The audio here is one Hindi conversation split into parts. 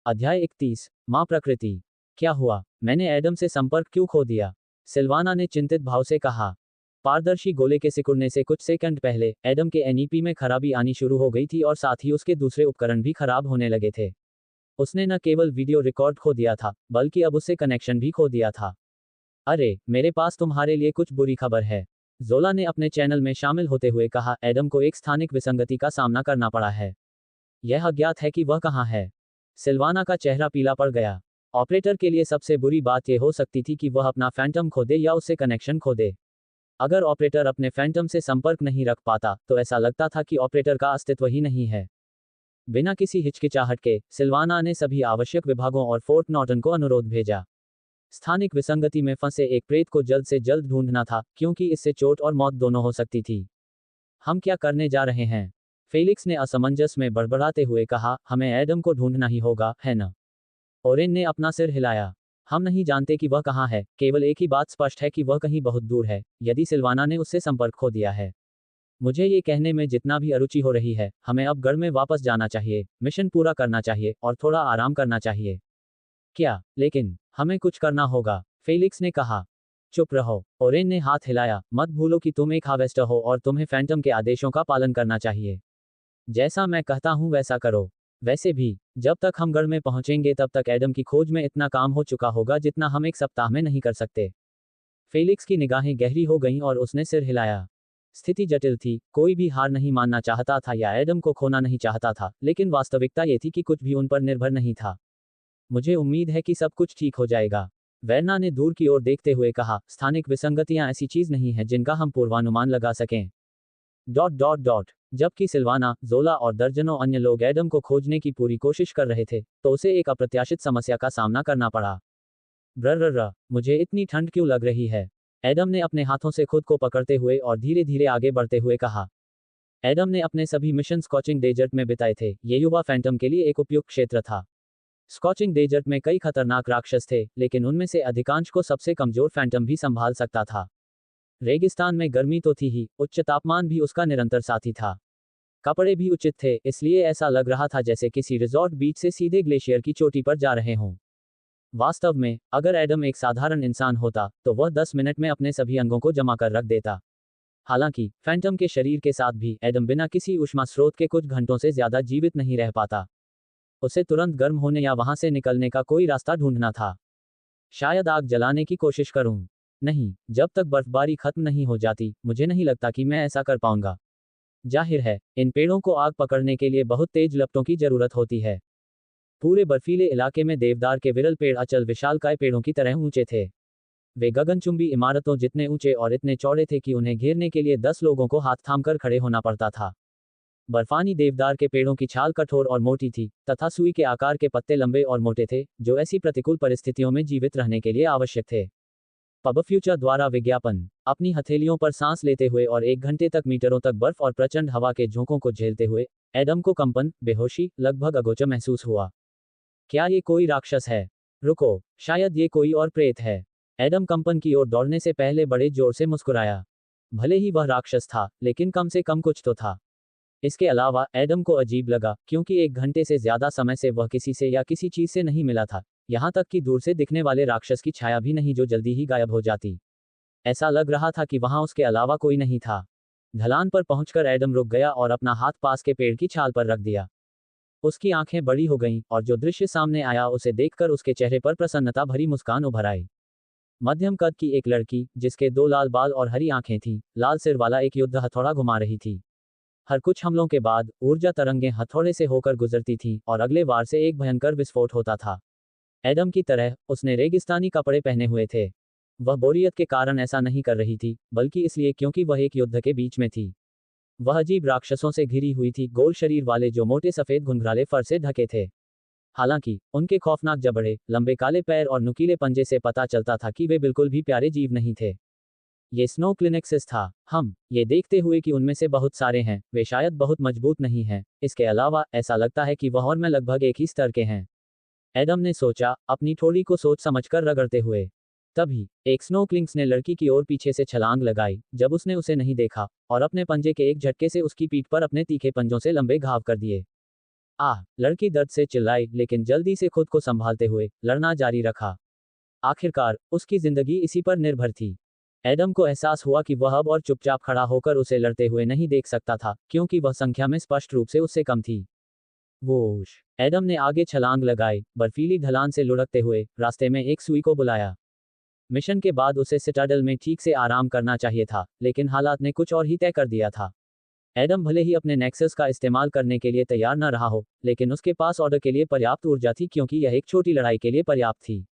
अध्याय 31। माँ प्रकृति। क्या हुआ? मैंने एडम से संपर्क क्यों खो दिया? सिल्वाना ने चिंतित भाव से कहा। पारदर्शी गोले के सिकुड़ने से कुछ सेकंड पहले एडम के एनईपी में खराबी आनी शुरू हो गई थी और साथ ही उसके दूसरे उपकरण भी खराब होने लगे थे। उसने न केवल वीडियो रिकॉर्ड खो दिया था, बल्कि अब उससे कनेक्शन भी खो दिया था। अरे, मेरे पास तुम्हारे लिए कुछ बुरी खबर है, जोला ने अपने चैनल में शामिल होते हुए कहा। एडम को एक स्थानिक विसंगति का सामना करना पड़ा है। यह अज्ञात है कि वह कहाँ है। सिल्वाना का चेहरा पीला पड़ गया। ऑपरेटर के लिए सबसे बुरी बात यह हो सकती थी कि वह अपना फैंटम खो दे या उससे कनेक्शन खो दे। अगर ऑपरेटर अपने फैंटम से संपर्क नहीं रख पाता, तो ऐसा लगता था कि ऑपरेटर का अस्तित्व ही नहीं है। बिना किसी हिचकिचाहट के सिल्वाना ने सभी आवश्यक विभागों और फोर्ट नॉर्टन को अनुरोध भेजा। स्थानिक विसंगति में फंसे एक प्रेत को जल्द से जल्द ढूंढना था, क्योंकि इससे चोट और मौत दोनों हो सकती थी। हम क्या करने जा रहे हैं? फेलिक्स ने असमंजस में बड़बड़ाते हुए कहा। हमें एडम को ढूंढना ही होगा, है ना? ओरेन ने अपना सिर हिलाया। हम नहीं जानते कि वह कहाँ है, केवल एक ही बात स्पष्ट है कि वह कहीं बहुत दूर है, यदि सिल्वाना ने उससे संपर्क खो दिया है। मुझे ये कहने में जितना भी अरुचि हो रही है, हमें अब गढ़ में वापस जाना चाहिए, मिशन पूरा करना चाहिए और थोड़ा आराम करना चाहिए। क्या? लेकिन हमें कुछ करना होगा, फेलिक्स ने कहा। चुप रहो, ओरेन ने हाथ हिलाया। मत भूलो कि तुम एक हार्वेस्टर हो और तुम्हें फैंटम के आदेशों का पालन करना चाहिए। जैसा मैं कहता हूं वैसा करो। वैसे भी, जब तक हम गढ़ में पहुंचेंगे तब तक एडम की खोज में इतना काम हो चुका होगा जितना हम एक सप्ताह में नहीं कर सकते। फेलिक्स की निगाहें गहरी हो गईं और उसने सिर हिलाया। स्थिति जटिल थी, कोई भी हार नहीं मानना चाहता था या एडम को खोना नहीं चाहता था, लेकिन वास्तविकता ये थी कि कुछ भी उन पर निर्भर नहीं था। मुझे उम्मीद है कि सब कुछ ठीक हो जाएगा, वेरना ने दूर की ओर देखते हुए कहा। स्थानिक विसंगतियां ऐसी चीज नहीं है जिनका हम पूर्वानुमान लगा सकें। Dot dot dot. जबकि सिल्वाना, जोला और दर्जनों अन्य लोग एडम को खोजने की पूरी कोशिश कर रहे थे, तो उसे एक अप्रत्याशित समस्या का सामना करना पड़ा। ब्रर, मुझे इतनी ठंड क्यों लग रही है? एडम ने अपने हाथों से खुद को पकड़ते हुए और धीरे धीरे आगे बढ़ते हुए कहा। एडम ने अपने सभी मिशन स्कॉचिंग डेजर्ट में बिताए थे। ये युवा फैंटम के लिए एक उपयुक्त क्षेत्र था। स्कॉचिंग डेजर्ट में कई खतरनाक राक्षस थे, लेकिन उनमें से अधिकांश को सबसे कमजोर फैंटम भी संभाल सकता था। रेगिस्तान में गर्मी तो थी ही, उच्च तापमान भी उसका निरंतर साथी था। कपड़े भी उचित थे, इसलिए ऐसा लग रहा था जैसे किसी रिजॉर्ट बीच से सीधे ग्लेशियर की चोटी पर जा रहे हों। वास्तव में, अगर एडम एक साधारण इंसान होता, तो वह 10 मिनट में अपने सभी अंगों को जमा कर रख देता। हालांकि, फैंटम के शरीर के साथ भी एडम बिना किसी ऊष्मा स्रोत के कुछ घंटों से ज्यादा जीवित नहीं रह पाता। उसे तुरंत गर्म होने या वहां से निकलने का कोई रास्ता ढूंढना था। शायद आग जलाने की कोशिश करूं। नहीं, जब तक बर्फबारी खत्म नहीं हो जाती, मुझे नहीं लगता कि मैं ऐसा कर पाऊंगा। जाहिर है, इन पेड़ों को आग पकड़ने के लिए बहुत तेज लपटों की जरूरत होती है। पूरे बर्फीले इलाके में देवदार के विरल पेड़ अचल विशालकाय पेड़ों की तरह ऊंचे थे। वे गगनचुंबी इमारतों जितने ऊंचे और इतने चौड़े थे कि उन्हें घेरने के लिए 10 लोगों को हाथ थामकर खड़े होना पड़ता था। बर्फानी देवदार के पेड़ों की छाल कठोर और मोटी थी, तथा सुई के आकार के पत्ते लंबे और मोटे थे, जो ऐसी प्रतिकूल परिस्थितियों में जीवित रहने के लिए आवश्यक थे। पब फ्यूचर द्वारा विज्ञापन। अपनी हथेलियों पर सांस लेते हुए और 1 घंटे तक मीटरों तक बर्फ और प्रचंड हवा के झोंकों को झेलते हुए, एडम को कंपन, बेहोशी, लगभग अगोचर महसूस हुआ। क्या ये कोई राक्षस है? रुको, शायद ये कोई और प्रेत है। एडम कंपन की ओर दौड़ने से पहले बड़े जोर से मुस्कुराया। भले ही वह राक्षस था, लेकिन कम से कम कुछ तो था। इसके अलावा, एडम को अजीब लगा, क्योंकि 1 घंटे से ज्यादा समय से वह किसी से या किसी चीज से नहीं मिला था, यहां तक कि दूर से दिखने वाले राक्षस की छाया भी नहीं जो जल्दी ही गायब हो जाती। ऐसा लग रहा था कि वहां उसके अलावा कोई नहीं था। ढलान पर पहुंचकर एडम रुक गया और अपना हाथ पास के पेड़ की छाल पर रख दिया। उसकी आंखें बड़ी हो गईं, और जो दृश्य सामने आया उसे देखकर उसके चेहरे पर प्रसन्नता भरी मुस्कान उभर आई। मध्यम कद की एक लड़की, जिसके 2 लाल बाल और हरी आंखें थीं, लाल सिर वाला एक युद्ध हथौड़ा घुमा रही थी। हर कुछ हमलों के बाद, ऊर्जा तरंगें हथौड़े से होकर गुजरती थीं, और अगले वार से एक भयंकर विस्फोट होता था। एडम की तरह, उसने रेगिस्तानी कपड़े पहने हुए थे। वह बोरियत के कारण ऐसा नहीं कर रही थी, बल्कि इसलिए क्योंकि वह एक युद्ध के बीच में थी। वह अजीब राक्षसों से घिरी हुई थी, गोल शरीर वाले जो मोटे सफेद घुंघराले फर से ढके थे। हालांकि, उनके खौफनाक जबड़े, लंबे काले पैर और नुकीले पंजे से पता चलता था कि वे बिल्कुल भी प्यारे जीव नहीं थे। ये स्नो क्लिनेक्सिस था। हम ये देखते हुए कि उनमें से बहुत सारे हैं, वे शायद बहुत मजबूत नहीं हैं। इसके अलावा, ऐसा लगता है कि वह और मैं लगभग एक ही स्तर के हैं। एडम ने सोचा, अपनी ठोड़ी को सोच समझकर रगड़ते हुए। तभी एक स्नोक्लिंक्स ने लड़की की ओर पीछे से छलांग लगाई, जब उसने उसे नहीं देखा, और अपने पंजे के एक झटके से उसकी पीठ पर अपने तीखे पंजों से लंबे घाव कर दिए। लड़की दर्द से चिल्लाई, लेकिन जल्दी से खुद को संभालते हुए लड़ना जारी रखा। आखिरकार उसकी जिंदगी इसी पर निर्भर थी। एडम को एहसास हुआ कि वह अब और चुपचाप खड़ा होकर उसे लड़ते हुए नहीं देख सकता था, क्योंकि वह संख्या में स्पष्ट रूप से उससे कम थी। वोश! एडम ने आगे छलांग लगाई, बर्फीली ढलान से लुढ़कते हुए रास्ते में एक सुई को बुलाया। मिशन के बाद उसे सिटाडेल में ठीक से आराम करना चाहिए था, लेकिन हालात ने कुछ और ही तय कर दिया था। एडम भले ही अपने नेक्सस का इस्तेमाल करने के लिए तैयार न रहा हो, लेकिन उसके पास ऑर्डर के लिए पर्याप्त ऊर्जा थी, क्योंकि यह एक छोटी लड़ाई के लिए पर्याप्त थी।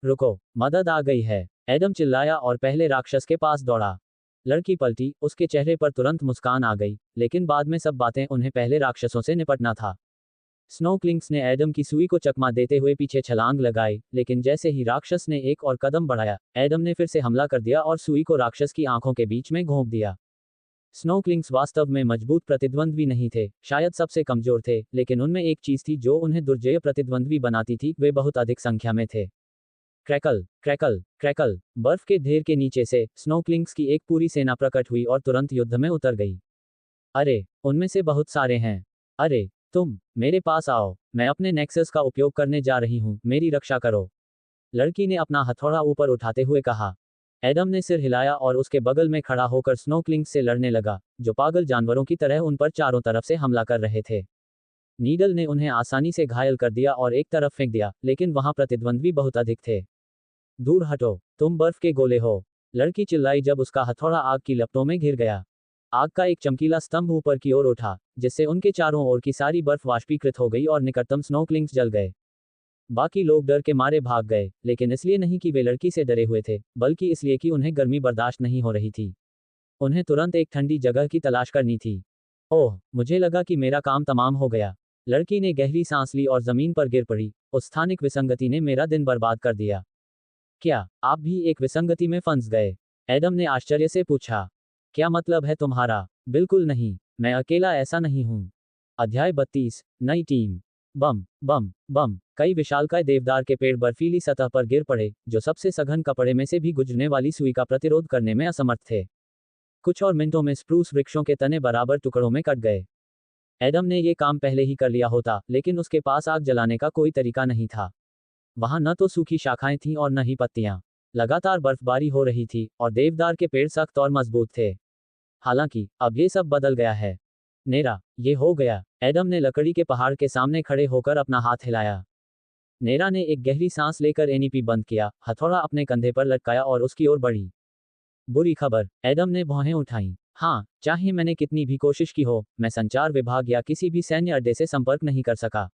रुको, मदद आ गई है! एडम चिल्लाया और पहले राक्षस के पास दौड़ा। लड़की पलटी, उसके चेहरे पर तुरंत मुस्कान आ गई, लेकिन बाद में सब बातें उन्हें पहले राक्षसों से निपटना था। स्नोक्लिंक्स ने एडम की सुई को चकमा देते हुए पीछे छलांग लगाई, लेकिन जैसे ही राक्षस ने एक और कदम बढ़ाया, एडम ने फिर से हमला कर दिया और सुई को राक्षस की आंखों के बीच में घोंप दिया। स्नोक्लिंक्स वास्तव में मजबूत प्रतिद्वंद्वी नहीं थे, शायद सबसे कमजोर थे, लेकिन उनमें एक चीज थी जो उन्हें दुर्जय प्रतिद्वंद्वी बनाती थी, वे बहुत अधिक संख्या में थे। Crackle crackle crackle! बर्फ के ढेर के नीचे से स्नोक्लिंक्स की एक पूरी सेना प्रकट हुई और तुरंत युद्ध में उतर गई। अरे, उनमें से बहुत सारे हैं। अरे, तुम मेरे पास आओ, मैं अपने नेक्सस का उपयोग करने जा रही हूं, मेरी रक्षा करो। लड़की ने अपना हथौड़ा ऊपर उठाते हुए कहा। एडम ने सिर हिलाया और उसके बगल में खड़ा होकर स्नोक्लिंक्स से लड़ने लगा, जो पागल जानवरों की तरह उन पर चारों तरफ से हमला कर रहे थे। नीडल ने उन्हें आसानी से घायल कर दिया और एक तरफ फेंक दिया, लेकिन वहां प्रतिद्वंद्वी बहुत अधिक थे। दूर हटो, तुम बर्फ के गोले हो! लड़की चिल्लाई जब उसका हथौड़ा आग की लपटों में घिर गया। आग का एक चमकीला स्तंभ ऊपर की ओर उठा, जिससे उनके चारों ओर की सारी बर्फ वाष्पीकृत हो गई और निकटतम स्नोक्लिंक्स जल गए। बाकी लोग डर के मारे भाग गए, लेकिन इसलिए नहीं कि वे लड़की से डरे हुए थे, बल्कि इसलिए कि उन्हें गर्मी बर्दाश्त नहीं हो रही थी। उन्हें तुरंत एक ठंडी जगह की तलाश करनी थी। ओह, मुझे लगा कि मेरा काम तमाम हो गया। लड़की ने गहरी सांस ली और जमीन पर गिर पड़ी। उस स्थानिक विसंगति ने मेरा दिन बर्बाद कर दिया। क्या आप भी एक विसंगति में फंस गए? एडम ने आश्चर्य से पूछा। क्या मतलब है तुम्हारा? बिल्कुल नहीं, मैं अकेला ऐसा नहीं हूं। अध्याय 32, नई टीम। बम बम बम! कई विशालकाय देवदार के पेड़ बर्फीली सतह पर गिर पड़े, जो सबसे सघन कपड़े में से भी गुजरने वाली सुई का प्रतिरोध करने में असमर्थ थे। कुछ और मिनटों में स्प्रूस वृक्षों के तने बराबर टुकड़ों में कट गए। एडम ने ये काम पहले ही कर लिया होता, लेकिन उसके पास आग जलाने का कोई तरीका नहीं था। वहां न तो सूखी शाखाएं थीं और न ही पत्तियां। लगातार बर्फबारी हो रही थी, और देवदार के पेड़ सख्त और मजबूत थे। हालांकि अब ये सब बदल गया है। नेरा, ये हो गया! एडम ने लकड़ी के पहाड़ के सामने खड़े होकर अपना हाथ हिलाया। नेरा ने एक गहरी सांस लेकर एनईपी बंद किया, हथौड़ा अपने कंधे पर लटकाया और उसकी ओर बढ़ी। बुरी खबर! एडम ने भौहें उठाईं। हाँ, चाहे मैंने कितनी भी कोशिश की हो, मैं संचार विभाग या किसी भी सैन्य अड्डे से संपर्क नहीं कर सका।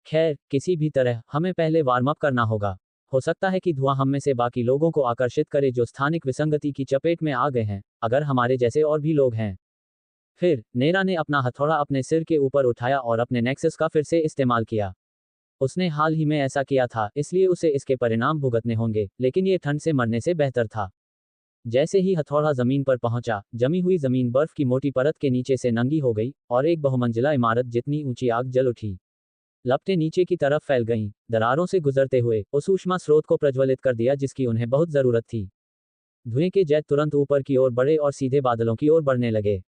खैर, किसी भी तरह हमें पहले वार्म अप करना होगा। हो सकता है कि धुआं हम में से बाकी लोगों को आकर्षित करे जो स्थानिक विसंगति की चपेट में आ गए हैं, अगर हमारे जैसे और भी लोग हैं। फिर नेरा ने अपना हथौड़ा अपने सिर के ऊपर उठाया और अपने नेक्सस का फिर से इस्तेमाल किया। उसने हाल ही में ऐसा किया था, इसलिए उसे इसके परिणाम भुगतने होंगे, लेकिन ये ठंड से मरने से बेहतर था। जैसे ही हथौड़ा जमीन पर पहुंचा, जमी हुई जमीन बर्फ की मोटी परत के नीचे से नंगी हो गई, और एक बहुमंजिला इमारत जितनी ऊंची आग जल उठी। लपटें नीचे की तरफ फैल गईं, दरारों से गुजरते हुए उस ऊष्मा स्रोत को प्रज्वलित कर दिया जिसकी उन्हें बहुत जरूरत थी। धुएं के जेट तुरंत ऊपर की ओर बढ़े और सीधे बादलों की ओर बढ़ने लगे।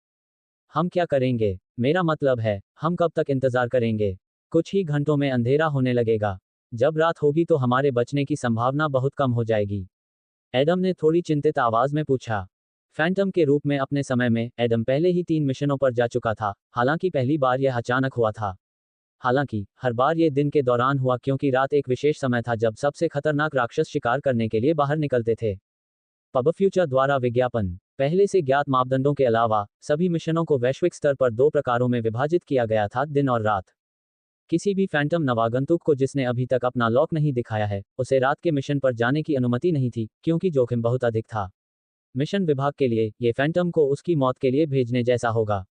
हम क्या करेंगे? मेरा मतलब है, हम कब तक इंतजार करेंगे? कुछ ही घंटों में अंधेरा होने लगेगा। जब रात होगी तो हमारे बचने की संभावना बहुत कम हो जाएगी। एडम ने थोड़ी चिंतित आवाज में पूछा। फैंटम के रूप में अपने समय में एडम पहले ही 3 मिशनों पर जा चुका था, हालांकि पहली बार यह अचानक हुआ था। हालांकि हर बार ये दिन के दौरान हुआ, क्योंकि रात एक विशेष समय था जब सबसे खतरनाक राक्षस शिकार करने के लिए बाहर निकलते थे। पब फ्यूचर द्वारा विज्ञापन। पहले से ज्ञात मापदंडों के अलावा सभी मिशनों को वैश्विक स्तर पर 2 प्रकारों में विभाजित किया गया था, दिन और रात। किसी भी फैंटम नवागंतुक को जिसने अभी तक अपना लॉक नहीं दिखाया है, उसे रात के मिशन पर जाने की अनुमति नहीं थी, क्योंकि जोखिम बहुत अधिक था। मिशन विभाग के लिए ये फैंटम को उसकी मौत के लिए भेजने जैसा होगा।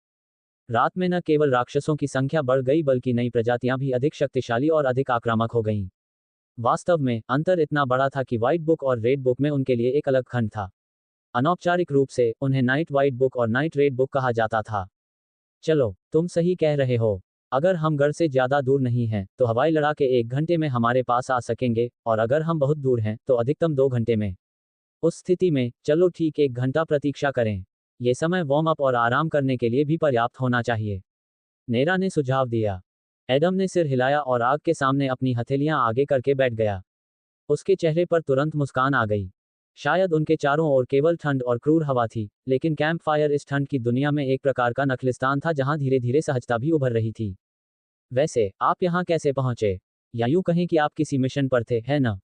रात में न केवल राक्षसों की संख्या बढ़ गई, बल्कि नई प्रजातियां भी अधिक शक्तिशाली और अधिक आक्रामक हो गईं। वास्तव में अंतर इतना बड़ा था कि व्हाइट बुक और रेड बुक में उनके लिए एक अलग खंड था। अनौपचारिक रूप से उन्हें नाइट व्हाइट बुक और नाइट रेड बुक कहा जाता था। चलो, तुम सही कह रहे हो। अगर हम गढ़ से ज्यादा दूर नहीं हैं, तो हवाई लड़ाके 1 घंटे में हमारे पास आ सकेंगे, और अगर हम बहुत दूर हैं, तो अधिकतम 2 घंटे में। उस स्थिति में चलो ठीक 1 घंटा प्रतीक्षा करें। ये समय वार्म अप और आराम करने के लिए भी पर्याप्त होना चाहिए। नेरा ने सुझाव दिया। एडम ने सिर हिलाया और आग के सामने अपनी हथेलियां आगे करके बैठ गया। उसके चेहरे पर तुरंत मुस्कान आ गई। शायद उनके चारों ओर केवल ठंड और क्रूर हवा थी, लेकिन कैंप फायर इस ठंड की दुनिया में एक प्रकार का नखलिस्तान था जहां धीरे धीरे सहजता भी उभर रही थी। वैसे आप यहाँ कैसे पहुंचे? या यूं कहें कि आप किसी मिशन पर थे, है ना?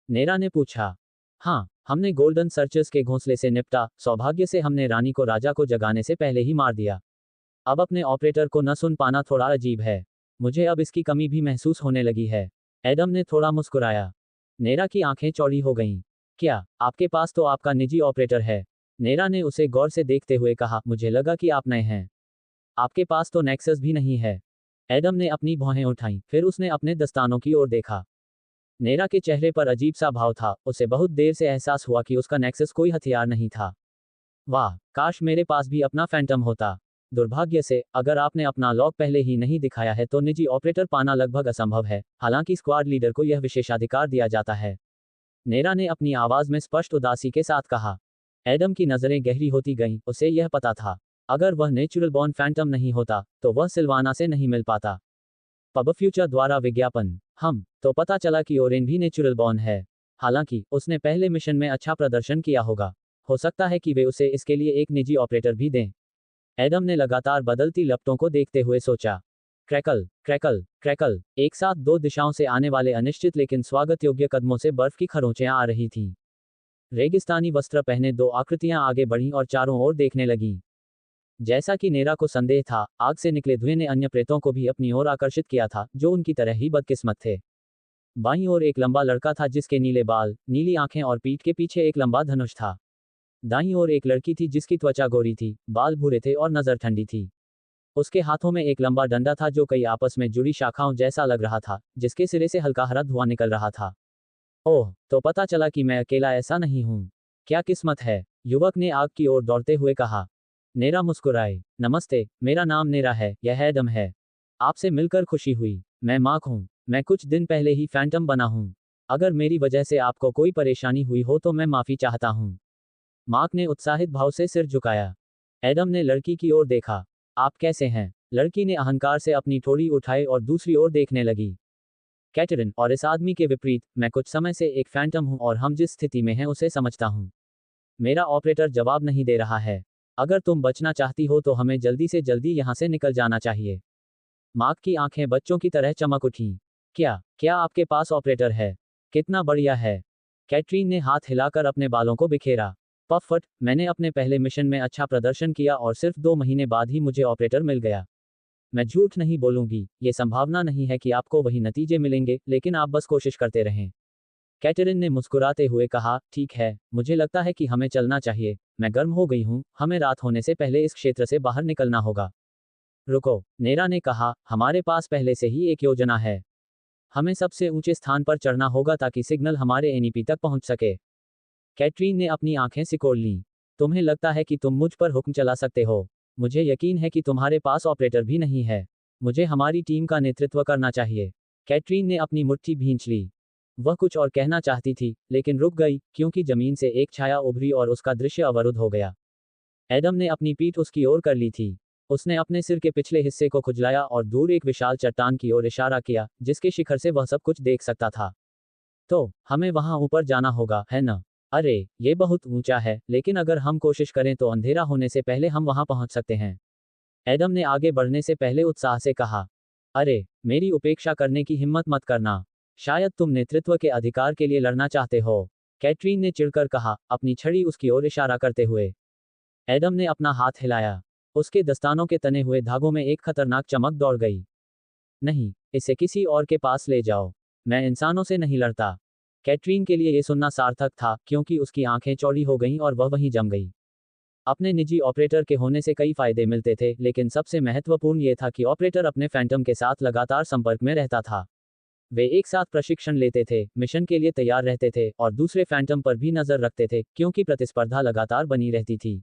नेरा ने पूछा। हाँ, हमने गोल्डन सर्चर्स के घोंसले से निपटा। सौभाग्य से हमने रानी को राजा को जगाने से पहले ही मार दिया। अब अपने ऑपरेटर को न सुन पाना थोड़ा अजीब है। मुझे अब इसकी कमी भी महसूस होने लगी है। एडम ने थोड़ा मुस्कुराया। नेरा की आंखें चौड़ी हो गईं। क्या आपके पास तो आपका निजी ऑपरेटर है? नेरा ने उसे गौर से देखते हुए कहा, मुझे लगा कि आप नए हैं। आपके पास तो नेक्सस भी नहीं है। एडम ने अपनी भौहें उठाईं, फिर उसने अपने दस्तानों की ओर देखा। नेरा के चेहरे पर अजीब सा भाव था। उसे बहुत देर से एहसास हुआ कि उसका नेक्सस कोई हथियार नहीं था। वाह, काश मेरे पास भी अपना फैंटम होता। दुर्भाग्य से, अगर आपने अपना लॉग पहले ही नहीं दिखाया है तो निजी ऑपरेटर पाना लगभग असंभव है, हालांकि स्क्वाड लीडर को यह विशेषाधिकार दिया जाता है। नेरा ने अपनी आवाज में स्पष्ट उदासी के साथ कहा। एडम की नजरें गहरी होती गईं। उसे यह पता था, अगर वह नेचुरल बॉर्न फैंटम नहीं होता, तो वह सिल्वाना से नहीं मिल पाता। पब फ्यूचर द्वारा विज्ञापन। हम तो पता चला कि ओरेन भी नेचुरल बॉर्न है। हालांकि उसने पहले मिशन में अच्छा प्रदर्शन किया होगा। हो सकता है कि वे उसे इसके लिए एक निजी ऑपरेटर भी दें। एडम ने लगातार बदलती लपटों को देखते हुए सोचा। क्रैकल क्रैकल क्रैकल, एक साथ दो दिशाओं से आने वाले अनिश्चित लेकिन स्वागत योग्य कदमों से बर्फ की खरोंचें आ रही थीं। रेगिस्तानी वस्त्र पहने दो आकृतियां आगे बढ़ीं और चारों ओर देखने लगीं। जैसा कि नेरा को संदेह था, आग से निकले धुएं ने अन्य प्रेतों को भी अपनी ओर आकर्षित किया था, जो उनकी तरह ही बदकिस्मत थे। बाईं ओर एक लंबा लड़का था जिसके नीले बाल, नीली आंखें और पीठ के पीछे एक लंबा धनुष था। दाईं ओर एक लड़की थी जिसकी त्वचा गोरी थी, बाल भूरे थे और नजर ठंडी थी। उसके हाथों में एक लंबा डंडा था जो कई आपस में जुड़ी शाखाओं जैसा लग रहा था, जिसके सिरे से हल्का हरा धुआं निकल रहा था। ओह, तो पता चला कि मैं अकेला ऐसा नहीं हूं। क्या किस्मत है, युवक ने आग की ओर दौड़ते हुए कहा। नेरा मुस्कुराए। नमस्ते, मेरा नाम नेरा है, यह एडम है। आपसे मिलकर खुशी हुई। मैं मार्क हूं। मैं कुछ दिन पहले ही फैंटम बना हूं। अगर मेरी वजह से आपको कोई परेशानी हुई हो तो मैं माफी चाहता हूं। मार्क ने उत्साहित भाव से सिर झुकाया। एडम ने लड़की की ओर देखा। आप कैसे हैं? लड़की ने अहंकार से अपनी ठोड़ी उठाई और दूसरी ओर देखने लगी। कैटरिन, और इस आदमी के विपरीत, मैं कुछ समय से एक फैंटम हूं और हम जिस स्थिति में हैं उसे समझता हूं। मेरा ऑपरेटर जवाब नहीं दे रहा है। अगर तुम बचना चाहती हो तो हमें जल्दी से जल्दी यहां से निकल जाना चाहिए। मार्क की आंखें बच्चों की तरह चमक उठीं। क्या क्या आपके पास ऑपरेटर है? कितना बढ़िया है। कैटरीन ने हाथ हिलाकर अपने बालों को बिखेरा। पफट, मैंने अपने पहले मिशन में अच्छा प्रदर्शन किया और सिर्फ 2 महीने बाद ही मुझे ऑपरेटर मिल गया। मैं झूठ नहीं बोलूंगी, ये संभावना नहीं है कि आपको वही नतीजे मिलेंगे, लेकिन आप बस कोशिश करते रहें। कैटरिन ने मुस्कुराते हुए कहा, ठीक है, मुझे लगता है कि हमें चलना चाहिए। मैं गर्म हो गई हूं, हमें रात होने से पहले इस क्षेत्र से बाहर निकलना होगा। रुको, नेरा ने कहा, हमारे पास पहले से ही एक योजना है। हमें सबसे ऊंचे स्थान पर चढ़ना होगा ताकि सिग्नल हमारे एनईपी तक पहुंच सके। कैटरीन ने अपनी आंखें सिकोड़ लीं। तुम्हें लगता है कि तुम मुझ पर हुक्म चला सकते हो? मुझे यकीन है कि तुम्हारे पास ऑपरेटर भी नहीं है। मुझे हमारी टीम का नेतृत्व करना चाहिए। कैटरीन ने अपनी मुट्ठी भींच ली। वह कुछ और कहना चाहती थी, लेकिन रुक गई, क्योंकि जमीन से एक छाया उभरी और उसका दृश्य अवरुद्ध हो गया। एडम ने अपनी पीठ उसकी ओर कर ली थी। उसने अपने सिर के पिछले हिस्से को खुजलाया और दूर एक विशाल चट्टान की ओर इशारा किया, जिसके शिखर से वह सब कुछ देख सकता था। तो हमें वहां ऊपर जाना होगा, है ना? अरे, ये बहुत ऊंचा है, लेकिन अगर हम कोशिश करें तो अंधेरा होने से पहले हम वहां पहुंच सकते हैं। एडम ने आगे बढ़ने से पहले उत्साह से कहा। अरे, मेरी उपेक्षा करने की हिम्मत मत करना। शायद तुम नेतृत्व के अधिकार के लिए लड़ना चाहते हो। कैटरीन ने चिढ़कर कहा, अपनी छड़ी उसकी ओर इशारा करते हुए। एडम ने अपना हाथ हिलाया। उसके दस्तानों के तने हुए धागों में एक खतरनाक चमक दौड़ गई। नहीं, इसे किसी और के पास ले जाओ। मैं इंसानों से नहीं लड़ता। कैटरीन के लिए यह सुनना सार्थक था, क्योंकि उसकी आंखें चौड़ी हो गईं और वह वहीं जम गई। अपने निजी ऑपरेटर के होने से कई फायदे मिलते थे, लेकिन सबसे महत्वपूर्ण यह था कि ऑपरेटर अपने फैंटम के साथ लगातार संपर्क में रहता था। वे एक साथ प्रशिक्षण लेते थे, मिशन के लिए तैयार रहते थे और दूसरे फैंटम पर भी नजर रखते थे, क्योंकि प्रतिस्पर्धा लगातार बनी रहती थी।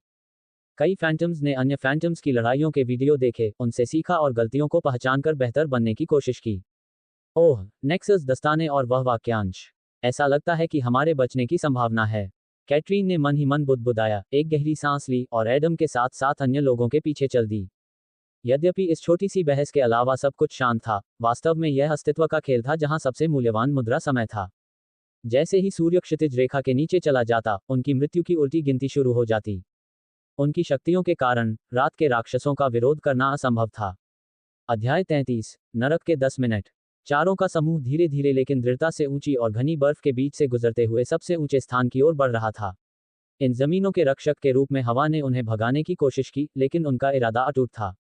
कई फैंटम्स ने अन्य फैंटम्स की लड़ाइयों के वीडियो देखे, उनसे सीखा और गलतियों को पहचानकर बेहतर बनने की कोशिश की। ओह, नेक्सस दस्ताने और वह वाक्यांश। ऐसा लगता है कि हमारे बचने की संभावना है। कैटरीन ने मन ही मन बुदबुदाया, एक गहरी सांस ली और एडम के साथ साथ अन्य लोगों के पीछे चल दी। यद्यपि इस छोटी सी बहस के अलावा सब कुछ शांत था, वास्तव में यह अस्तित्व का खेल था जहां सबसे मूल्यवान मुद्रा समय था। जैसे ही सूर्य क्षितिज रेखा के नीचे चला जाता, उनकी मृत्यु की उल्टी गिनती शुरू हो जाती। उनकी शक्तियों के कारण रात के राक्षसों का विरोध करना असंभव था। अध्याय 33, नरक के 10 मिनट। चारों का समूह धीरे धीरे लेकिन दृढ़ता से ऊंची और घनी बर्फ के बीच से गुजरते हुए सबसे ऊंचे स्थान की ओर बढ़ रहा था। इन जमीनों के रक्षक के रूप में हवा ने उन्हें भगाने की कोशिश की, लेकिन उनका इरादा अटूट था।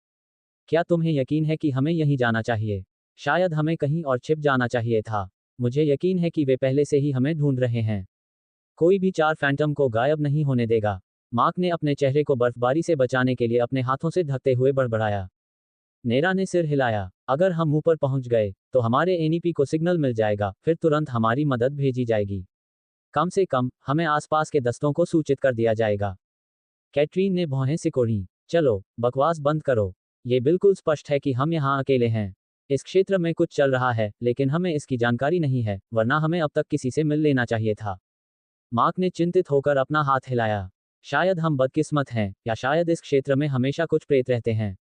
क्या तुम्हें यकीन है कि हमें यहीं जाना चाहिए? शायद हमें कहीं और छिप जाना चाहिए था। मुझे यकीन है कि वे पहले से ही हमें ढूंढ रहे हैं। कोई भी चार फैंटम को गायब नहीं होने देगा। मार्क ने अपने चेहरे को बर्फबारी से बचाने के लिए अपने हाथों से ढकते हुए बड़बड़ाया। नेरा ने सिर हिलाया। अगर हम ऊपर पहुंच गए तो हमारे एनईपी को सिग्नल मिल जाएगा, फिर तुरंत हमारी मदद भेजी जाएगी। कम से कम हमें आसपास के दस्तों को सूचित कर दिया जाएगा। कैटरीन ने भौहें सिकोड़ी। चलो, बकवास बंद करो। ये बिल्कुल स्पष्ट है कि हम यहाँ अकेले हैं। इस क्षेत्र में कुछ चल रहा है, लेकिन हमें इसकी जानकारी नहीं है, वरना हमें अब तक किसी से मिल लेना चाहिए था। मार्क ने चिंतित होकर अपना हाथ हिलाया। शायद हम बदकिस्मत हैं, या शायद इस क्षेत्र में हमेशा कुछ प्रेत रहते हैं।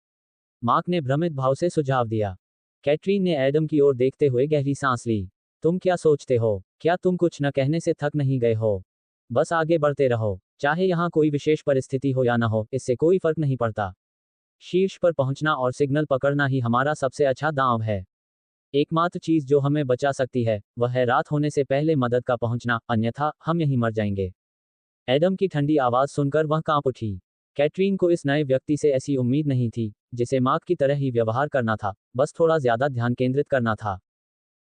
मार्क ने भ्रमित भाव से सुझाव दिया। कैटरीन ने एडम की ओर देखते हुए गहरी सांस ली। तुम क्या सोचते हो? क्या तुम कुछ न कहने से थक नहीं गए हो? बस आगे बढ़ते रहो। चाहे यहाँ कोई विशेष परिस्थिति हो या न हो, इससे कोई फर्क नहीं पड़ता। शीर्ष पर पहुंचना और सिग्नल पकड़ना ही हमारा सबसे अच्छा दांव है। एकमात्र चीज जो हमें बचा सकती है, वह है रात होने से पहले मदद का पहुंचना, अन्यथा हम यहीं मर जाएंगे। एडम की ठंडी आवाज सुनकर वह कांप उठी। कैटरीन को इस नए व्यक्ति से ऐसी उम्मीद नहीं थी, जिसे मार्क की तरह ही व्यवहार करना था, बस थोड़ा ज्यादा ध्यान केंद्रित करना था।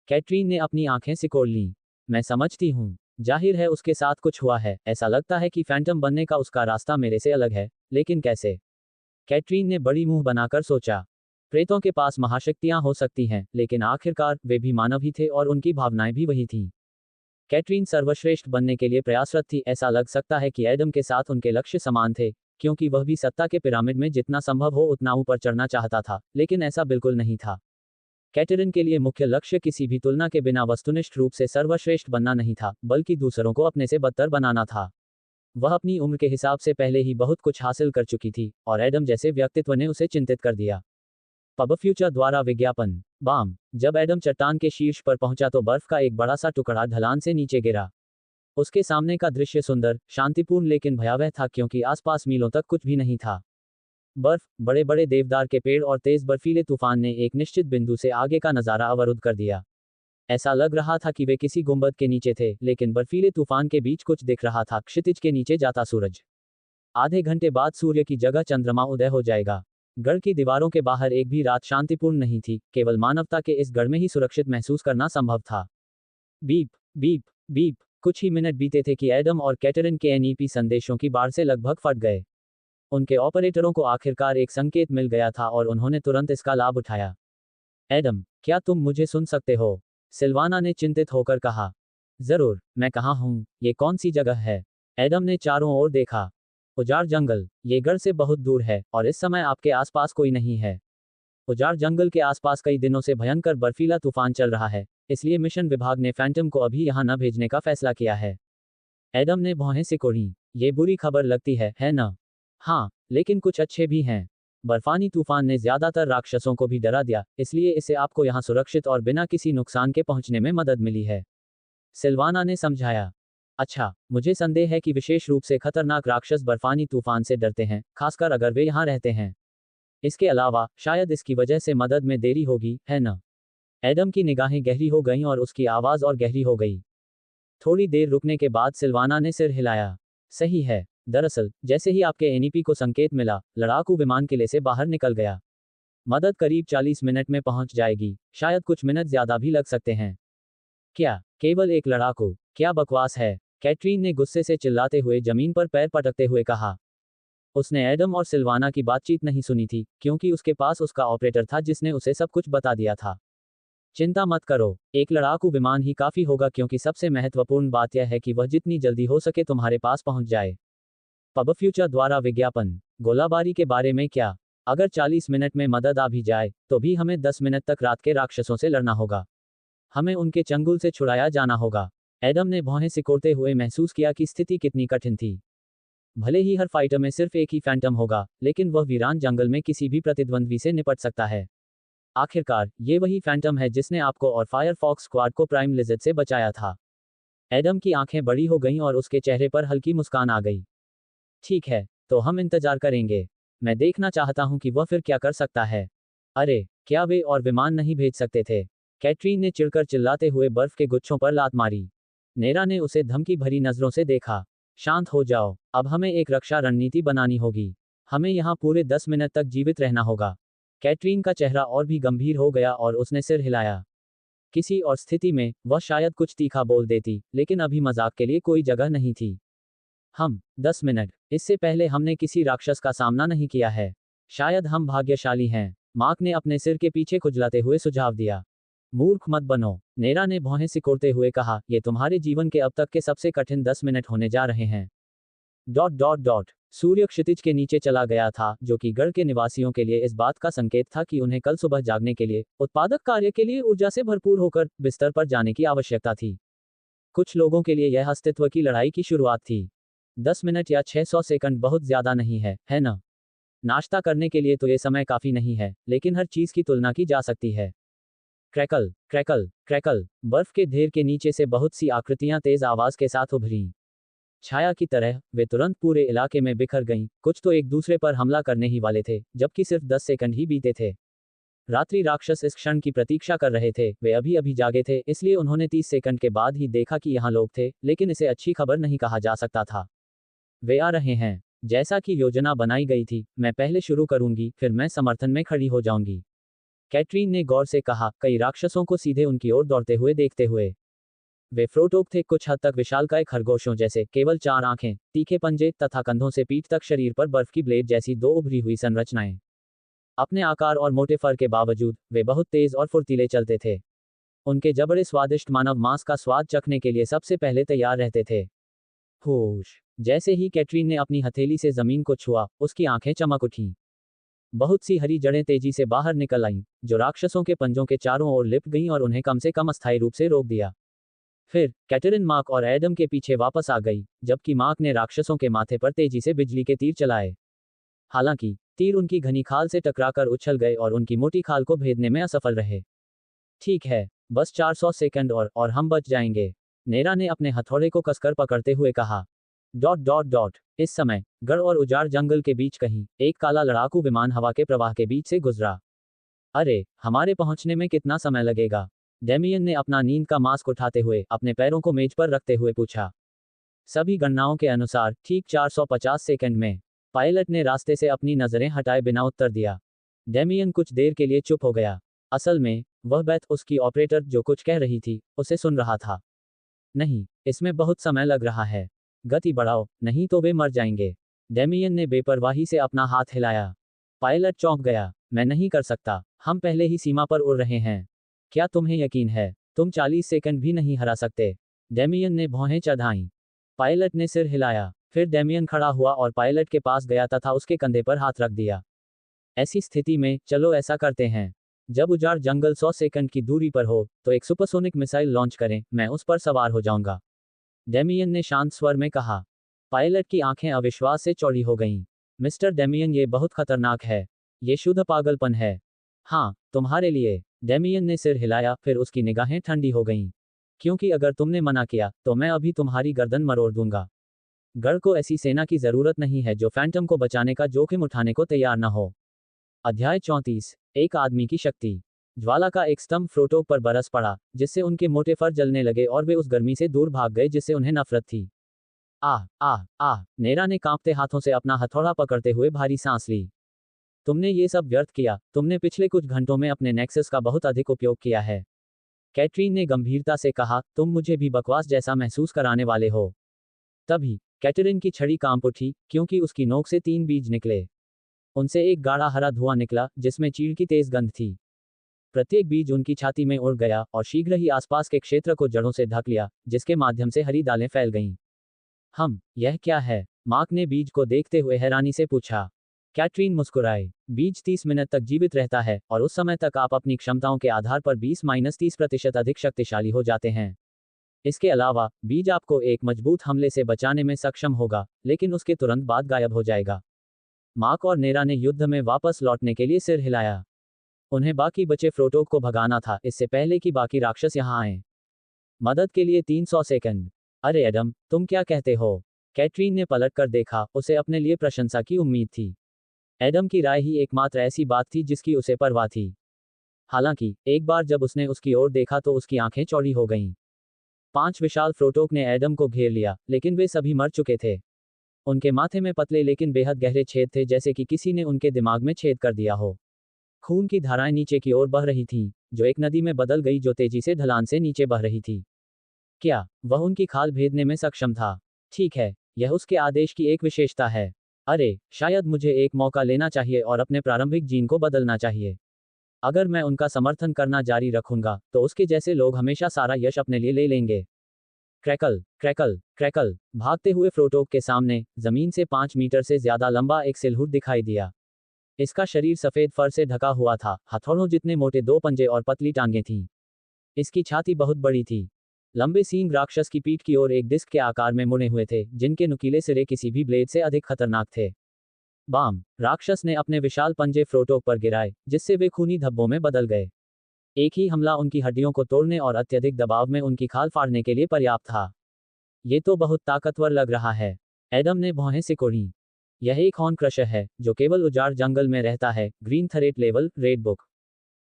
कैटरीन ने अपनी आंखें सिकोड़ लीं। मैं समझती हूँ। जाहिर है उसके साथ कुछ हुआ है। ऐसा लगता है कि फैंटम बनने का उसका रास्ता मेरे से अलग है, लेकिन कैसे? कैटरीन ने बड़ी मुंह बनाकर सोचा। प्रेतों के पास महाशक्तियां हो सकती हैं, लेकिन आखिरकार वे भी मानव ही थे और उनकी भावनाएं भी वही थीं। कैटरीन सर्वश्रेष्ठ बनने के लिए प्रयासरत थी। ऐसा लग सकता है कि एडम के साथ उनके लक्ष्य समान थे, क्योंकि वह भी सत्ता के पिरामिड में जितना संभव हो उतना ऊपर चढ़ना चाहता था, लेकिन ऐसा बिल्कुल नहीं था। कैटरीन के लिए मुख्य लक्ष्य किसी भी तुलना के बिना वस्तुनिष्ठ रूप से सर्वश्रेष्ठ बनना नहीं था, बल्कि दूसरों को अपने से बदतर बनाना था। वह अपनी उम्र के हिसाब से पहले ही बहुत कुछ हासिल कर चुकी थी, और एडम जैसे व्यक्तित्व ने उसे चिंतित कर दिया। पब फ्यूचर द्वारा विज्ञापन। बाम। जब एडम चट्टान के शीर्ष पर पहुंचा तो बर्फ का एक बड़ा सा टुकड़ा ढलान से नीचे गिरा। उसके सामने का दृश्य सुंदर, शांतिपूर्ण लेकिन भयावह था, क्योंकि आसपास मीलों तक कुछ भी नहीं था। बर्फ, बड़े बड़े देवदार के पेड़ और तेज बर्फीले तूफान ने एक निश्चित बिंदु से आगे का नजारा अवरुद्ध कर दिया। ऐसा लग रहा था कि वे किसी गुंबद के नीचे थे, लेकिन बर्फीले तूफान के बीच कुछ दिख रहा था, क्षितिज के नीचे जाता सूरज। आधे घंटे बाद सूर्य की जगह चंद्रमा उदय हो जाएगा। गढ़ की दीवारों के बाहर एक भी रात शांतिपूर्ण नहीं थी, केवल मानवता के इस गढ़ में ही सुरक्षित महसूस करना संभव था। Beep beep beep. कुछ ही मिनट बीते थे कि एडम और कैटरीन के एनईपी संदेशों की बाढ़ से लगभग फट गए। उनके ऑपरेटरों को आखिरकार एक संकेत मिल गया था और उन्होंने तुरंत इसका लाभ उठाया। एडम, क्या तुम मुझे सुन सकते हो? सिल्वाना ने चिंतित होकर कहा। जरूर, मैं कहाँ हूँ? ये कौन सी जगह है? एडम ने चारों ओर देखा। उजाड़ जंगल। ये गढ़ से बहुत दूर है, और इस समय आपके आसपास कोई नहीं है। उजाड़ जंगल के आसपास कई दिनों से भयंकर बर्फीला तूफान चल रहा है, इसलिए मिशन विभाग ने फैंटम को अभी यहाँ न भेजने का फैसला किया है। एडम ने भौहें सिकोड़ी। ये बुरी खबर लगती है न? हाँ, लेकिन कुछ अच्छे भी हैं। बर्फानी तूफान ने ज्यादातर राक्षसों को भी डरा दिया, इसलिए इससे आपको यहाँ सुरक्षित और बिना किसी नुकसान के पहुंचने में मदद मिली है। सिल्वाना ने समझाया। अच्छा, मुझे संदेह है कि विशेष रूप से खतरनाक राक्षस बर्फानी तूफान से डरते हैं, खासकर अगर वे यहाँ रहते हैं। इसके अलावा शायद इसकी वजह से मदद में देरी होगी, है न? एडम की निगाहें गहरी हो गईं और उसकी आवाज और गहरी हो गई। थोड़ी देर रुकने के बाद सिल्वाना ने सिर हिलाया। सही है। दरअसल, जैसे ही आपके एनईपी को संकेत मिला, लड़ाकू विमान किले से बाहर निकल गया। मदद करीब 40 मिनट में पहुंच जाएगी, शायद कुछ मिनट ज्यादा भी लग सकते हैं। क्या, केवल एक लड़ाकू? क्या बकवास है? कैटरीन ने गुस्से से चिल्लाते हुए जमीन पर पैर पटकते हुए कहा। उसने एडम और सिल्वाना की बातचीत नहीं सुनी थी, क्योंकि उसके पास उसका ऑपरेटर था जिसने उसे सब कुछ बता दिया था। चिंता मत करो, एक लड़ाकू विमान ही काफी होगा, क्योंकि सबसे महत्वपूर्ण बात यह है कि वह जितनी जल्दी हो सके तुम्हारे पास पहुंच जाए। पब फ्यूचर द्वारा विज्ञापन। गोलाबारी के बारे में क्या? अगर 40 मिनट में मदद आ भी जाए, तो भी हमें 10 मिनट तक रात के राक्षसों से लड़ना होगा। हमें उनके चंगुल से छुड़ाया जाना होगा। एडम ने भौहें सिकोड़ते हुए महसूस किया कि स्थिति कितनी कठिन थी। भले ही हर फाइटर में सिर्फ एक ही फैंटम होगा, लेकिन वह वीरान जंगल में किसी भी प्रतिद्वंद्वी से निपट सकता है। आखिरकार ये वही फैंटम है जिसने आपको और फायरफॉक्स स्क्वाड को प्राइम लिजर्ड से बचाया था। एडम की आंखें बड़ी हो गईं और उसके चेहरे पर हल्की मुस्कान आ गई। ठीक है, तो हम इंतजार करेंगे। मैं देखना चाहता हूं कि वह फिर क्या कर सकता है। अरे, क्या वे और विमान नहीं भेज सकते थे? कैटरीन ने चिढ़कर चिल्लाते हुए बर्फ के गुच्छों पर लात मारी। नेरा ने उसे धमकी भरी नजरों से देखा। शांत हो जाओ, अब हमें एक रक्षा रणनीति बनानी होगी। हमें यहाँ पूरे 10 मिनट तक जीवित रहना होगा। कैटरीन का चेहरा और भी गंभीर हो गया और उसने सिर हिलाया। किसी और स्थिति में वह शायद कुछ तीखा बोल देती, लेकिन अभी मजाक के लिए कोई जगह नहीं थी। हम 10 मिनट, इससे पहले हमने किसी राक्षस का सामना नहीं किया है। शायद हम भाग्यशाली हैं, मार्क ने अपने सिर के पीछे खुजलाते हुए सुझाव दिया। मूर्ख मत बनो, नेरा ने भौहें सिकोड़ते हुए कहा, ये तुम्हारे जीवन के अब तक के सबसे कठिन 10 मिनट होने जा रहे हैं। डॉट डॉट डॉट सूर्य क्षितिज के नीचे चला गया था, जो कि गढ़ के निवासियों के लिए इस बात का संकेत था कि उन्हें कल सुबह जागने के लिए, उत्पादक कार्य के लिए ऊर्जा से भरपूर होकर बिस्तर पर जाने की आवश्यकता थी। कुछ लोगों के लिए यह अस्तित्व की लड़ाई की शुरुआत थी। 10 मिनट या 600 सेकंड बहुत ज्यादा नहीं है ना? नाश्ता करने के लिए तो ये समय काफी नहीं है, लेकिन हर चीज की तुलना की जा सकती है। क्रैकल क्रैकल क्रैकल, बर्फ के ढेर के नीचे से बहुत सी आकृतियां तेज आवाज के साथ उभरीं। छाया की तरह वे तुरंत पूरे इलाके में बिखर गईं। कुछ तो एक दूसरे पर हमला करने ही वाले थे, जबकि सिर्फ 10 सेकंड ही बीते थे। रात्रि राक्षस इस क्षण की प्रतीक्षा कर रहे थे। वे अभी अभी जागे थे, इसलिए उन्होंने 30 सेकंड के बाद ही देखा कि यहाँ लोग थे, लेकिन इसे अच्छी खबर नहीं कहा जा सकता था। वे आ रहे हैं। जैसा कि योजना बनाई गई थी, मैं पहले शुरू करूंगी, फिर मैं समर्थन में खड़ी हो जाऊंगी। कैटरीन ने गौर से कहा, कई राक्षसों को सीधे उनकी ओर दौड़ते हुए देखते हुए। वे फ्रोटोक थे, कुछ हद तक विशालकाय खरगोशों जैसे, केवल 4 आंखें, तीखे पंजे तथा कंधों से पीठ तक शरीर पर बर्फ की ब्लेड जैसी 2 उभरी हुई संरचनाएं। अपने आकार और मोटे फर के बावजूद वे बहुत तेज और फुर्तीले चलते थे। उनके जबड़े स्वादिष्ट मानव मांस का स्वाद चखने के लिए सबसे पहले तैयार रहते थे। होश, जैसे ही कैटरीन ने अपनी हथेली से जमीन को छुआ, उसकी आंखें चमक उठीं। बहुत सी हरी जड़ें तेजी से बाहर निकल आईं, जो राक्षसों के पंजों के चारों ओर लिपट गईं और उन्हें कम से कम अस्थायी रूप से रोक दिया। फिर कैटरीन मार्क और एडम के पीछे वापस आ गई, जबकि मार्क ने राक्षसों के माथे पर तेजी से बिजली के तीर चलाए। हालांकि तीर उनकी घनी खाल से टकराकर उछल गए और उनकी मोटी खाल को भेदने में असफल रहे। ठीक है, बस 400 सेकंड और हम बच जाएंगे, नेरा ने अपने हथौड़े को कसकर पकड़ते हुए कहा। डॉट डॉट डॉट इस समय गढ़ और उजाड़ जंगल के बीच कहीं एक काला लड़ाकू विमान हवा के प्रवाह के बीच से गुजरा। अरे, हमारे पहुंचने में कितना समय लगेगा? डेमियन ने अपना नींद का मास्क उठाते हुए अपने पैरों को मेज पर रखते हुए पूछा। सभी गणनाओं के अनुसार ठीक 450 सेकंड में, पायलट ने रास्ते से अपनी नजरें हटाए बिना उत्तर दिया। डेमियन कुछ देर के लिए चुप हो गया। असल में वह बेथ, उसकी ऑपरेटर, जो कुछ कह रही थी, उसे सुन रहा था। नहीं, इसमें बहुत समय लग रहा है। गति बढ़ाओ, नहीं तो वे मर जाएंगे। डेमियन ने बेपरवाही से अपना हाथ हिलाया। पायलट चौंक गया। मैं नहीं कर सकता, हम पहले ही सीमा पर उड़ रहे हैं। क्या तुम्हें यकीन है? तुम 40 सेकंड भी नहीं हरा सकते। डेमियन ने भौहें चढ़ाईं। पायलट ने सिर हिलाया। फिर डेमियन खड़ा हुआ और पायलट के पास गया तथा उसके कंधे पर हाथ रख दिया। ऐसी स्थिति में चलो ऐसा करते हैं, जब उजाड़ जंगल 100 सेकंड की दूरी पर हो, तो एक सुपरसोनिक मिसाइल लॉन्च करें, मैं उस पर सवार हो जाऊंगा। डेमियन ने शांत स्वर में कहा। पायलट की आंखें अविश्वास से चौड़ी हो गईं। मिस्टर डेमियन, ये बहुत खतरनाक है। ये शुद्ध पागलपन है। हाँ, तुम्हारे लिए। डेमियन ने सिर हिलाया, फिर उसकी निगाहें ठंडी हो गईं। क्योंकि अगर तुमने मना किया, तो मैं अभी तुम्हारी गर्दन मरोड़ दूंगा। गढ़ को ऐसी सेना की जरूरत नहीं है जो फैंटम को बचाने का जोखिम उठाने को तैयार न हो। अध्याय 34। एक आदमी की शक्ति। ज्वाला का एक स्तंभ फ्रोटोक पर बरस पड़ा, जिससे उनके मोटे फर जलने लगे और वे उस गर्मी से दूर भाग गए जिससे उन्हें नफरत थी। आह आह आह, नेरा ने कांपते हाथों से अपना हथौड़ा पकड़ते हुए भारी सांस ली। तुमने ये सब व्यर्थ किया। तुमने पिछले कुछ घंटों में अपने नेक्सस का बहुत अधिक उपयोग किया है। कैटरीन ने गंभीरता से कहा, तुम मुझे भी बकवास जैसा महसूस कराने वाले हो। तभी कैटरीन की छड़ी कांप उठी, क्योंकि उसकी नोक से 3 बीज निकले। उनसे एक गाढ़ा हरा धुआं निकला, जिसमें चीड़ की तेज गंध थी। प्रत्येक बीज उनकी छाती में उड़ गया और शीघ्र ही आसपास के क्षेत्र को जड़ों से ढक लिया, जिसके माध्यम से हरी दालें फैल गईं। यह क्या है? मार्क ने बीज को देखते हुए हैरानी से पूछा। कैटरीन मुस्कुराई। बीज 30 मिनट तक जीवित रहता है और उस समय तक आप अपनी क्षमताओं के आधार पर 20-30% अधिक शक्तिशाली हो जाते हैं। इसके अलावा बीज आपको एक मजबूत हमले से बचाने में सक्षम होगा, लेकिन उसके तुरंत बाद गायब हो जाएगा। मार्क और नेरा ने युद्ध में वापस लौटने के लिए सिर हिलाया। उन्हें बाकी बचे फ्रोटोक को भगाना था इससे पहले कि बाकी राक्षस यहां आए। मदद के लिए 300 सेकंड। अरे एडम, तुम क्या कहते हो? कैटरीन ने पलट कर देखा, उसे अपने लिए प्रशंसा की उम्मीद थी। एडम की राय ही एकमात्र ऐसी बात थी जिसकी उसे परवाह थी। हालांकि एक बार जब उसने उसकी ओर देखा तो उसकी आंखें चौड़ी हो गईं। 5 विशाल फ्रोटोक ने एडम को घेर लिया, लेकिन वे सभी मर चुके थे। उनके माथे में पतले लेकिन बेहद गहरे छेद थे, जैसे कि किसी ने उनके दिमाग में छेद कर दिया हो। खून की धाराएं नीचे की ओर बह रही थीं, जो एक नदी में बदल गई जो तेजी से ढलान से नीचे बह रही थी। क्या वह उनकी खाल भेदने में सक्षम था? ठीक है, यह उसके आदेश की एक विशेषता है। अरे, शायद मुझे एक मौका लेना चाहिए और अपने प्रारंभिक जीन को बदलना चाहिए। अगर मैं उनका समर्थन करना जारी रखूंगा, तो उसके जैसे लोग हमेशा सारा यश अपने लिए ले लेंगे। Crackle crackle crackle. भागते हुए फ्रोटोक के सामने जमीन से 5 मीटर से ज्यादा लंबा एक सिलहुट दिखाई दिया। इसका शरीर सफेद फर से ढका हुआ था, हथौड़ों जितने मोटे 2 पंजे और पतली टांगें थीं। इसकी छाती बहुत बड़ी थी। लंबे सींग राक्षस की पीठ की ओर एक डिस्क के आकार में मुड़े हुए थे, जिनके नुकीले सिरे किसी भी ब्लेड से अधिक खतरनाक थे। बाम! राक्षस ने अपने विशाल पंजे फ्रोटोक पर गिराए, जिससे वे खूनी धब्बों में बदल गए। एक ही हमला उनकी हड्डियों को तोड़ने और अत्यधिक दबाव में उनकी खाल फाड़ने के लिए पर्याप्त था। ये तो बहुत ताकतवर लग रहा है। एडम ने भौहें सिकोड़ी। यह एक हॉर्न क्रशर है, जो केवल उजाड़ जंगल में रहता है। Green threat level, red book.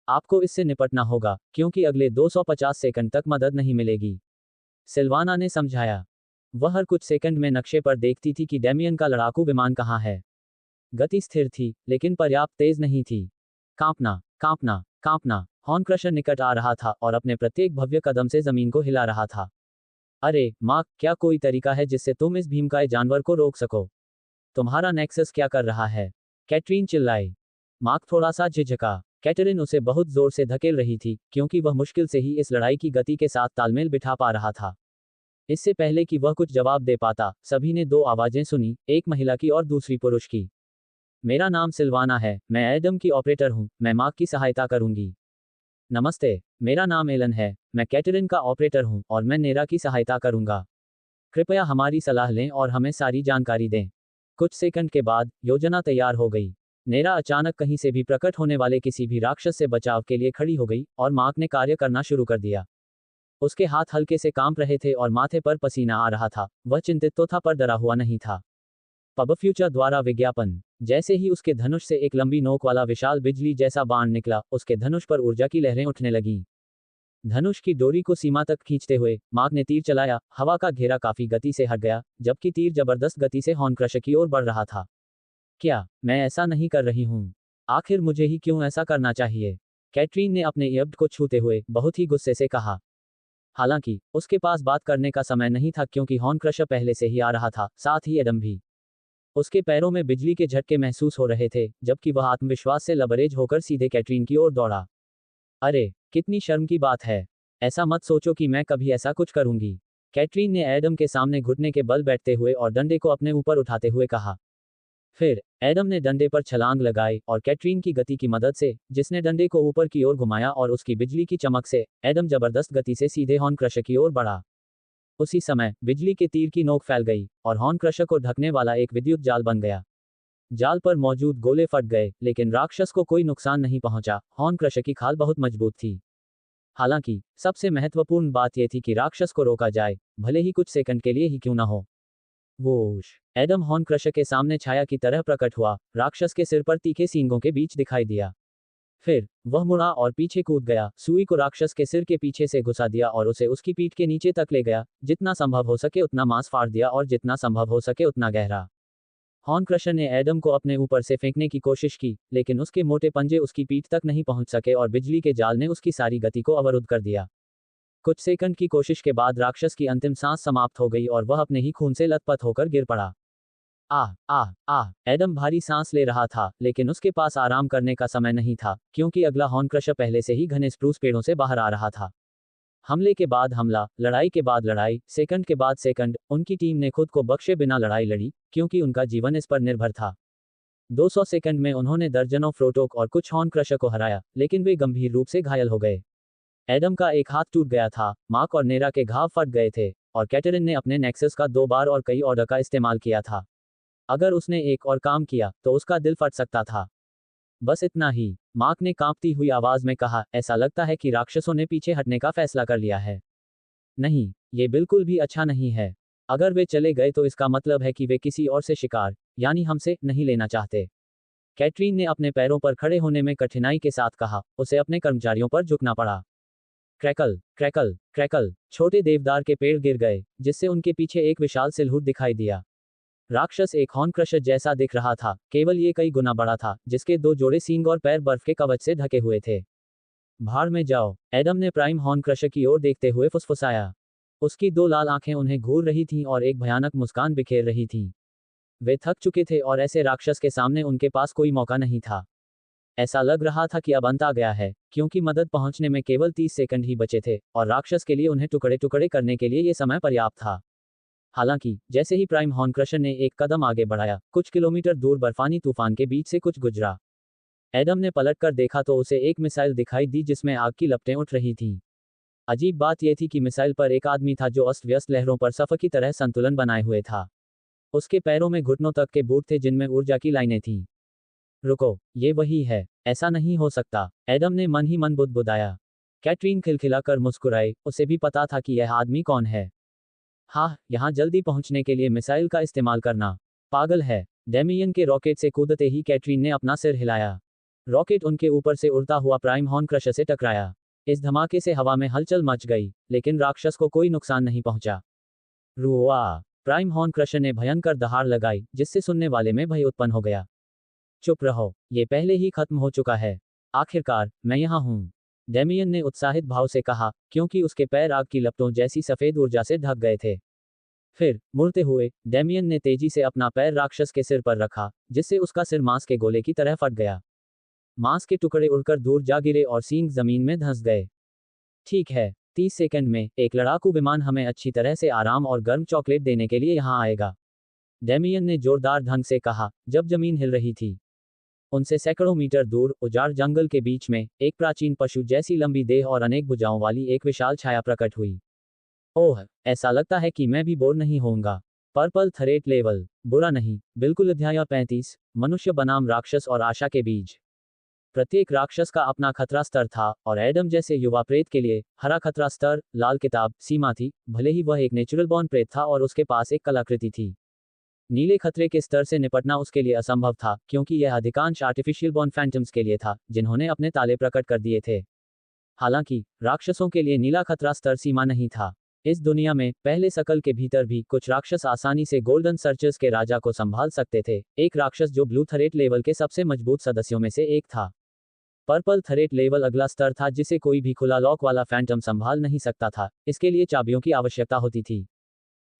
आपको इससे निपटना होगा, क्योंकि अगले 250 सेकंड तक मदद नहीं मिलेगी। सिल्वाना ने समझाया। वह हर कुछ सेकंड में नक्शे पर देखती थी कि डेमियन का लड़ाकू विमान कहाँ है। गति स्थिर थी, लेकिन पर्याप्त तेज नहीं थी। कांपना कांपना कांपना। हॉर्न क्रशर निकट आ रहा था और अपने प्रत्येक भव्य कदम से जमीन को हिला रहा था। अरे माँ, क्या कोई तरीका है जिससे तुम इस भीमकाय जानवर को रोक सको? तुम्हारा नेक्सस क्या कर रहा है? कैटरीन चिल्लाई। मार्क थोड़ा सा झिझका। कैटरीन उसे बहुत जोर से धकेल रही थी, क्योंकि वह मुश्किल से ही इस लड़ाई की गति के साथ तालमेल बिठा पा रहा था। इससे पहले कि वह कुछ जवाब दे पाता, सभी ने 2 आवाजें सुनी, एक महिला की और दूसरी पुरुष की। मेरा नाम सिल्वाना है, मैं एडम की ऑपरेटर हूँ, मैं मार्क की सहायता करूंगी। नमस्ते, मेरा नाम एलन है, मैं कैटरीन का ऑपरेटर हूँ और मैं नेरा की सहायता करूंगा। कृपया हमारी सलाह लें और हमें सारी जानकारी दें। कुछ सेकंड के बाद योजना तैयार हो गई। नेरा अचानक कहीं से भी प्रकट होने वाले किसी भी राक्षस से बचाव के लिए खड़ी हो गई और मार्क ने कार्य करना शुरू कर दिया। उसके हाथ हल्के से कांप रहे थे और माथे पर पसीना आ रहा था। वह चिंतित तो था पर डरा हुआ नहीं था। पब फ्यूचर द्वारा विज्ञापन। जैसे ही उसके धनुष से एक लंबी नोक वाला विशाल बिजली जैसा बाण निकला, उसके धनुष पर ऊर्जा की लहरें उठने लगीं। धनुष की डोरी को सीमा तक खींचते हुए मार्क ने तीर चलाया। हवा का घेरा काफी गति से हट गया, जबकि तीर जबरदस्त गति से हॉर्न क्रशर की ओर बढ़ रहा था। क्या मैं ऐसा नहीं कर रही हूँ? आखिर मुझे ही क्यों ऐसा करना चाहिए? कैटरीन ने अपने ईयर्ड को छूते हुए बहुत ही गुस्से से कहा। हालांकि उसके पास बात करने का समय नहीं था, क्योंकि हॉर्न क्रशर पहले से ही आ रहा था, साथ ही एडम भी। उसके पैरों में बिजली के झटके महसूस हो रहे थे, जबकि वह आत्मविश्वास से लबरेज होकर सीधे कैटरीन की ओर दौड़ा। अरे, कितनी शर्म की बात है। ऐसा मत सोचो कि मैं कभी ऐसा कुछ करूंगी। कैटरीन ने एडम के सामने घुटने के बल बैठते हुए और डंडे को अपने ऊपर उठाते हुए कहा। फिर एडम ने डंडे पर छलांग लगाई और कैटरीन की गति की मदद से, जिसने डंडे को ऊपर की ओर घुमाया और उसकी बिजली की चमक से, एडम जबरदस्त गति से सीधे हॉर्न क्रशर की ओर बढ़ा। उसी समय बिजली के तीर की नोक फैल गई और हॉर्न क्रशर को ढकने वाला एक विद्युत जाल बन गया। जाल पर मौजूद गोले फट गए, लेकिन राक्षस को कोई नुकसान नहीं पहुंचा। हॉर्न क्रशर की खाल बहुत मजबूत थी। हालांकि सबसे महत्वपूर्ण बात यह थी कि राक्षस को रोका जाए, भले ही कुछ सेकंड के लिए ही क्यों ना हो। वोश! एडम हॉर्न क्रशर के सामने छाया की तरह प्रकट हुआ, राक्षस के सिर पर तीखे सींगों के बीच दिखाई दिया। फिर वह मुड़ा और पीछे कूद गया, सुई को राक्षस के सिर के पीछे से घुसा दिया और उसे उसकी पीठ के नीचे तक ले गया। जितना संभव हो सके उतना मांस फाड़ दिया और जितना संभव हो सके उतना गहरा। हॉर्न क्रशर ने एडम को अपने ऊपर से फेंकने की कोशिश की, लेकिन उसके मोटे पंजे उसकी पीठ तक नहीं पहुंच सके और बिजली के जाल ने उसकी सारी गति को अवरुद्ध कर दिया। कुछ सेकंड की कोशिश के बाद राक्षस की अंतिम सांस समाप्त हो गई और वह अपने ही खून से लथपथ होकर गिर पड़ा। आह आह आह! एडम भारी सांस ले रहा था, लेकिन उसके पास आराम करने का समय नहीं था, क्योंकि अगला हॉर्न क्रशर पहले से ही घने स्प्रूस पेड़ों से बाहर आ रहा था। हमले के बाद हमला, लड़ाई के बाद लड़ाई, सेकंड के बाद सेकंड, उनकी टीम ने खुद को बख्शे बिना लड़ाई लड़ी, क्योंकि उनका जीवन इस पर निर्भर था। 200 सेकंड में उन्होंने दर्जनों फ्रोटोक और कुछ हॉर्न क्रशर को हराया, लेकिन वे गंभीर रूप से घायल हो गए। एडम का एक हाथ टूट गया था, मार्क और नेरा के घाव फट गए थे, और कैटरिन ने अपने नेक्सस का 2 बार और कई ऑर्डर का इस्तेमाल किया था। अगर उसने एक और काम किया तो उसका दिल फट सकता था। बस इतना ही, मार्क ने कांपती हुई आवाज में कहा, ऐसा लगता है कि राक्षसों ने पीछे हटने का फैसला कर लिया है। नहीं, ये बिल्कुल भी अच्छा नहीं है। अगर वे चले गए तो इसका मतलब है कि वे किसी और से शिकार, यानी हमसे, नहीं लेना चाहते। कैटरीन ने अपने पैरों पर खड़े होने में कठिनाई के साथ कहा, उसे अपने कर्मचारियों पर झुकना पड़ा। क्रैकल क्रैकल क्रैकल, छोटे देवदार के पेड़ गिर गए, जिससे उनके पीछे एक विशाल सिलहुट दिखाई दिया। राक्षस एक हॉर्न क्रशर जैसा दिख रहा था, केवल ये कई गुना बड़ा था, जिसके 2 जोड़े सींग और पैर बर्फ के कवच से ढके हुए थे। भाड़ में जाओ, एडम ने प्राइम हॉर्न क्रशर की ओर देखते हुए फुसफुसाया। उसकी 2 लाल आंखें उन्हें घूर रही थीं और एक भयानक मुस्कान बिखेर रही थी। वे थक चुके थे और ऐसे राक्षस के सामने उनके पास कोई मौका नहीं था। ऐसा लग रहा था कि अब अंत आ गया है, क्योंकि मदद पहुंचने में केवल 30 सेकंड ही बचे थे, और राक्षस के लिए उन्हें टुकड़े टुकड़े करने के लिए ये समय पर्याप्त था। हालांकि जैसे ही प्राइम हॉर्न क्रशर ने एक कदम आगे बढ़ाया, कुछ किलोमीटर दूर बर्फानी तूफान के बीच से कुछ गुजरा। एडम ने पलटकर देखा तो उसे एक मिसाइल दिखाई दी जिसमें आग की लपटें उठ रही थीं। अजीब बात यह थी कि मिसाइल पर एक आदमी था जो अस्त व्यस्त लहरों पर सफ़र की तरह संतुलन बनाए हुए था। उसके पैरों में घुटनों तक के बूट थे जिनमें ऊर्जा की लाइनें थीं। रुको, ये वही है, ऐसा नहीं हो सकता, एडम ने मन ही मन बुदबुदाया। कैटरीन खिलखिलाकर मुस्कुराई, उसे भी पता था कि यह आदमी कौन है। हाँ, यहाँ जल्दी पहुंचने के लिए मिसाइल का इस्तेमाल करना पागल है। डेमियन के रॉकेट से कूदते ही कैटरीन ने अपना सिर हिलाया। रॉकेट उनके ऊपर से उड़ता हुआ प्राइम हॉर्न क्रशर से टकराया। इस धमाके से हवा में हलचल मच गई, लेकिन राक्षस को कोई नुकसान नहीं पहुंचा। रुआ, प्राइम हॉर्न क्रशर ने भयंकर दहाड़ लगाई, जिससे सुनने वाले में भय उत्पन्न हो गया। चुप रहो, ये पहले ही खत्म हो चुका है। आखिरकार, मैं यहाँ हूँ, डेमियन ने उत्साहित भाव से कहा, क्योंकि उसके पैर आग की लपटों जैसी सफेद ऊर्जा से ढक गए थे। फिर, मुड़ते हुए, डेमियन ने तेजी से अपना पैर राक्षस के सिर पर रखा, जिससे उसका सिर मांस के गोले की तरह फट गया। मांस के टुकड़े उड़कर दूर जा गिरे और सींग जमीन में धंस गए। ठीक है, 30 सेकंड में, एक लड़ाकू विमान हमें अच्छी तरह से आराम और गर्म चॉकलेट देने के लिए यहाँ आएगा, डेमियन ने जोरदार ढंग से कहा, जब जमीन हिल रही थी। उनसे सैकड़ों मीटर दूर, उजाड़ जंगल के बीच में, एक प्राचीन पशु जैसी लंबी देह और अनेक भुजाओं वाली एक विशाल छाया प्रकट हुई। ओह, ऐसा लगता है कि मैं भी बोर नहीं होऊंगा। पर्पल थ्रेट लेवल, बुरा नहीं, बिल्कुल। अध्याय 35, मनुष्य बनाम राक्षस और आशा के बीज। प्रत्येक राक्षस का अपना खतरा स्तर था, और एडम जैसे युवा प्रेत के लिए, हरा खतरा स्तर, लाल किताब, सीमा थी, भले ही वह एक नेचुरल बॉर्न प्रेत था और उसके पास एक कलाकृति थी। नीले खतरे के स्तर से निपटना उसके लिए असंभव था, क्योंकि यह अधिकांश आर्टिफिशियल बॉर्न फैंटम्स के लिए था, जिन्होंने अपने ताले प्रकट कर दिए थे। हालांकि, राक्षसों के लिए नीला खतरा स्तर सीमा नहीं था। इस दुनिया में, पहले सकल के भीतर भी, कुछ राक्षस आसानी से गोल्डन सर्चर्स के राजा को संभाल सकते थे, एक राक्षस जो ब्लू थरेट लेवल के सबसे मजबूत सदस्यों में से एक था। पर्पल थरेट लेवल अगला स्तर था जिसे कोई भी खुला लॉक वाला फैंटम संभाल नहीं सकता था, इसके लिए चाबियों की आवश्यकता होती थी।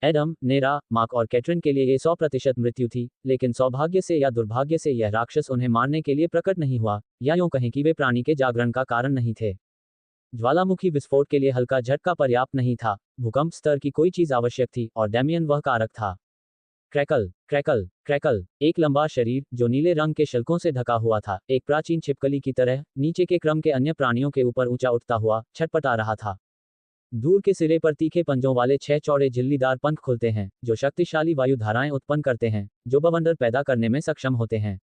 एडम, नेरा, मार्क और कैटरिन के लिए ये 100% मृत्यु थी, लेकिन सौभाग्य से या दुर्भाग्य से यह राक्षस उन्हें मारने के लिए प्रकट नहीं हुआ, या यूं कहें कि वे प्राणी के जागरण का कारण नहीं थे। ज्वालामुखी विस्फोट के लिए हल्का झटका पर्याप्त नहीं था, भूकंप स्तर की कोई चीज आवश्यक थी, और डेमियन वह कारक था। क्रैकल क्रैकल क्रैकल, एक लंबा शरीर, जो नीले रंग के शल्कों से ढका हुआ था, एक प्राचीन छिपकली की तरह, नीचे के क्रम के अन्य प्राणियों के ऊपर ऊंचा उठता हुआ, छटपटा रहा था। दूर के सिरे पर तीखे पंजों वाले 6 चौड़े झिल्लीदार पंख खुलते हैं, जो शक्तिशाली वायु धाराएं उत्पन्न करते हैं, जो बवंडर पैदा करने में सक्षम होते हैं।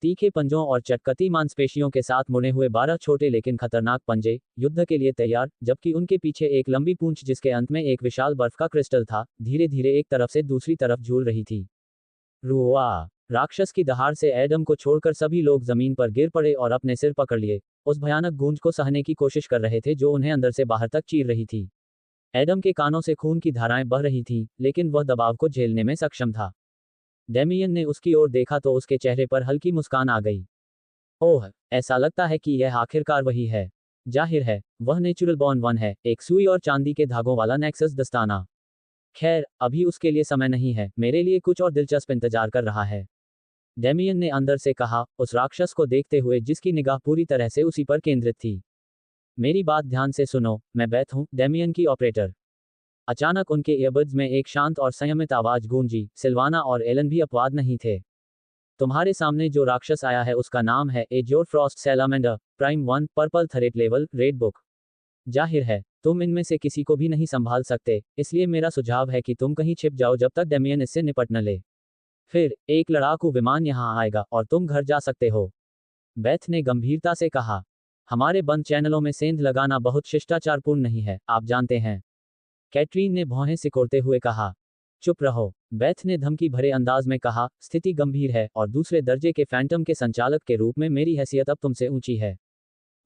तीखे पंजों और चटकती मांसपेशियों के साथ मुड़े हुए 12 छोटे लेकिन खतरनाक पंजे, युद्ध के लिए तैयार, जबकि उनके पीछे एक लंबी पूंछ जिसके अंत में एक विशाल बर्फ का क्रिस्टल था, धीरे धीरे एक तरफ से दूसरी तरफ झूल रही थी। रुआ, राक्षस की दहाड़ से एडम को छोड़कर सभी लोग जमीन पर गिर पड़े और अपने सिर पकड़ लिए, उस भयानक गूंज को सहने की कोशिश कर रहे थे जो उन्हें अंदर से बाहर तक चीर रही थी। एडम के कानों से खून की धाराएं बह रही थीं, लेकिन वह दबाव को झेलने में सक्षम था। डेमियन ने उसकी ओर देखा तो उसके चेहरे पर हल्की मुस्कान आ गई। ओह, ऐसा लगता है कि यह आखिरकार वही है। जाहिर है, वह नेचुरल बॉर्न वन है, एक सुई और चांदी के धागों वाला नेक्सस दस्ताना। खैर, अभी उसके लिए समय नहीं है, मेरे लिए कुछ और दिलचस्प इंतजार कर रहा है, डेमियन ने अंदर से कहा, उस राक्षस को देखते हुए जिसकी निगाह पूरी तरह से उसी पर केंद्रित थी। मेरी बात ध्यान से सुनो, मैं बेथ हूँ, डेमियन की ऑपरेटर। अचानक उनके ईयरबड्स में एक शांत और संयमित आवाज गूंजी, सिल्वाना और एलन भी अपवाद नहीं थे। तुम्हारे सामने जो राक्षस आया है उसका नाम है azure frost salamander, prime 1, purple threat level, red book. जाहिर है तुम इनमें से किसी को भी नहीं संभाल सकते, इसलिए मेरा सुझाव है कि तुम कहीं छिप जाओ जब तक डेमियन इससे निपट न ले। फिर एक लड़ाकू विमान यहाँ आएगा और तुम घर जा सकते हो। बेथ ने गंभीरता से कहा, हमारे बंद चैनलों में सेंध लगाना बहुत शिष्टाचारपूर्ण नहीं है, आप जानते हैं। कैटरीन ने भौहें सिकोड़ते हुए कहा। चुप रहो, बेथ ने धमकी भरे अंदाज में कहा, स्थिति गंभीर है और दूसरे दर्जे के फैंटम के संचालक के रूप में मेरी हैसियत अब तुमसे ऊंची है।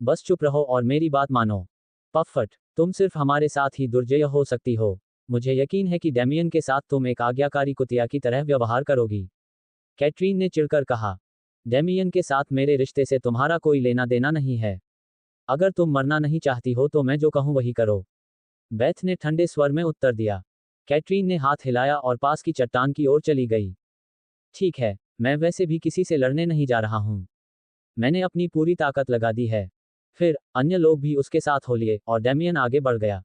बस चुप रहो और मेरी बात मानो। पफट, तुम सिर्फ हमारे साथ ही दुर्जय हो सकती हो। मुझे यकीन है कि डेमियन के साथ तुम एक आज्ञाकारी कुतिया की तरह व्यवहार करोगी। कैटरीन ने चिढ़कर कहा, डेमियन के साथ मेरे रिश्ते से तुम्हारा कोई लेना देना नहीं है। अगर तुम मरना नहीं चाहती हो तो मैं जो कहूं वही करो। बेथ ने ठंडे स्वर में उत्तर दिया। कैटरीन ने हाथ हिलाया और पास की चट्टान की ओर चली गई। ठीक है, मैं वैसे भी किसी से लड़ने नहीं जा रहा हूं। मैंने अपनी पूरी ताकत लगा दी है। फिर अन्य लोग भी उसके साथ हो लिए और डेमियन आगे बढ़ गया।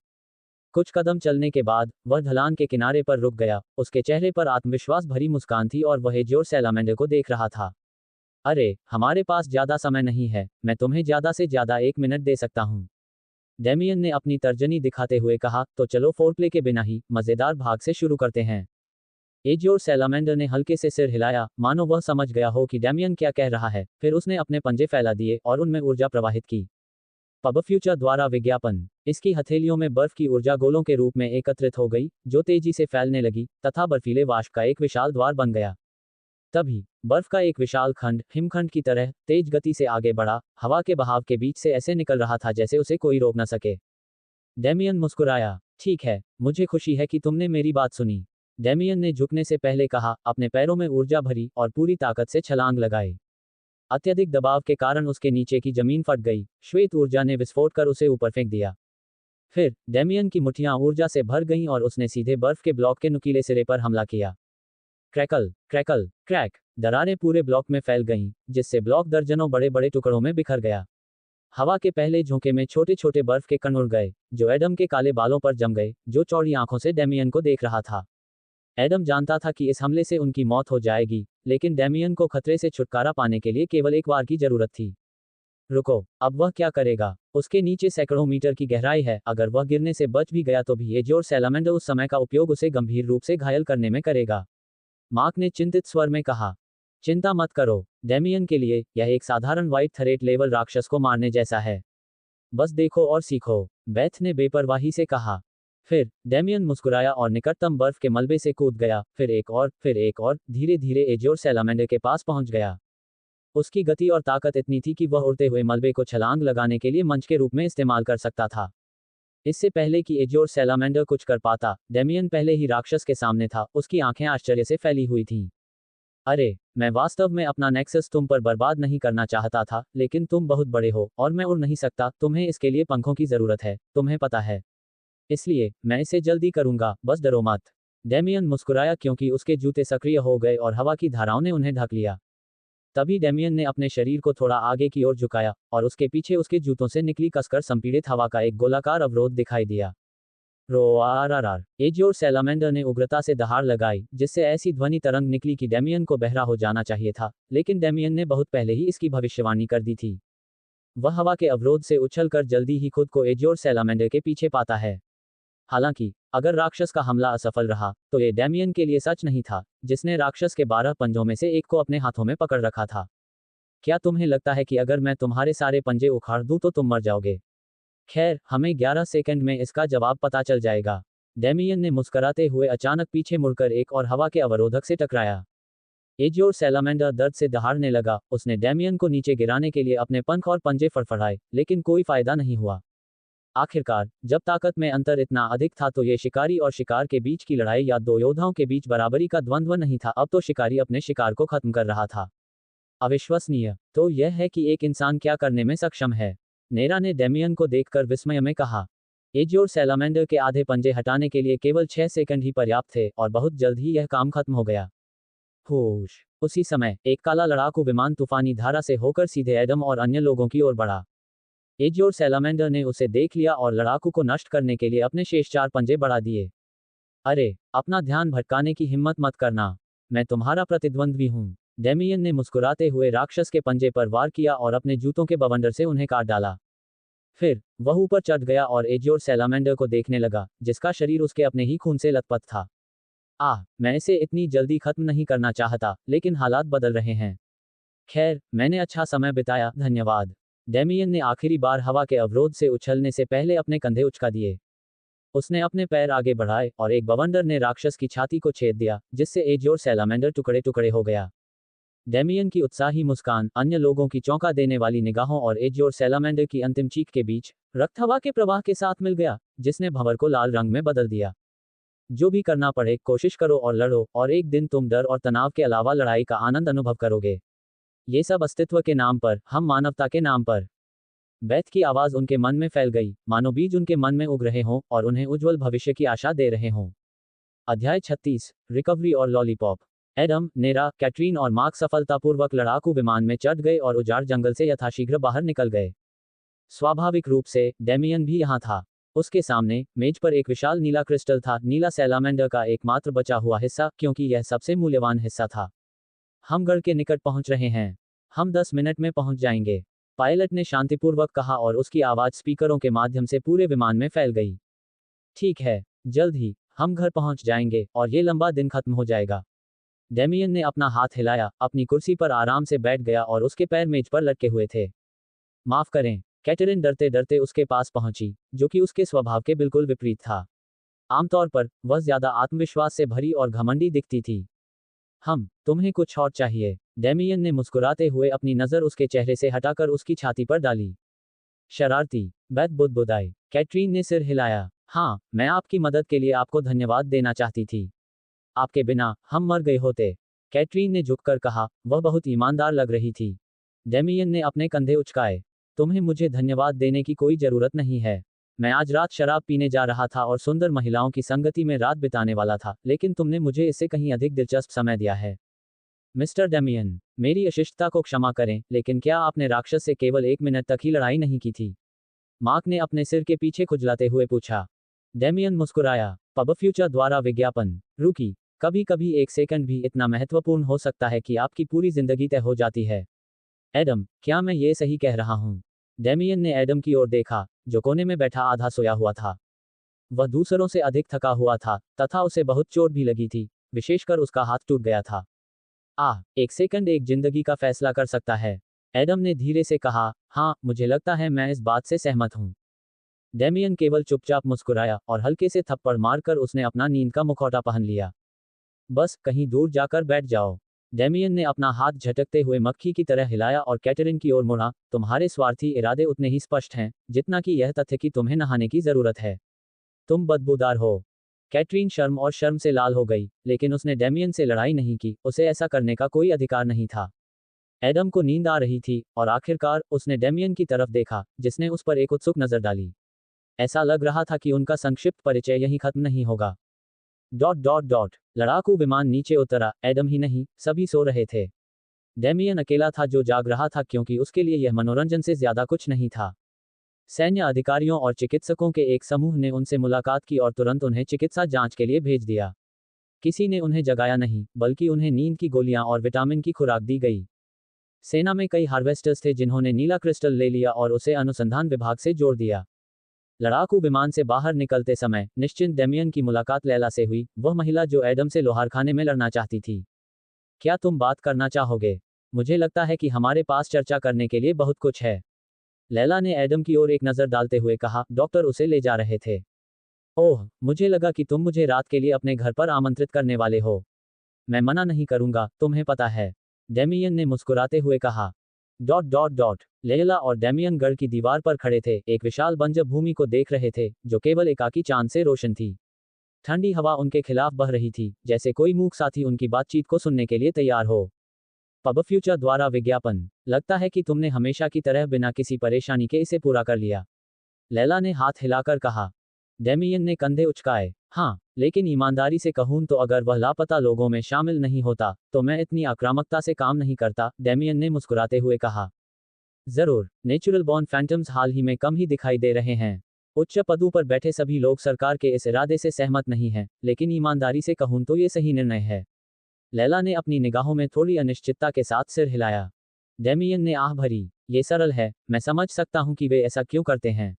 कुछ कदम चलने के बाद वह ढलान के किनारे पर रुक गया। उसके चेहरे पर आत्मविश्वास भरी मुस्कान थी और वह एज्योर सैलामेंडर को देख रहा था। अरे, हमारे पास ज्यादा समय नहीं है, मैं तुम्हें ज्यादा से ज्यादा 1 मिनट दे सकता हूं। डेमियन ने अपनी तर्जनी दिखाते हुए कहा, तो चलो फोरप्ले के बिना ही मजेदार भाग से शुरू करते हैं। एज्योर सैलामेंडर ने हल्के से सिर हिलाया, मानो वह समझ गया हो कि डेमियन क्या कह रहा है। फिर उसने अपने पंजे फैला दिए और उनमें ऊर्जा प्रवाहित की। पब फ्यूचर द्वारा विज्ञापन। इसकी हथेलियों में बर्फ की ऊर्जा गोलों के रूप में एकत्रित हो गई, जो तेजी से फैलने लगी तथा बर्फीले वाष्प का एक विशाल द्वार बन गया। तभी बर्फ का एक विशाल खंड हिमखंड की तरह तेज गति से आगे बढ़ा, हवा के बहाव के बीच से ऐसे निकल रहा था जैसे उसे कोई रोक न सके। डेमियन मुस्कुराया। ठीक है, मुझे खुशी है कि तुमने मेरी बात सुनी। डेमियन ने झुकने से पहले कहा, अपने पैरों में ऊर्जा भरी और पूरी ताकत से छलांग लगाई। अत्यधिक दबाव के कारण उसके नीचे की जमीन फट गई। श्वेत ऊर्जा ने विस्फोट कर उसे ऊपर फेंक दिया। फिर डेमियन की मुट्ठियां ऊर्जा से भर गईं और उसने सीधे बर्फ के ब्लॉक के नुकीले सिरे पर हमला किया। क्रैकल क्रैकल क्रैक, दरारें पूरे ब्लॉक में फैल गईं, जिससे ब्लॉक दर्जनों बड़े बड़े टुकड़ों में बिखर गया। हवा के पहले झोंके में छोटे छोटे बर्फ के कण उड़ गए, जो एडम के काले बालों पर जम गए, जो चौड़ी आंखों से डेमियन को देख रहा था। एडम जानता था कि इस हमले से उनकी मौत हो जाएगी, लेकिन डेमियन को खतरे से छुटकारा पाने के लिए केवल एक वार की जरूरत थी। रुको, अब वह क्या करेगा? उसके नीचे सैकड़ों मीटर की गहराई है, अगर वह गिरने से बच भी गया तो भी एज्योर सैलामेंडर उस समय का उपयोग उसे गंभीर रूप से घायल करने में करेगा। मार्क ने चिंतित स्वर में कहा। चिंता मत करो, डेमियन के लिए यह एक साधारण व्हाइट थ्रेट लेवल राक्षस को मारने जैसा है। बस देखो और सीखो, बेथ ने बेपरवाही से कहा। फिर डेमियन मुस्कुराया और निकटतम बर्फ के मलबे से कूद गया, फिर एक और, धीरे धीरे एज्योर सैलामेंडर के पास पहुंच गया। उसकी गति और ताकत इतनी थी कि वह उड़ते हुए मलबे को छलांग लगाने के लिए मंच के रूप में इस्तेमाल कर सकता था। इससे पहले कि एज्योर सैलामेंडर कुछ कर पाता, डेमियन पहले ही राक्षस के सामने था। उसकी आंखें आश्चर्य से फैली हुई थीं। अरे, मैं वास्तव में अपना नेक्सस तुम पर बर्बाद नहीं करना चाहता था, लेकिन तुम बहुत बड़े हो और मैं उड़ नहीं सकता। तुम्हें इसके लिए पंखों की जरूरत है, तुम्हें पता है। इसलिए मैं इसे जल्दी करूंगा, बस डरो मत। डेमियन मुस्कुराया क्योंकि उसके जूते सक्रिय हो गए और हवा की धाराओं ने उन्हें ढक लिया। तभी डेमियन ने अपने शरीर को थोड़ा आगे की ओर झुकाया और उसके पीछे उसके जूतों से निकली कसकर संपीड़ित हवा का एक गोलाकार अवरोध दिखाई दिया। रोआरआर, एज्योर सैलामेंडर ने उग्रता से दहाड़ लगाई, जिससे ऐसी ध्वनि तरंग निकली कि डेमियन को बहरा हो जाना चाहिए था, लेकिन डेमियन ने बहुत पहले ही इसकी भविष्यवाणी कर दी थी। वह हवा के अवरोध से उछलकर जल्दी ही खुद को एज्योर सैलामेंडर के पीछे पाता है। हालांकि अगर राक्षस का हमला असफल रहा, तो ये डेमियन के लिए सच नहीं था, जिसने राक्षस के 12 पंजों में से एक को अपने हाथों में पकड़ रखा था। क्या तुम्हें लगता है कि अगर मैं तुम्हारे सारे पंजे उखाड़ दूं तो तुम मर जाओगे? खैर, हमें 11 सेकंड में इसका जवाब पता चल जाएगा। डेमियन ने मुस्कुराते हुए अचानक पीछे मुड़कर एक और हवा के अवरोधक से टकराया। एज्योर सैलामेंडर दर्द से दहाड़ने लगा। उसने डेमियन को नीचे गिराने के लिए अपने पंख और पंजे फड़फड़ाए, लेकिन कोई फायदा नहीं हुआ। आखिरकार, जब ताकत में अंतर इतना अधिक था तो ये शिकारी और शिकार के बीच की लड़ाई या दो योद्धाओं के बीच बराबरी का द्वंद्व नहीं था, अब तो शिकारी अपने शिकार को खत्म कर रहा था। अविश्वसनीय तो यह है कि एक इंसान क्या करने में सक्षम है, नेरा ने डेमियन को देखकर विस्मय में कहा। एज्योर सैलामेंडर के आधे पंजे हटाने के लिए केवल 6 सेकंड ही पर्याप्त थे और बहुत जल्द ही यह काम खत्म हो गया। होश। उसी समय एक काला लड़ाकू विमान तूफानी धारा से होकर सीधे एडम और अन्य लोगों की ओर बढ़ा। एज्योर सैलामेंडर ने उसे देख लिया और लड़ाकू को नष्ट करने के लिए अपने शेष 4 पंजे बढ़ा दिए। अरे, अपना ध्यान भटकाने की हिम्मत मत करना, मैं तुम्हारा प्रतिद्वंद्वी हूं। डेमियन ने मुस्कुराते हुए राक्षस के पंजे पर वार किया और अपने जूतों के बवंडर से उन्हें काट डाला। फिर वह ऊपर चढ़ गया और एजियोर सैलामेंडर को देखने लगा, जिसका शरीर उसके अपने ही खून से लथपथ था। मैं इसे इतनी जल्दी खत्म नहीं करना चाहता, लेकिन हालात बदल रहे हैं। खैर, मैंने अच्छा समय बिताया, धन्यवाद। डेमियन ने आखिरी बार हवा के अवरोध से उछलने से पहले अपने कंधे उचका दिए। उसने अपने पैर आगे बढ़ाए और एक बवंडर ने राक्षस की छाती को छेद दिया, जिससे एजियोर सैलामेंडर टुकड़े टुकड़े हो गया। डेमियन की उत्साही मुस्कान, अन्य लोगों की चौंका देने वाली निगाहों और एजियोर सैलामेंडर की अंतिम चीख के बीच रक्त हवा के प्रवाह के साथ मिल गया, जिसने भंवर को लाल रंग में बदल दिया। जो भी करना पड़े, कोशिश करो और लड़ो, और एक दिन तुम डर और तनाव के अलावा लड़ाई का आनंद अनुभव करोगे। ये सब अस्तित्व के नाम पर, हम मानवता के नाम पर। बैथ की आवाज उनके मन में फैल गई, मानो बीज उनके मन में उग रहे हों और उन्हें उज्जवल भविष्य की आशा दे रहे हों। अध्याय 36, रिकवरी और लॉलीपॉप। एडम, नेरा, कैटरीन और मार्क सफलतापूर्वक लड़ाकू विमान में चढ़ गए और उजाड़ जंगल से यथाशीघ्र बाहर निकल गए। स्वाभाविक रूप से डेमियन भी यहाँ था। उसके सामने मेज पर एक विशाल नीला क्रिस्टल था, नीला सैलामेंडर का एकमात्र बचा हुआ हिस्सा, क्योंकि यह सबसे मूल्यवान हिस्सा था। हम गढ़ के निकट पहुंच रहे हैं। हम 10 मिनट में पहुंच जाएंगे, पायलट ने शांतिपूर्वक कहा और उसकी आवाज स्पीकरों के माध्यम से पूरे विमान में फैल गई। ठीक है, जल्द ही हम घर पहुंच जाएंगे और ये लंबा दिन खत्म हो जाएगा। डेमियन ने अपना हाथ हिलाया, अपनी कुर्सी पर आराम से बैठ गया और उसके पैर मेज पर लटके हुए थे। माफ करें, कैटरीन डरते डरते उसके पास पहुंची, जो कि उसके स्वभाव के बिल्कुल विपरीत था। आमतौर पर वह ज्यादा आत्मविश्वास से भरी और घमंडी दिखती थी। तुम्हें कुछ और चाहिए? डेमियन ने मुस्कुराते हुए अपनी नजर उसके चेहरे से हटाकर उसकी छाती पर डाली। शरारती, बैथ बुदबुदाई। कैटरीन ने सिर हिलाया। हाँ, मैं आपकी मदद के लिए आपको धन्यवाद देना चाहती थी। आपके बिना हम मर गए होते, कैटरीन ने झुककर कहा। वह बहुत ईमानदार लग रही थी। डेमियन ने अपने कंधे उचकाए। तुम्हें मुझे धन्यवाद देने की कोई जरूरत नहीं है। मैं आज रात शराब पीने जा रहा था और सुंदर महिलाओं की संगति में रात बिताने वाला था, लेकिन तुमने मुझे इससे कहीं अधिक दिलचस्प समय दिया है। मिस्टर डेमियन, मेरी अशिष्टता को क्षमा करें, लेकिन क्या आपने राक्षस से केवल 1 मिनट तक ही लड़ाई नहीं की थी? मार्क ने अपने सिर के पीछे खुजलाते हुए पूछा। डेमियन मुस्कुराया। पब फ्यूचर द्वारा विज्ञापन। रुकी, कभी कभी 1 सेकंड भी इतना महत्वपूर्ण हो सकता है कि आपकी पूरी जिंदगी तय हो जाती है। एडम, क्या मैं ये सही कह रहा हूँ? डेमियन ने एडम की ओर देखा, जो कोने में बैठा आधा सोया हुआ था। वह दूसरों से अधिक थका हुआ था, तथा उसे बहुत चोट भी लगी थी, विशेषकर उसका हाथ टूट गया था। 1 सेकंड एक जिंदगी का फैसला कर सकता है, एडम ने धीरे से कहा। हाँ, मुझे लगता है मैं इस बात से सहमत हूँ। डेमियन केवल चुपचाप मुस्कुराया और हल्के से थप्पड़ मारकर उसने अपना नींद का मुखौटा पहन लिया। बस कहीं दूर जाकर बैठ जाओ। डेमियन ने अपना हाथ झटकते हुए मक्खी की तरह हिलाया और कैटरीन की ओर मुड़ा। तुम्हारे स्वार्थी इरादे उतने ही स्पष्ट हैं, जितना कि यह तथ्य कि तुम्हें नहाने की जरूरत है। तुम बदबूदार हो। कैटरीन शर्म और शर्म से लाल हो गई, लेकिन उसने डेमियन से लड़ाई नहीं की, उसे ऐसा करने का कोई अधिकार नहीं था। एडम को नींद आ रही थी, और आखिरकार उसने डेमियन की तरफ देखा, जिसने उस पर एक उत्सुक नजर डाली। ऐसा लग रहा था कि उनका संक्षिप्त परिचय यहीं खत्म नहीं होगा। लड़ाकू विमान नीचे उतरा। एडम ही नहीं, सभी सो रहे थे। डेमियन अकेला था जो जाग रहा था, क्योंकि उसके लिए यह मनोरंजन से ज्यादा कुछ नहीं था। सैन्य अधिकारियों और चिकित्सकों के एक समूह ने उनसे मुलाकात की और तुरंत उन्हें चिकित्सा जांच के लिए भेज दिया। किसी ने उन्हें जगाया नहीं, बल्कि उन्हें नींद की गोलियां और विटामिन की खुराक दी गई। सेना में कई हार्वेस्टर्स थे जिन्होंने नीला क्रिस्टल ले लिया और उसे अनुसंधान विभाग से जोड़ दिया। लड़ाकू विमान से बाहर निकलते समय निश्चिंत डेमियन की मुलाकात लैला से हुई, वह महिला जो एडम से लोहारखाने में लड़ना चाहती थी। क्या तुम बात करना चाहोगे? मुझे लगता है कि हमारे पास चर्चा करने के लिए बहुत कुछ है। लैला ने एडम की ओर एक नजर डालते हुए कहा। डॉक्टर उसे ले जा रहे थे। ओह, मुझे लगा कि तुम मुझे रात के लिए अपने घर पर आमंत्रित करने वाले हो। मैं मना नहीं करूंगा, तुम्हें पता है, डेमियन ने मुस्कुराते हुए कहा। लैला और डेमियन गढ़ की दीवार पर खड़े थे, एक विशाल बंजर भूमि को देख रहे थे, जो केवल एकाकी चांद से रोशन थी। ठंडी हवा उनके खिलाफ बह रही थी, जैसे कोई मूक साथी उनकी बातचीत को सुनने के लिए तैयार हो। पब फ्यूचर द्वारा विज्ञापन। लगता है कि तुमने हमेशा की तरह बिना किसी परेशानी के इसे पूरा कर लिया, लैला ने हाथ हिलाकर कहा। डेमियन ने कंधे उचकाए। हाँ, लेकिन ईमानदारी से कहूं तो अगर वह लापता लोगों में शामिल नहीं होता, तो मैं इतनी आक्रामकता से काम नहीं करता, डेमियन ने मुस्कुराते हुए कहा। जरूर, नेचुरल बॉर्न फैंटम्स हाल ही में कम ही दिखाई दे रहे हैं। उच्च पदों पर बैठे सभी लोग सरकार के इस इरादे से सहमत नहीं हैं, लेकिन ईमानदारी से कहूं तो ये सही निर्णय है। लैला ने अपनी निगाहों में थोड़ी अनिश्चितता के साथ सिर हिलाया। डेमियन ने आह भरी। ये सरल है, मैं समझ सकता हूं कि वे ऐसा क्यों करते हैं।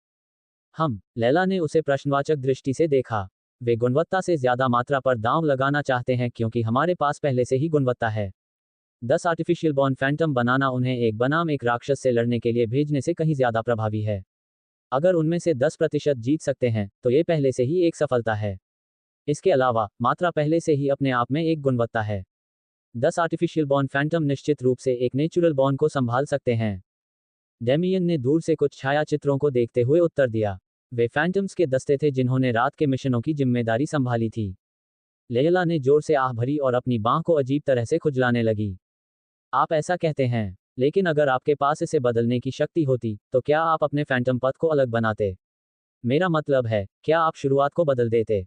लैला ने उसे प्रश्नवाचक दृष्टि से देखा। वे गुणवत्ता से ज्यादा मात्रा पर दांव लगाना चाहते हैं क्योंकि हमारे पास पहले से ही गुणवत्ता है। 10 आर्टिफिशियल बॉर्न फैंटम बनाना उन्हें एक बनाम एक राक्षस से लड़ने के लिए भेजने से कहीं ज्यादा प्रभावी है। अगर उनमें से 10% जीत सकते हैं तो ये पहले से ही एक सफलता है। इसके अलावा मात्रा पहले से ही अपने आप में एक गुणवत्ता है। 10 आर्टिफिशियल बॉर्न फैंटम निश्चित रूप से एक नेचुरल बॉर्न को संभाल सकते हैं। डेमियन ने दूर से कुछ छायाचित्रों को देखते हुए उत्तर दिया। वे फैंटम्स के दस्ते थे जिन्होंने रात के मिशनों की जिम्मेदारी संभाली थी। लेयला ने जोर से आह भरी और अपनी बांह को अजीब तरह से खुजलाने लगी। आप ऐसा कहते हैं, लेकिन अगर आपके पास इसे बदलने की शक्ति होती तो क्या आप अपने फैंटम पथ को अलग बनाते? मेरा मतलब है, क्या आप शुरुआत को बदल देते?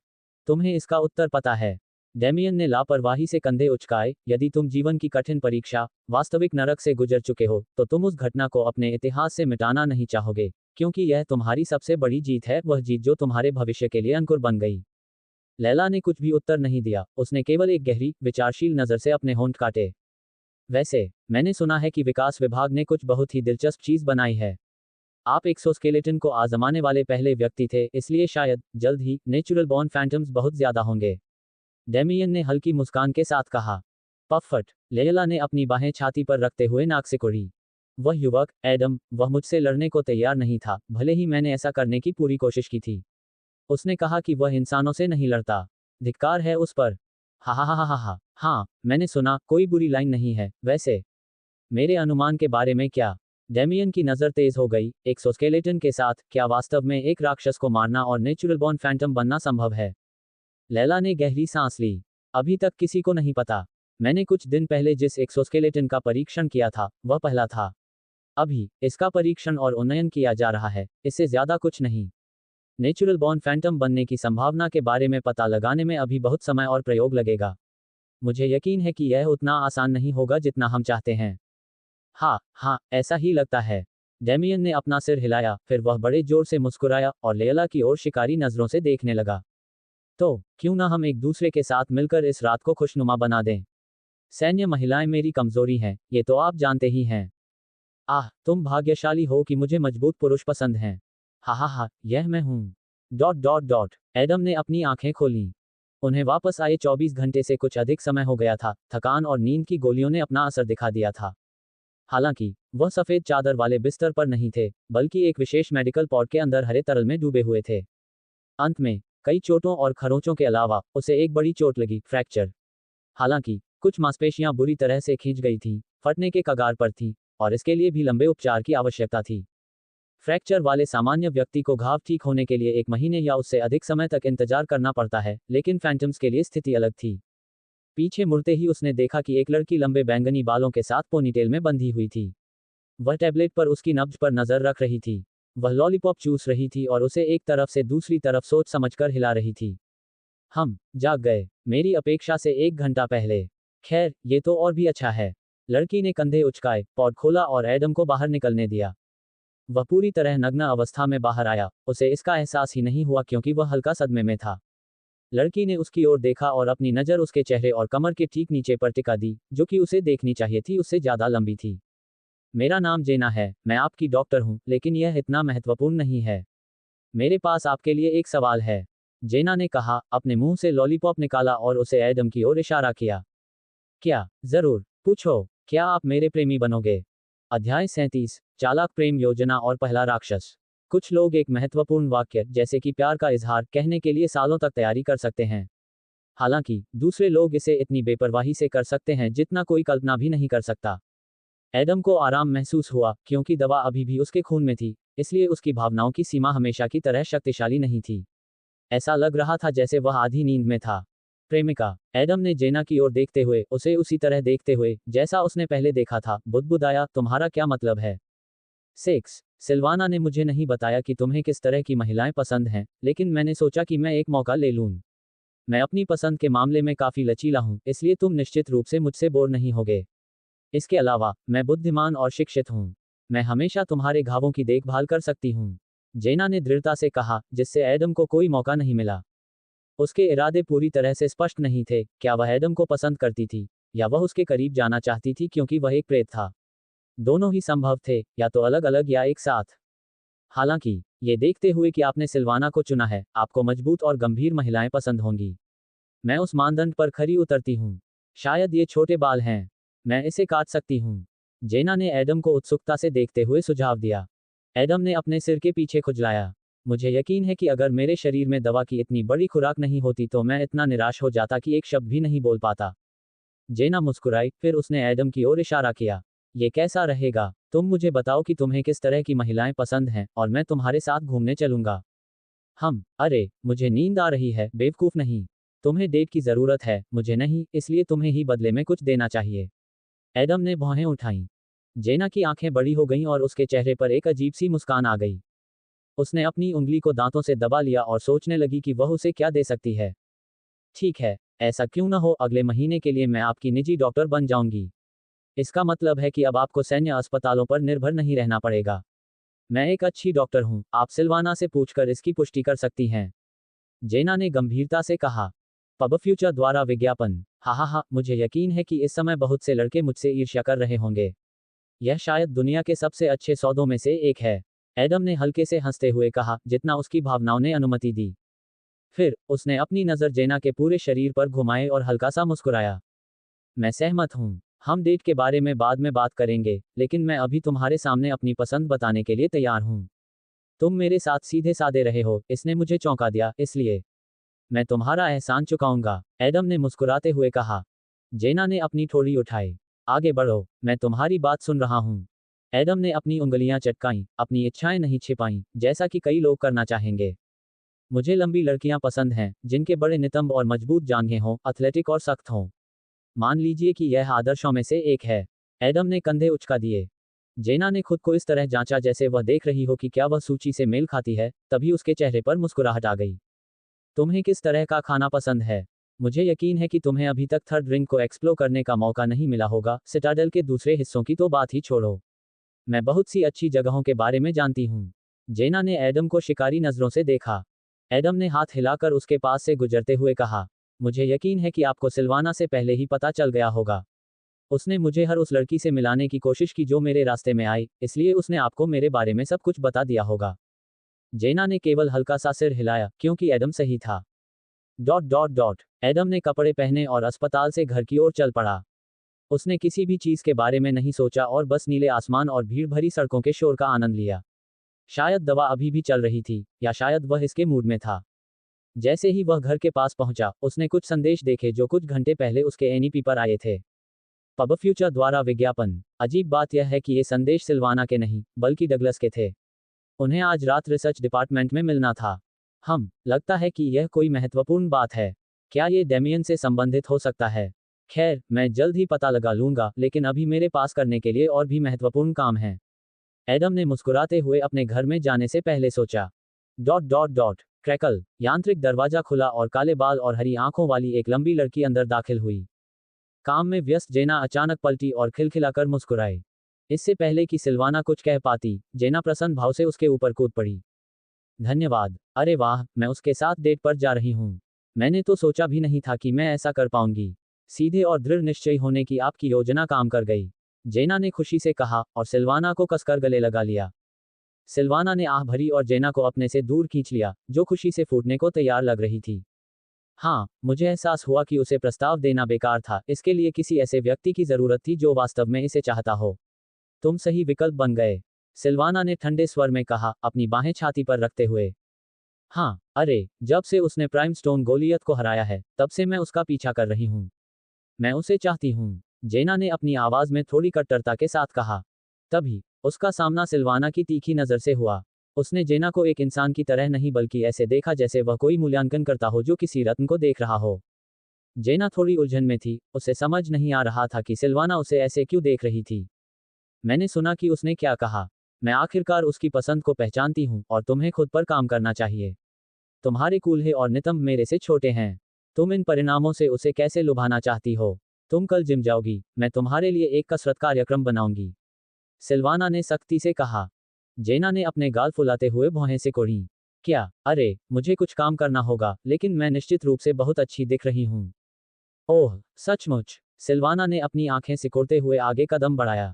तुम्हें इसका उत्तर पता है। डेमियन ने लापरवाही से कंधे उचकाए। यदि तुम जीवन की कठिन परीक्षा, वास्तविक नरक से गुजर चुके हो तो तुम उस घटना को अपने इतिहास से मिटाना नहीं चाहोगे, क्योंकि यह तुम्हारी सबसे बड़ी जीत है, वह जीत जो तुम्हारे भविष्य के लिए अंकुर बन गई। लैला ने कुछ भी उत्तर नहीं दिया, उसने केवल एक गहरी, विचारशील नजर से अपने होंठ काटे। वैसे, मैंने सुना है कि विकास विभाग ने कुछ बहुत ही दिलचस्प चीज बनाई है। आप एक्सोस्केलेटन को आजमाने वाले पहले व्यक्ति थे, इसलिए शायद जल्द ही नेचुरल बॉर्न फैंटम्स बहुत ज्यादा होंगे। डेमियन ने हल्की मुस्कान के साथ कहा। पफट, लेयला ने अपनी बाहें छाती पर रखते हुए नाक सिकुड़ी। वह युवक, एडम, वह मुझसे लड़ने को तैयार नहीं था, भले ही मैंने ऐसा करने की पूरी कोशिश की थी। उसने कहा कि वह इंसानों से नहीं लड़ता। धिक्कार है उस पर। हा हा हा हा हा हा। हाँ, मैंने सुना, कोई बुरी लाइन नहीं है। वैसे, मेरे अनुमान के बारे में क्या? डेमियन की नजर तेज हो गई। एक्सोस्केलेटन के साथ क्या वास्तव में एक राक्षस को मारना और नेचुरल बॉर्न फैंटम बनना संभव है? लैला ने गहरी सांस ली। अभी तक किसी को नहीं पता। मैंने कुछ दिन पहले जिस एक्सोस्केलेटन का परीक्षण किया था, वह पहला था। अभी इसका परीक्षण और उन्नयन किया जा रहा है, इससे ज्यादा कुछ नहीं। नेचुरल बॉर्न फैंटम बनने की संभावना के बारे में पता लगाने में अभी बहुत समय और प्रयोग लगेगा। मुझे यकीन है कि यह उतना आसान नहीं होगा जितना हम चाहते हैं। हाँ हाँ, ऐसा ही लगता है। डेमियन ने अपना सिर हिलाया, फिर वह बड़े जोर से मुस्कुराया और लेयला की ओर शिकारी नजरों से देखने लगा। तो क्यों ना हम एक दूसरे के साथ मिलकर इस रात को खुशनुमा बना दें? सैन्य महिलाएं मेरी कमजोरी हैं, ये तो आप जानते ही हैं। आह, तुम भाग्यशाली हो कि मुझे मजबूत पुरुष पसंद हैं। हा हा हा, यह मैं हूं। Dot dot dot. एडम ने अपनी आंखें खोलीं। उन्हें वापस आए 24 घंटे से कुछ अधिक समय हो गया था। थकान और नींद की गोलियों ने अपना असर दिखा दिया था। हालांकि वह सफेद चादर वाले बिस्तर पर नहीं थे, बल्कि एक विशेष मेडिकल पॉड के अंदर हरे तरल में डूबे हुए थे। अंत में, कई चोटों और खरोंचों के अलावा उसे एक बड़ी चोट लगी, फ्रैक्चर। हालांकि कुछ मांसपेशियां बुरी तरह से खींच गई थीं, फटने के कगार पर थीं, और इसके लिए भी लंबे उपचार की आवश्यकता थी। फ्रैक्चर वाले सामान्य व्यक्ति को घाव ठीक होने के लिए 1 महीने या उससे अधिक समय तक इंतजार करना पड़ता है, लेकिन फैंटम्स के लिए स्थिति अलग थी। पीछे मुड़ते ही उसने देखा कि एक लड़की लंबे बैंगनी बालों के साथ पोनीटेल में बंधी हुई थी। वह टैबलेट पर उसकी नब्ज पर नजर रख रही थी। वह लॉलीपॉप चूस रही थी और उसे एक तरफ से दूसरी तरफ सोच समझकर हिला रही थी। हम जाग गए, मेरी अपेक्षा से 1 घंटा पहले। खैर, ये तो और भी अच्छा है। लड़की ने कंधे उचकाए, पॉड खोला और एडम को बाहर निकलने दिया। वह पूरी तरह नग्न अवस्था में बाहर आया, उसे इसका एहसास ही नहीं हुआ क्योंकि वह हल्का सदमे में था। लड़की ने उसकी ओर देखा और अपनी नज़र उसके चेहरे और कमर के ठीक नीचे पर टिका दी, जो कि उसे देखनी चाहिए थी, उससे ज़्यादा लंबी थी। मेरा नाम जेना है, मैं आपकी डॉक्टर हूं, लेकिन यह इतना महत्वपूर्ण नहीं है। मेरे पास आपके लिए एक सवाल है। जेना ने कहा, अपने मुंह से लॉलीपॉप निकाला और उसे एडम की ओर इशारा किया। क्या? जरूर, पूछो, क्या आप मेरे प्रेमी बनोगे? अध्याय 37, चालाक प्रेम योजना और पहला राक्षस। कुछ लोग एक महत्वपूर्ण वाक्य, जैसे कि प्यार का इजहार, कहने के लिए सालों तक तैयारी कर सकते हैं। हालांकि दूसरे लोग इसे इतनी बेपरवाही से कर सकते हैं जितना कोई कल्पना भी नहीं कर सकता। एडम को आराम महसूस हुआ, क्योंकि दवा अभी भी उसके खून में थी, इसलिए उसकी भावनाओं की सीमा हमेशा की तरह शक्तिशाली नहीं थी। ऐसा लग रहा था जैसे वह आधी नींद में था। प्रेमिका, एडम ने जेना की ओर देखते हुए उसे उसी तरह देखते हुए जैसा उसने पहले देखा था, बुदबुदाया, तुम्हारा क्या मतलब है? सेक्स। सिल्वाना ने मुझे नहीं बताया कि तुम्हें किस तरह की महिलाएं पसंद हैं, लेकिन मैंने सोचा कि मैं एक मौका ले लूं। मैं अपनी पसंद के मामले में काफी लचीला हूं, इसलिए तुम निश्चित रूप से मुझसे बोर नहीं होगे। इसके अलावा, मैं बुद्धिमान और शिक्षित हूं। मैं हमेशा तुम्हारे घावों की देखभाल कर सकती हूं। जेना ने दृढ़ता से कहा, जिससे एडम को कोई मौका नहीं मिला। उसके इरादे पूरी तरह से स्पष्ट नहीं थे। क्या वह एडम को पसंद करती थी, या वह उसके करीब जाना चाहती थी क्योंकि वह एक प्रेत था? दोनों ही संभव थे, या तो अलग अलग या एक साथ। हालांकि ये देखते हुए कि आपने सिल्वाना को चुना है, आपको मजबूत और गंभीर महिलाएं पसंद होंगी। मैं उस मानदंड पर खरी उतरती हूँ। शायद ये छोटे बाल हैं। मैं इसे काट सकती हूँ। जेना ने एडम को उत्सुकता से देखते हुए सुझाव दिया। एडम ने अपने सिर के पीछे खुजलाया। मुझे यकीन है कि अगर मेरे शरीर में दवा की इतनी बड़ी खुराक नहीं होती तो मैं इतना निराश हो जाता कि एक शब्द भी नहीं बोल पाता। जेना मुस्कुराई, फिर उसने एडम की ओर इशारा किया। ये कैसा रहेगा? तुम मुझे बताओ कि तुम्हें किस तरह की महिलाएं पसंद हैं, और मैं तुम्हारे साथ घूमने चलूंगा। अरे, मुझे नींद आ रही है, बेवकूफ नहीं। तुम्हें डेट की जरूरत है, मुझे नहीं, इसलिए तुम्हें ही बदले में कुछ देना चाहिए। एडम ने भौहें उठाईं। जेना की आंखें बड़ी हो गईं और उसके चेहरे पर एक अजीब सी मुस्कान आ गई। उसने अपनी उंगली को दांतों से दबा लिया और सोचने लगी कि वह उसे क्या दे सकती है। ठीक है, ऐसा क्यों न हो, अगले महीने के लिए मैं आपकी निजी डॉक्टर बन जाऊंगी। इसका मतलब है कि अब आपको सैन्य अस्पतालों पर निर्भर नहीं रहना पड़ेगा। मैं एक अच्छी डॉक्टर हूं, आप सिल्वाना से पूछकर इसकी पुष्टि कर सकती हैं। जेना ने गंभीरता से कहा। पब फ्यूचर द्वारा विज्ञापन। हा, मुझे यकीन है कि इस समय बहुत से लड़के मुझसे ईर्ष्या कर रहे होंगे। यह शायद दुनिया के सबसे अच्छे सौदों में से एक है। एडम ने हल्के से हंसते हुए कहा, जितना उसकी भावनाओं ने अनुमति दी। फिर उसने अपनी नज़र जेना के पूरे शरीर पर घुमाए और हल्का सा मुस्कुराया। मैं सहमत हूँ। हम डेट के बारे में बाद में बात करेंगे, लेकिन मैं अभी तुम्हारे सामने अपनी पसंद बताने के लिए तैयार हूँ। तुम मेरे साथ सीधे साधे रहे हो, इसने मुझे चौंका दिया, इसलिए मैं तुम्हारा एहसान चुकाऊंगा, एडम ने मुस्कुराते हुए कहा। जेना ने अपनी ठोड़ी उठाई। आगे बढ़ो, मैं तुम्हारी बात सुन रहा हूँ। एडम ने अपनी उंगलियां चटकाईं, अपनी इच्छाएं नहीं छिपाईं, जैसा कि कई लोग करना चाहेंगे। मुझे लंबी लड़कियां पसंद हैं, जिनके बड़े नितंब और मजबूत जांघें हों, एथलेटिक और सख्त हों। मान लीजिए कि यह आदर्शों में से एक है। एडम ने कंधे उचका दिए। जेना ने खुद को इस तरह जांचा जैसे वह देख रही हो कि क्या वह सूची से मेल खाती है, तभी उसके चेहरे पर मुस्कुराहट आ गई। तुम्हें किस तरह का खाना पसंद है? मुझे यकीन है कि तुम्हें अभी तक थर्ड रिंग को एक्सप्लोर करने का मौका नहीं मिला होगा, सिटाडेल के दूसरे हिस्सों की तो बात ही छोड़ो। मैं बहुत सी अच्छी जगहों के बारे में जानती हूँ। जेना ने एडम को शिकारी नजरों से देखा। एडम ने हाथ हिलाकर उसके पास से गुजरते हुए कहा, मुझे यकीन है कि आपको सिल्वाना से पहले ही पता चल गया होगा। उसने मुझे हर उस लड़की से मिलाने की कोशिश की जो मेरे रास्ते में आई, इसलिए उसने आपको मेरे बारे में सब कुछ बता दिया होगा। जेना ने केवल हल्का सा सिर हिलाया, क्योंकि एडम सही था। एडम ने कपड़े पहने और अस्पताल से घर की ओर चल पड़ा। उसने किसी भी चीज के बारे में नहीं सोचा और बस नीले आसमान और भीड़ भरी सड़कों के शोर का आनंद लिया। शायद दवा अभी भी चल रही थी, या शायद वह इसके मूड में था। जैसे ही वह घर के पास पहुंचा, उसने कुछ संदेश देखे जो कुछ घंटे पहले उसके एनईपी पर आए थे। पब फ्यूचर द्वारा विज्ञापन। अजीब बात यह है कि ये संदेश सिल्वाना के नहीं, बल्कि डगलस के थे। उन्हें आज रात रिसर्च डिपार्टमेंट में मिलना था। लगता है कि यह कोई महत्वपूर्ण बात है। क्या ये डेमियन से संबंधित हो सकता है? खैर, मैं जल्द ही पता लगा लूंगा, लेकिन अभी मेरे पास करने के लिए और भी महत्वपूर्ण काम है। एडम ने मुस्कुराते हुए अपने घर में जाने से पहले सोचा। क्रैकल। यांत्रिक दरवाजा खुला और काले बाल और हरी आंखों वाली एक लंबी लड़की अंदर दाखिल हुई। काम में व्यस्त जेना अचानक पलटी और खिलखिलाकर मुस्कुराई। इससे पहले कि सिल्वाना कुछ कह पाती, जेना प्रसन्न भाव से उसके ऊपर कूद पड़ी। धन्यवाद। अरे वाह, मैं उसके साथ डेट पर जा रही हूँ। मैंने तो सोचा भी नहीं था कि मैं ऐसा कर पाऊंगी। सीधे और दृढ़ निश्चयी होने की आपकी योजना काम कर गई, जेना ने खुशी से कहा और सिल्वाना को कसकर गले लगा लिया। सिल्वाना ने आह भरी और जेना को अपने से दूर खींच लिया, जो खुशी से फूटने को तैयार लग रही थी। मुझे एहसास हुआ कि उसे प्रस्ताव देना बेकार था, इसके लिए किसी ऐसे व्यक्ति की जरूरत थी जो वास्तव में इसे चाहता हो। तुम सही विकल्प बन गए, सिल्वाना ने ठंडे स्वर में कहा, अपनी बाहें छाती पर रखते हुए। अरे, जब से उसने प्राइम स्टोन गोलियत को हराया है, तब से मैं उसका पीछा कर रही हूँ। मैं उसे चाहती हूँ, जेना ने अपनी आवाज में थोड़ी कट्टरता के साथ कहा। तभी उसका सामना सिल्वाना की तीखी नजर से हुआ। उसने जेना को एक इंसान की तरह नहीं बल्कि ऐसे देखा जैसे वह कोई मूल्यांकन करता हो जो किसी रत्न को देख रहा हो। जेना थोड़ी उलझन में थी, उसे समझ नहीं आ रहा था कि सिल्वाना उसे ऐसे क्यों देख रही थी। मैंने सुना कि उसने क्या कहा। मैं आखिरकार उसकी पसंद को पहचानती हूँ और तुम्हें खुद पर काम करना चाहिए। तुम्हारे कूल्हे और नितंब मेरे से छोटे हैं। तुम इन परिणामों से उसे कैसे लुभाना चाहती हो? तुम कल जिम जाओगी, मैं तुम्हारे लिए एक कसरत कार्यक्रम बनाऊंगी, सिल्वाना ने सख्ती से कहा। जेना ने अपने गाल फुलाते हुए भौहें से कोड़ी। क्या? अरे, मुझे कुछ काम करना होगा, लेकिन मैं निश्चित रूप से बहुत अच्छी दिख रही हूँ। ओह, सचमुच? सिल्वाना ने अपनी आंखें सिकुड़ते हुए आगे कदम बढ़ाया।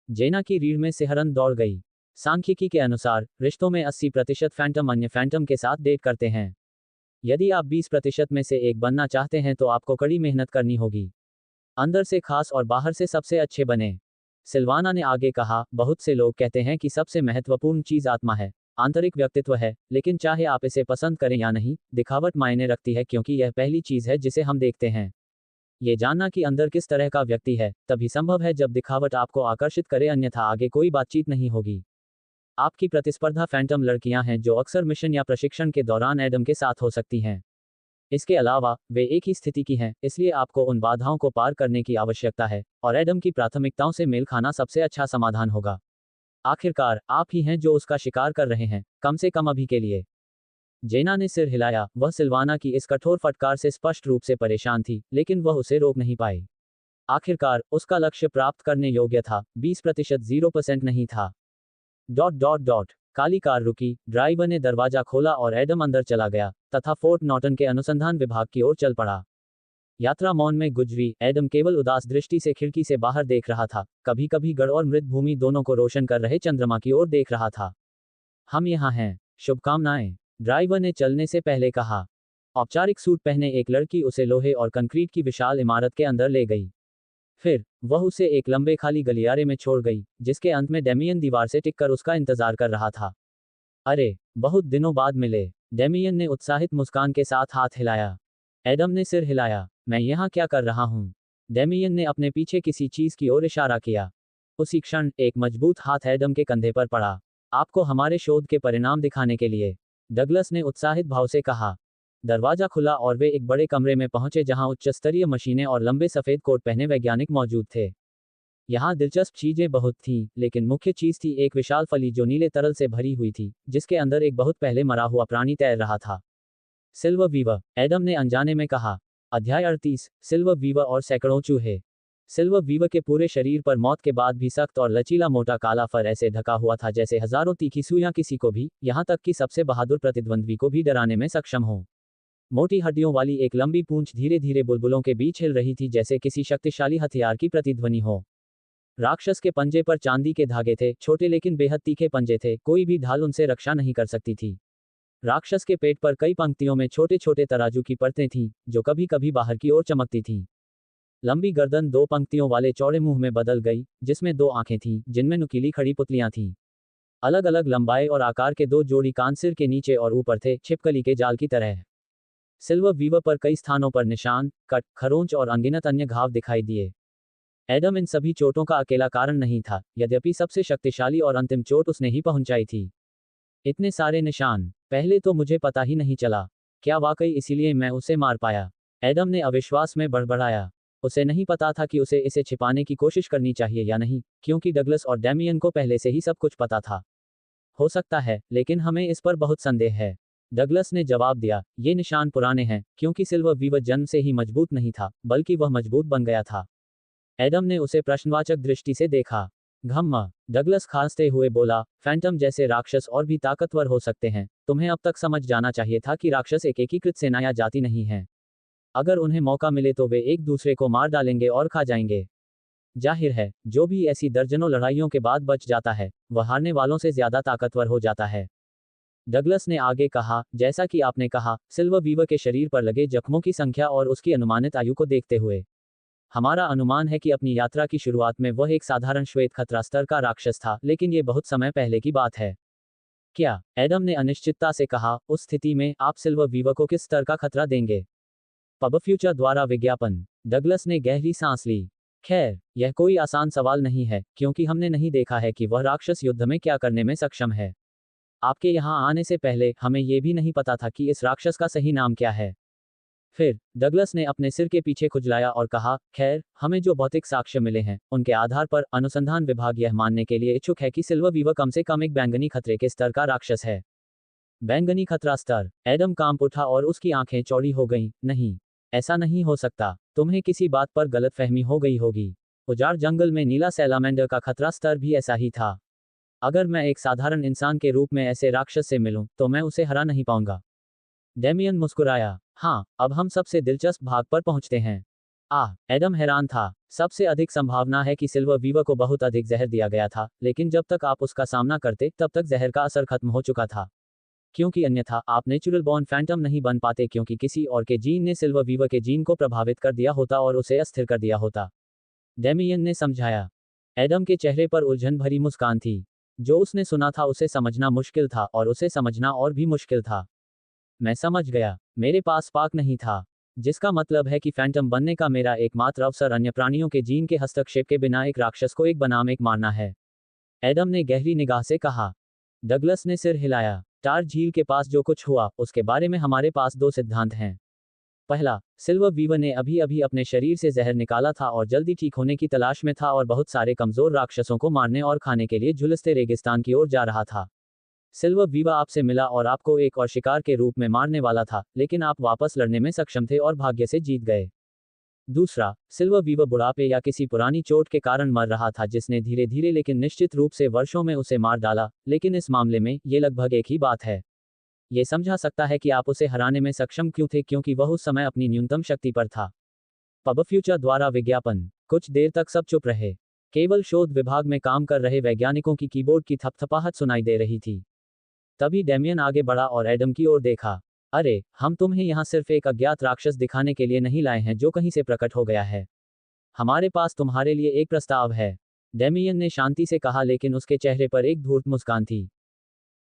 जेना की रीढ़ में सिहरन दौड़ गई। सांख्यिकी के अनुसार रिश्तों में 80% फैंटम अन्य फैंटम के साथ डेट करते हैं। यदि आप 20% में से एक बनना चाहते हैं तो आपको कड़ी मेहनत करनी होगी। अंदर से खास और बाहर से सबसे अच्छे बने। सिल्वाना ने आगे कहा, बहुत से लोग कहते हैं कि सबसे महत्वपूर्ण चीज आत्मा है, आंतरिक व्यक्तित्व है, लेकिन चाहे आप इसे पसंद करें या नहीं, दिखावट मायने रखती है क्योंकि यह पहली चीज है जिसे हम देखते हैं। ये जानना कि अंदर किस तरह का व्यक्ति है तभी संभव है जब दिखावट आपको आकर्षित करे, अन्यथा आगे कोई बातचीत नहीं होगी। आपकी प्रतिस्पर्धा फैंटम लड़कियां हैं जो अक्सर मिशन या प्रशिक्षण के दौरान एडम के साथ हो सकती हैं। इसके अलावा वे एक ही स्थिति की हैं, इसलिए आपको उन बाधाओं को पार करने की आवश्यकता है और एडम की प्राथमिकताओं से मेल खाना सबसे अच्छा समाधान होगा। आखिरकार आप ही हैं जो उसका शिकार कर रहे हैं, कम से कम अभी के लिए। जेना ने सिर हिलाया, वह सिल्वाना की इस कठोर फटकार से स्पष्ट रूप से परेशान थी, लेकिन वह उसे रोक नहीं पाई। आखिरकार उसका लक्ष्य प्राप्त करने योग्य था, 20% 0% नहीं था। काली कार रुकी, ड्राइवर ने दरवाजा खोला और एडम अंदर चला गया तथा फोर्ट नॉर्टन के अनुसंधान विभाग की ओर चल पड़ा। यात्रा मौन में गुजरी। एडम केवल उदास दृष्टि से खिड़की से बाहर देख रहा था, कभी कभी गढ़ और मृत भूमि दोनों को रोशन कर रहे चंद्रमा की ओर देख रहा था। हम यहाँ हैं, शुभकामनाएं, ड्राइवर ने चलने से पहले कहा। औपचारिक सूट पहने एक लड़की उसे लोहे और कंक्रीट की विशाल इमारत के अंदर ले गई। फिर वह उसे एक लंबे खाली गलियारे में छोड़ गई, जिसके अंत में डेमियन दीवार से टिककर उसका इंतजार कर रहा था। अरे, बहुत दिनों बाद मिले, डेमियन ने उत्साहित मुस्कान के साथ हाथ हिलाया। एडम ने सिर हिलाया। मैं यहाँ क्या कर रहा हूँ? डेमियन ने अपने पीछे किसी चीज की ओर इशारा किया। उसी क्षण एक मजबूत हाथ एडम के कंधे पर पड़ा। आपको हमारे शोध के परिणाम दिखाने के लिए, डगलस ने उत्साहित भाव से कहा। दरवाजा खुला और वे एक बड़े कमरे में पहुंचे जहां उच्च स्तरीय मशीनें और लंबे सफेद कोट पहने वैज्ञानिक मौजूद थे। यहाँ दिलचस्प चीजें बहुत थीं, लेकिन मुख्य चीज थी एक विशाल फली जो नीले तरल से भरी हुई थी, जिसके अंदर एक बहुत पहले मरा हुआ प्राणी तैर रहा था। सिल्वर वीवर, एडम ने अनजाने में कहा। अध्याय 38, सिल्वर वीवर और सैकड़ों चूहे। सिल्वर वीवर के पूरे शरीर पर मौत के बाद भी सख्त और लचीला मोटा काला फर ऐसे ढका हुआ था जैसे हजारों तीखी सुइयां किसी को भी, यहाँ तक कि सबसे बहादुर प्रतिद्वंद्वी को भी डराने में सक्षम हो। मोटी हड्डियों वाली एक लंबी पूंछ धीरे धीरे बुलबुलों के बीच हिल रही थी जैसे किसी शक्तिशाली हथियार की प्रतिध्वनि हो। राक्षस के पंजे पर चांदी के धागे थे, छोटे लेकिन बेहद तीखे पंजे थे, कोई भी ढाल उनसे रक्षा नहीं कर सकती थी। राक्षस के पेट पर कई पंक्तियों में छोटे छोटे तराजू की परतें थीं, जो कभी कभी बाहर की ओर चमकती थीं। लंबी गर्दन दो पंक्तियों वाले चौड़े मुंह में बदल गई, जिसमें दो आंखें थीं, जिनमें नुकीली खड़ी पुतलियां थीं। अलग अलग लंबाई और आकार के दो जोड़ी कान सिर के नीचे और ऊपर थे, छिपकली के जाल की तरह। सिल्वर वीवर पर कई स्थानों पर निशान, कट, खरोंच और अनगिनत अन्य घाव दिखाई दिए। एडम इन सभी चोटों का अकेला कारण नहीं था, यद्यपि सबसे शक्तिशाली और अंतिम चोट उसने ही पहुंचाई थी। इतने सारे निशान, पहले तो मुझे पता ही नहीं चला। क्या वाकई इसीलिए मैं उसे मार पाया? एडम ने अविश्वास में बड़बड़ाया। उसे नहीं पता था कि उसे इसे छिपाने की कोशिश करनी चाहिए या नहीं, क्योंकि डगलस और डेमियन को पहले से ही सब कुछ पता था। हो सकता है, लेकिन हमें इस पर बहुत संदेह है, डगलस ने जवाब दिया। ये निशान पुराने हैं, क्योंकि सिल्वर वीवर जन्म से ही मजबूत नहीं था, बल्कि वह मजबूत बन गया था। एडम ने उसे प्रश्नवाचक दृष्टि से देखा। घम्मा, डगलस खांसते हुए बोला, फैंटम जैसे राक्षस और भी ताकतवर हो सकते हैं, तुम्हें अब तक समझ जाना चाहिए था कि राक्षस एक एकीकृत सेना या जाति नहीं है। अगर उन्हें मौका मिले तो वे एक दूसरे को मार डालेंगे और खा जाएंगे। जाहिर है, जो भी ऐसी दर्जनों लड़ाइयों के बाद बच जाता है, वह हारने वालों से ज्यादा ताकतवर हो जाता है। डगलस ने आगे कहा, जैसा कि आपने कहा, सिल्वर वीवर के शरीर पर लगे जख्मों की संख्या और उसकी अनुमानित आयु को देखते हुए, हमारा अनुमान है कि अपनी यात्रा की शुरुआत में वह एक साधारण श्वेत खतरा स्तर का राक्षस था, लेकिन ये बहुत समय पहले की बात है। क्या? एडम ने अनिश्चितता से कहा, उस स्थिति में आप सिल्वर वीवर को किस स्तर का खतरा देंगे? पब फ्यूचर द्वारा विज्ञापन। डगलस ने गहरी सांस ली। खैर, यह कोई आसान सवाल नहीं है, क्योंकि हमने नहीं देखा है कि वह राक्षस युद्ध में क्या करने में सक्षम है। आपके यहाँ आने से पहले हमें यह भी नहीं पता था कि इस राक्षस का सही नाम क्या है। फिर डगलस ने अपने सिर के पीछे खुजलाया और कहा, खैर, हमें जो भौतिक साक्ष्य मिले हैं, उनके आधार पर अनुसंधान विभाग यह मानने के लिए इच्छुक है कि सिल्वर वीवर कम से कम एक बैंगनी खतरे के स्तर का राक्षस है। बैंगनी खतरा स्तर। एडम कांप उठा और उसकी आंखें चौड़ी हो गईं। नहीं, ऐसा नहीं हो सकता। तुम्हें किसी बात पर गलतफहमी हो गई होगी। उजाड़ जंगल में नीला सैलामेंडर का खतरा स्तर भी ऐसा ही था। अगर मैं एक साधारण इंसान के रूप में ऐसे राक्षस से मिलूं, तो मैं उसे हरा नहीं पाऊंगा। डेमियन मुस्कुराया। हाँ, अब हम सबसे दिलचस्प भाग पर पहुंचते हैं। एडम हैरान था। सबसे अधिक संभावना है कि सिल्वर वीवर को बहुत अधिक जहर दिया गया था, लेकिन जब तक आप उसका सामना करते तब तक जहर का असर खत्म हो चुका था। क्योंकि अन्यथा आप नेचुरल बॉर्न फैंटम नहीं बन पाते, क्योंकि किसी और के जीन ने सिल्वर वीवर के जीन को प्रभावित कर दिया होता और उसे अस्थिर कर दिया होता। डेमियन ने समझाया। एडम के चेहरे पर उलझन भरी मुस्कान थी। जो उसने सुना था उसे समझना मुश्किल था, और उसे समझना और भी मुश्किल था। मैं समझ गया। मेरे पास पाक नहीं था, जिसका मतलब है कि फैंटम बनने का मेरा एकमात्र अवसर अन्य प्राणियों के जीन के हस्तक्षेप के बिना एक राक्षस को एक बनाम एक मारना है। एडम ने गहरी निगाह से कहा। डगलस ने सिर हिलाया। टार झील के पास जो कुछ हुआ उसके बारे में हमारे पास दो सिद्धांत हैं। पहला, सिल्वर वीवर ने अभी अभी अपने शरीर से जहर निकाला था और जल्दी ठीक होने की तलाश में था और बहुत सारे कमजोर राक्षसों को मारने और खाने के लिए झुलसते रेगिस्तान की ओर जा रहा था। सिल्वर वीवर आपसे मिला और आपको एक और शिकार के रूप में मारने वाला था, लेकिन आप वापस लड़ने में सक्षम थे और भाग्य से जीत गए। दूसरा, सिल्वर वीवर बुढ़ापे या किसी पुरानी चोट के कारण मर रहा था, जिसने धीरे धीरे लेकिन निश्चित रूप से वर्षों में उसे मार डाला, लेकिन इस मामले में ये लगभग एक ही बात है। ये समझा सकता है कि आप उसे हराने में सक्षम क्यों थे, क्योंकि वह उस समय अपनी न्यूनतम शक्ति पर था। पब फ्यूचर द्वारा विज्ञापन। कुछ देर तक सब चुप रहे। केवल शोध विभाग में काम कर रहे वैज्ञानिकों की कीबोर्ड की थपथपाहट सुनाई दे रही थी। तभी डेमियन आगे बढ़ा और एडम की ओर देखा। अरे, हम तुम्हें यहाँ सिर्फ एक अज्ञात राक्षस दिखाने के लिए नहीं लाए हैं जो कहीं से प्रकट हो गया है। हमारे पास तुम्हारे लिए एक प्रस्ताव है। डेमियन ने शांति से कहा, लेकिन उसके चेहरे पर एक धूर्त मुस्कान थी।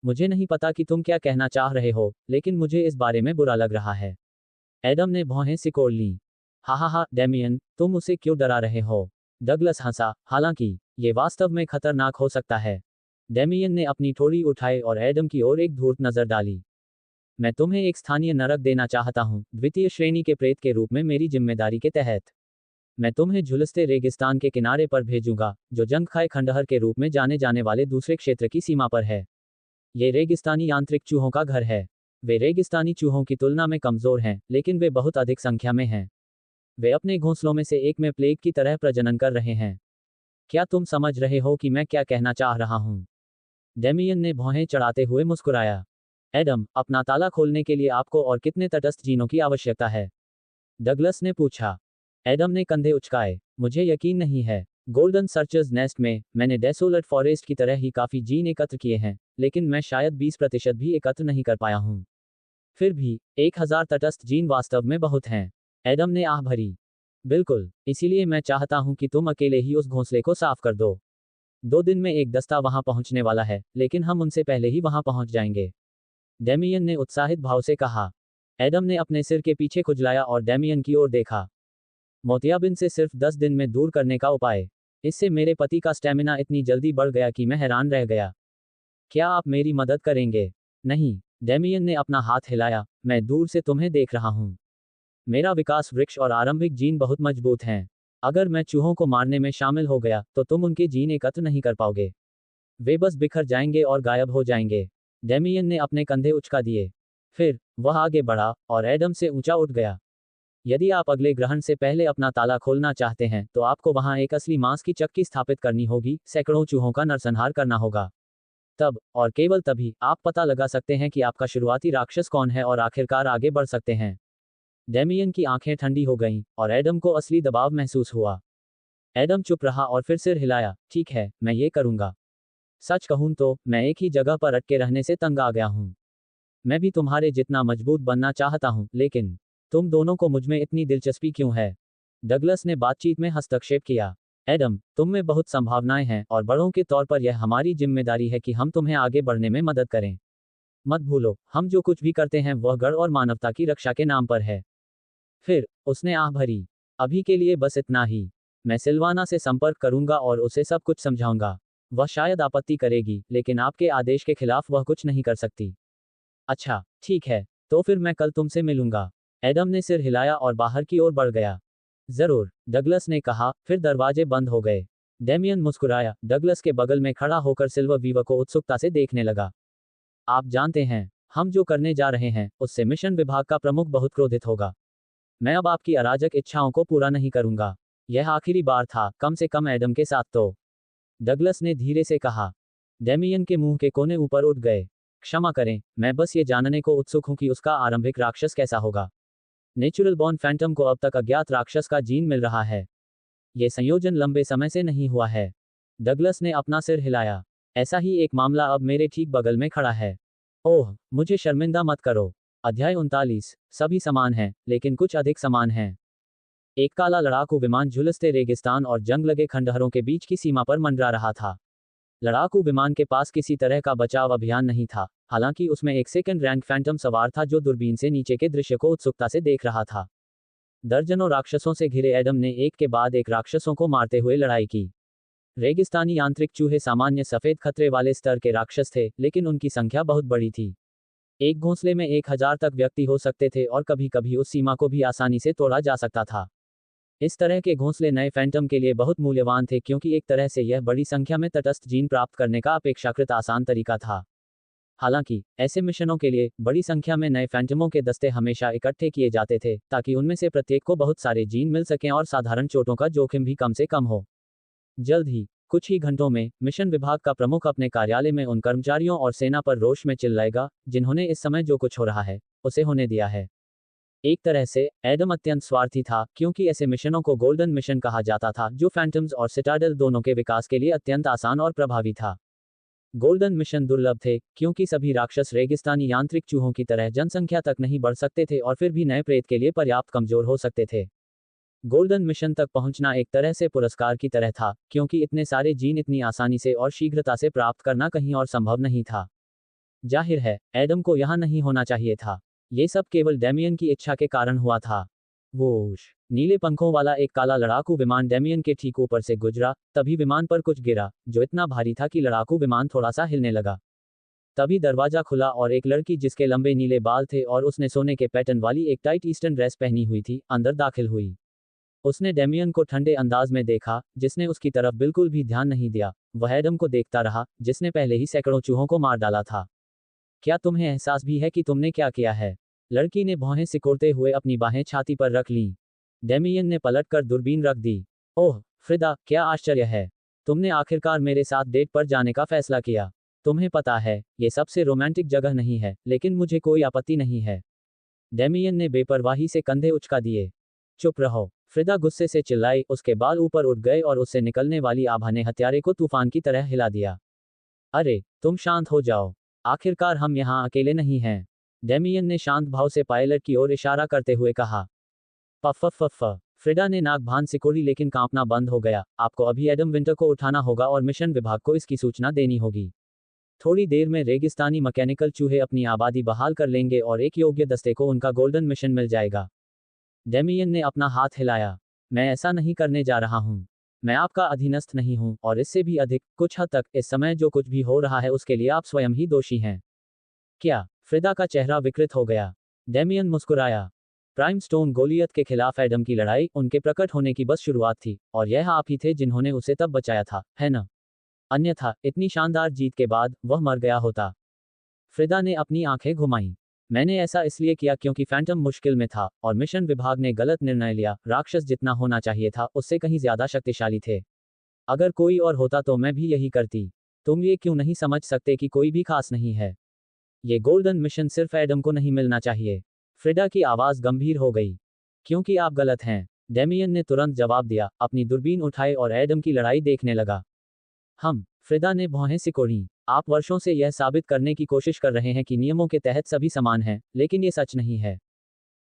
मुझे नहीं पता कि तुम क्या कहना चाह रहे हो, लेकिन मुझे इस बारे में बुरा लग रहा है। एडम ने भौहें सिकोड़ लीं। हा, डेमियन, तुम उसे क्यों डरा रहे हो? डगलस हंसा। हालांकि ये वास्तव में खतरनाक हो सकता है। डेमियन ने अपनी ठोड़ी उठाई और एडम की ओर एक धूर्त नजर डाली। मैं तुम्हें एक स्थानीय नरक देना चाहता हूं, द्वितीय श्रेणी के प्रेत के रूप में मेरी जिम्मेदारी के तहत। मैं तुम्हें झुलसते रेगिस्तान के किनारे पर भेजूंगा, जो जंगखाए खंडहर के रूप में जाने जाने वाले दूसरे क्षेत्र की सीमा पर है। ये रेगिस्तानी यांत्रिक चूहों का घर है। वे रेगिस्तानी चूहों की तुलना में कमजोर हैं, लेकिन वे बहुत अधिक संख्या में हैं। वे अपने घोंसलों में से एक में प्लेग की तरह प्रजनन कर रहे हैं। क्या तुम समझ रहे हो कि मैं क्या कहना चाह रहा हूं? डेमियन ने भौहें चढ़ाते हुए मुस्कुराया। एडम, अपना ताला खोलने के लिए आपको और कितने तटस्थ जीनों की आवश्यकता है? डगलस ने पूछा। एडम ने कंधे उचकाए। मुझे यकीन नहीं है। गोल्डन सर्चर्स नेस्ट में मैंने डेसोलेट फॉरेस्ट की तरह ही काफी जीन एकत्र किए हैं, लेकिन मैं शायद 20% भी एकत्र नहीं कर पाया हूं। फिर भी 1000 तटस्थ जीन वास्तव में बहुत हैं। एडम ने आह भरी। बिल्कुल, इसीलिए मैं चाहता हूं कि तुम अकेले ही उस घोंसले को साफ कर दो। 2 दिन में एक दस्ता वहां पहुंचने वाला है, लेकिन हम उनसे पहले ही वहां पहुंच जाएंगे। डेमियन ने उत्साहित भाव से कहा। एडम ने अपने सिर के पीछे खुजलाया और डेमियन की ओर देखा। मोतियाबिंद से सिर्फ 10 दिन में दूर करने का उपाय। इससे मेरे पति का स्टेमिना इतनी जल्दी बढ़ गया कि मैं हैरान रह गया। क्या आप मेरी मदद करेंगे? नहीं, डेमियन ने अपना हाथ हिलाया। मैं दूर से तुम्हें देख रहा हूं। मेरा विकास वृक्ष और आरंभिक जीन बहुत मजबूत हैं। अगर मैं चूहों को मारने में शामिल हो गया तो तुम उनके जीन एकत्र नहीं कर पाओगे। वे बस बिखर जाएंगे और गायब हो जाएंगे। डेमियन ने अपने कंधे उचका दिए। फिर वह आगे बढ़ा और एडम से ऊंचा उठ गया। यदि आप अगले ग्रहण से पहले अपना ताला खोलना चाहते हैं तो आपको वहां एक असली मांस की चक्की स्थापित करनी होगी, सैकड़ों चूहों का नरसंहार करना होगा। तब और केवल तभी आप पता लगा सकते हैं कि आपका शुरुआती राक्षस कौन है और आखिरकार आगे बढ़ सकते हैं। डेमियन की आंखें ठंडी हो गईं और एडम को असली दबाव महसूस हुआ। एडम चुप रहा और फिर सिर हिलाया। ठीक है, मैं ये करूंगा। सच कहूं तो मैं एक ही जगह पर अटके रहने से तंग आ गया हूं। मैं भी तुम्हारे जितना मजबूत बनना चाहता हूं, लेकिन तुम दोनों को मुझमें इतनी दिलचस्पी क्यों है? डगलस ने बातचीत में हस्तक्षेप किया। एडम, तुम में बहुत संभावनाएं हैं और बड़ों के तौर पर यह हमारी जिम्मेदारी है कि हम तुम्हें आगे बढ़ने में मदद करें। मत भूलो, हम जो कुछ भी करते हैं वह गढ़ और मानवता की रक्षा के नाम पर है। फिर उसने आह भरी। अभी के लिए बस इतना ही। मैं सिल्वाना से संपर्क करूंगा और उसे सब कुछ समझाऊंगा। वह शायद आपत्ति करेगी, लेकिन आपके आदेश के खिलाफ वह कुछ नहीं कर सकती। अच्छा, ठीक है, तो फिर मैं कल तुमसे मिलूंगा। एडम ने सिर हिलाया और बाहर की ओर बढ़ गया। जरूर, डगलस ने कहा। फिर दरवाजे बंद हो गए। डेमियन मुस्कुराया। डगलस के बगल में खड़ा होकर सिल्वर वीवर को उत्सुकता से देखने लगा। आप जानते हैं, हम जो करने जा रहे हैं उससे मिशन विभाग का प्रमुख बहुत क्रोधित होगा। मैं अब आपकी अराजक इच्छाओं को पूरा नहीं करूंगा। यह आखिरी बार था, कम से कम एडम के साथ तो। डगलस ने धीरे से कहा। डेमियन के मुंह के कोने ऊपर उठ गए। क्षमा करें, मैं बस ये जानने को उत्सुक हूं कि उसका आरंभिक राक्षस कैसा होगा। नेचुरल बॉर्न फैंटम को अब तक अज्ञात राक्षस का जीन मिल रहा है। ये संयोजन लंबे समय से नहीं हुआ है। डगलस ने अपना सिर हिलाया। ऐसा ही एक मामला अब मेरे ठीक बगल में खड़ा है। ओह, मुझे शर्मिंदा मत करो। अध्याय 39। सभी समान हैं, लेकिन कुछ अधिक समान हैं। एक काला लड़ाकू विमान झुलसते रेगिस्तान और जंग लगे खंडहरों के बीच की सीमा पर मंडरा रहा था। लड़ाकू विमान के पास किसी तरह का बचाव अभियान नहीं था, हालांकि उसमें एक सेकंड रैंक फैंटम सवार था जो दूरबीन से नीचे के दृश्य को उत्सुकता से देख रहा था। दर्जनों राक्षसों से घिरे एडम ने एक के बाद एक राक्षसों को मारते हुए लड़ाई की। रेगिस्तानी यांत्रिक चूहे सामान्य सफेद खतरे वाले स्तर के राक्षस थे, लेकिन उनकी संख्या बहुत बड़ी थी। एक घोंसले में 1000 तक व्यक्ति हो सकते थे और कभी कभी उस सीमा को भी आसानी से तोड़ा जा सकता था। इस तरह के घोंसले नए फैंटम के लिए बहुत मूल्यवान थे, क्योंकि एक तरह से यह बड़ी संख्या में तटस्थ जीन प्राप्त करने का अपेक्षाकृत आसान तरीका था। हालांकि ऐसे मिशनों के लिए बड़ी संख्या में नए फैंटमों के दस्ते हमेशा इकट्ठे किए जाते थे, ताकि उनमें से प्रत्येक को बहुत सारे जीन मिल सकें और साधारण चोटों का जोखिम भी कम से कम हो। जल्द ही, कुछ ही घंटों में, मिशन विभाग का प्रमुख अपने कार्यालय में उन कर्मचारियों और सेना पर रोष में चिल्लाएगा जिन्होंने इस समय जो कुछ हो रहा है उसे होने दिया है। एक तरह से एडम अत्यंत स्वार्थी था, क्योंकि ऐसे मिशनों को गोल्डन मिशन कहा जाता था, जो फैंटम्स और सिटाडेल दोनों के विकास के लिए अत्यंत आसान और प्रभावी था। गोल्डन मिशन दुर्लभ थे, क्योंकि सभी राक्षस रेगिस्तानी यांत्रिक चूहों की तरह जनसंख्या तक नहीं बढ़ सकते थे और फिर भी नए प्रेत के लिए पर्याप्त कमजोर हो सकते थे। गोल्डन मिशन तक पहुंचना एक तरह से पुरस्कार की तरह था, क्योंकि इतने सारे जीन इतनी आसानी से और शीघ्रता से प्राप्त करना कहीं और संभव नहीं था। जाहिर है, एडम को यहां नहीं होना चाहिए था। ये सब केवल डेमियन की इच्छा के कारण हुआ था। वोश, नीले पंखों वाला एक काला लड़ाकू विमान डेमियन के ठीक ऊपर से गुजरा। तभी विमान पर कुछ गिरा, जो इतना भारी था कि लड़ाकू विमान थोड़ा सा हिलने लगा। तभी दरवाजा खुला और एक लड़की जिसके लंबे नीले बाल थे और उसने सोने के पैटर्न वाली एक टाइट ईस्टर्न ड्रेस पहनी हुई थी, अंदर दाखिल हुई। उसने डेमियन को ठंडे अंदाज में देखा, जिसने उसकी तरफ बिल्कुल भी ध्यान नहीं दिया। वह एडम को देखता रहा, जिसने पहले ही सैकड़ों चूहों को मार डाला था। क्या तुम्हें एहसास भी है कि तुमने क्या किया है? लड़की ने भौहें सिकोड़ते हुए अपनी बाहें छाती पर रख लीं। डेमियन ने पलटकर दूरबीन रख दी। ओह, फ्रिदा, क्या आश्चर्य है। तुमने आखिरकार मेरे साथ डेट पर जाने का फैसला किया। तुम्हें पता है, ये सबसे रोमांटिक जगह नहीं है, लेकिन मुझे कोई आपत्ति नहीं है। डेमियन ने बेपरवाही से कंधे उचका दिए। चुप रहो, फ्रिदा गुस्से से चिल्लाई। उसके बाल ऊपर उठ गए और उससे निकलने वाली आभा ने हत्यारे को तूफान की तरह हिला दिया। अरे, तुम शांत हो जाओ। आखिरकार हम यहाँ अकेले नहीं हैं। डेमियन ने शांत भाव से पायलट की ओर इशारा करते हुए कहा। Puff puff puff. फ्रिडा ने नाक भान सिकोड़ी, लेकिन कांपना बंद हो गया। आपको अभी एडम विंटर को उठाना होगा और मिशन विभाग को इसकी सूचना देनी होगी। थोड़ी देर में रेगिस्तानी मैकेनिकल चूहे अपनी आबादी बहाल कर लेंगे और एक योग्य दस्ते को उनका गोल्डन मिशन मिल जाएगा। डेमियन ने अपना हाथ हिलाया। मैं ऐसा नहीं करने जा रहा हूँ। मैं आपका अधीनस्थ नहीं हूँ, और इससे भी अधिक, कुछ हद तक, इस समय जो कुछ भी हो रहा है उसके लिए आप स्वयं ही दोषी हैं। क्या? फ्रिदा का चेहरा विकृत हो गया। डेमियन मुस्कुराया। प्राइम स्टोन गोलियत के खिलाफ एडम की लड़ाई उनके प्रकट होने की बस शुरुआत थी, और यह आप ही थे जिन्होंने उसे तब बचाया था, है ना? अन्यथा, इतनी शानदार जीत के बाद, वह मर गया होता। फ्रिदा ने अपनी आंखें घुमाईं। मैंने ऐसा इसलिए किया क्योंकि फैंटम मुश्किल में था, और मिशन विभाग ने गलत निर्णय लिया। राक्षस जितना होना चाहिए था, उससे कहीं ज्यादा शक्तिशाली थे। अगर कोई और होता तो मैं भी यही करती। तुम ये क्यों नहीं समझ सकते कि कोई भी खास नहीं है? ये गोल्डन मिशन सिर्फ एडम को नहीं मिलना चाहिए। फ्रिडा की आवाज गंभीर हो गई। क्योंकि आप गलत हैं। डेमियन ने तुरंत जवाब दिया, अपनी दूरबीन उठाए और एडम की लड़ाई देखने लगा। फ्रिदा ने भौहें सिकोड़ी। आप वर्षों से यह साबित करने की कोशिश कर रहे हैं कि नियमों के तहत सभी समान हैं, लेकिन ये सच नहीं है।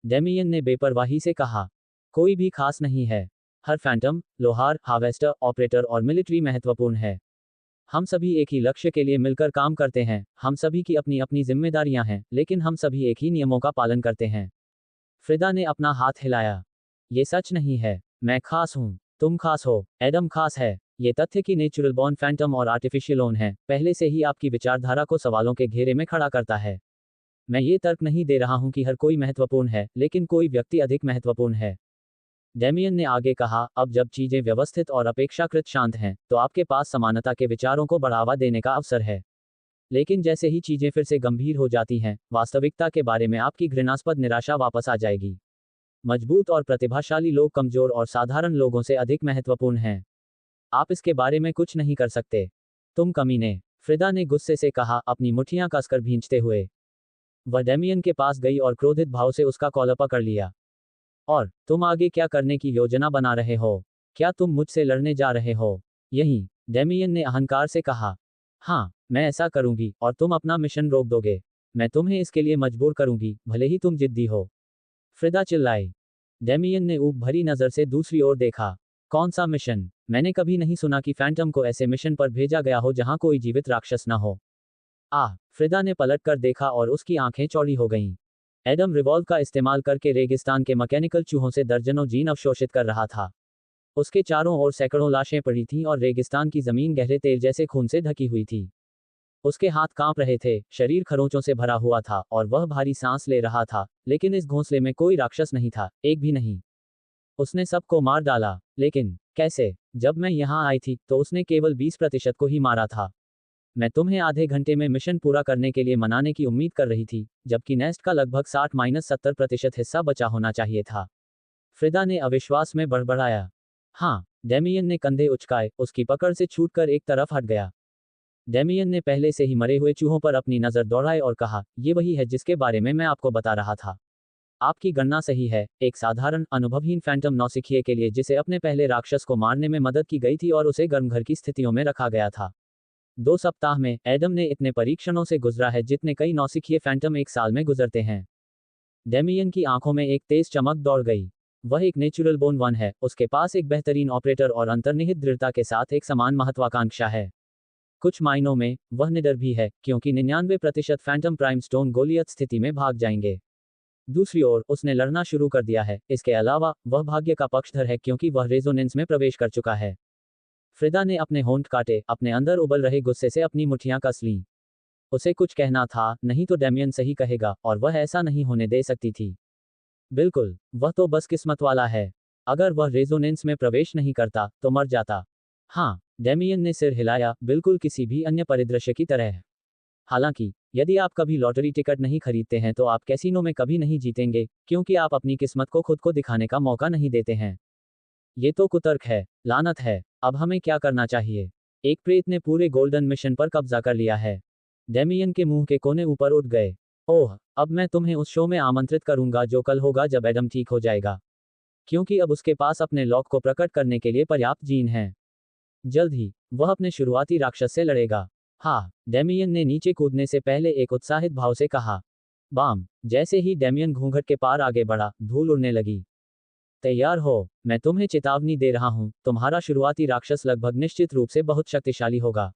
डेमियन ने बेपरवाही से कहा। कोई भी खास नहीं है। हर फैंटम, लोहार, हार्वेस्टर, ऑपरेटर और मिलिट्री महत्वपूर्ण है। हम सभी एक ही लक्ष्य के लिए मिलकर काम करते हैं। हम सभी की अपनी अपनी जिम्मेदारियां हैं, लेकिन हम सभी एक ही नियमों का पालन करते हैं। फ्रिदा ने अपना हाथ हिलाया। ये सच नहीं है। मैं खास हूं। तुम खास हो। एडम खास है। ये तथ्य कि नेचुरल बॉर्न फैंटम और आर्टिफिशियल ओन है, पहले से ही आपकी विचारधारा को सवालों के घेरे में खड़ा करता है। मैं ये तर्क नहीं दे रहा हूं कि हर कोई महत्वपूर्ण है, लेकिन कोई व्यक्ति अधिक महत्वपूर्ण है। डेमियन ने आगे कहा, अब जब चीजें व्यवस्थित और अपेक्षाकृत शांत हैं, तो आपके पास समानता के विचारों को बढ़ावा देने का अवसर है। लेकिन जैसे ही चीजें फिर से गंभीर हो जाती हैं, वास्तविकता के बारे में आपकी घृणास्पद निराशा वापस आ जाएगी। मजबूत और प्रतिभाशाली लोग कमजोर और साधारण लोगों से अधिक महत्वपूर्ण हैं। आप इसके बारे में कुछ नहीं कर सकते। तुम कमीने, फ्रिदा ने गुस्से से कहा, अपनी मुट्ठियां कसकर भींचते हुए। वह डेमियन के पास गई और क्रोधित भाव से उसका कॉलर पकड़ लिया। और तुम आगे क्या करने की योजना बना रहे हो? क्या तुम मुझसे लड़ने जा रहे हो? यही, डेमियन ने अहंकार से कहा। हाँ, मैं ऐसा करूंगी, और तुम अपना मिशन रोक दोगे। मैं तुम्हें इसके लिए मजबूर करूंगी, भले ही तुम जिद्दी हो। फ्रिदा चिल्लाई। डेमियन ने ऊब भरी नजर से दूसरी ओर देखा। कौन सा मिशन? मैंने कभी नहीं सुना कि फैंटम को ऐसे मिशन पर भेजा गया हो जहां कोई जीवित राक्षस न हो। फ्रिदा ने पलट कर देखा और उसकी आंखें चौड़ी हो गईं। एडम रिवॉल्व का इस्तेमाल करके रेगिस्तान के मैकेनिकल चूहों से दर्जनों जीन अवशोषित कर रहा था। उसके चारों ओर सैकड़ों लाशें पड़ी थीं और रेगिस्तान की जमीन गहरे तेल जैसे खून से ढकी हुई थी। उसके हाथ कांप रहे थे, शरीर खरोंचों से भरा हुआ था और वह भारी सांस ले रहा था, लेकिन इस घोंसले में कोई राक्षस नहीं था, एक भी नहीं। उसने सबको मार डाला, लेकिन कैसे? जब मैं यहाँ आई थी तो उसने केवल 20% को ही मारा था। मैं तुम्हें आधे घंटे में मिशन पूरा करने के लिए मनाने की उम्मीद कर रही थी, जबकि नेस्ट का लगभग 60-70% हिस्सा बचा होना चाहिए था। फ्रिदा ने अविश्वास में बड़बड़ाया। हाँ, डेमियन ने कंधे उचकाए, उसकी पकड़ से छूटकर एक तरफ हट गया। डेमियन ने पहले से ही मरे हुए चूहों पर अपनी नज़र दौड़ाई और कहा, ये वही है जिसके बारे में मैं आपको बता रहा था। आपकी गणना सही है, एक साधारण, अनुभवहीन फैंटम नौसिखिए के लिए जिसे अपने पहले राक्षस को मारने में मदद की गई थी और उसे गर्म घर की स्थितियों में रखा गया था। 2 सप्ताह में, एडम ने इतने परीक्षणों से गुजरा है जितने कई नौसिखिए फैंटम एक साल में गुजरते हैं। डेमियन की आंखों में एक तेज चमक दौड़ गई। वह एक नेचुरल बोर्न वन है, उसके पास एक बेहतरीन ऑपरेटर और अंतर्निहित दृढ़ता के साथ एक समान महत्वाकांक्षा है। कुछ मायनों में, वह निडर भी है, क्योंकि 99% फैंटम प्राइम स्टोन गोलियत स्थिति में भाग जाएंगे। दूसरी ओर, उसने लड़ना शुरू कर दिया है, इसके अलावा, वह भाग्य का पक्षधर है क्योंकि वह रेजोनेंस में प्रवेश कर चुका है। फ्रिदा ने अपने होंठ काटे, अपने अंदर उबल रहे गुस्से से अपनी मुट्ठियां कस लीं। उसे कुछ कहना था, नहीं तो डेमियन सही कहेगा, और वह ऐसा नहीं होने दे सकती थी। बिल्कुल, वह तो बस किस्मत वाला है। अगर वह रेजोनेंस में प्रवेश नहीं करता, तो मर जाता। हाँ, डेमियन ने सिर हिलाया, बिल्कुल किसी भी अन्य परिदृश्य की तरह। हालांकि, यदि आप कभी लॉटरी टिकट नहीं खरीदते हैं तो आप कैसीनो में कभी नहीं जीतेंगे, क्योंकि आप अपनी किस्मत को खुद को दिखाने का मौका नहीं देते हैं। ये तो कुतर्क है, लानत है। अब हमें क्या करना चाहिए? एक प्रेत ने पूरे गोल्डन मिशन पर कब्जा कर लिया है। डेमियन के मुंह के कोने ऊपर उठ गए। ओह, अब मैं तुम्हें उस शो में आमंत्रित करूंगा जो कल होगा जब एडम ठीक हो जाएगा। क्योंकि अब उसके पास अपने लॉक को प्रकट करने के लिए पर्याप्त जीन हैं। जल्द ही, वह अपने शुरुआती राक्षस से लड़ेगा। हाँ, डेमियन ने नीचे कूदने से पहले एक उत्साहित भाव से कहा। बाम! जैसे ही डेमियन घूंघट के पार आगे बढ़ा, धूल उड़ने लगी। तैयार हो, मैं तुम्हें चेतावनी दे रहा हूं, तुम्हारा शुरुआती राक्षस लगभग निश्चित रूप से बहुत शक्तिशाली होगा।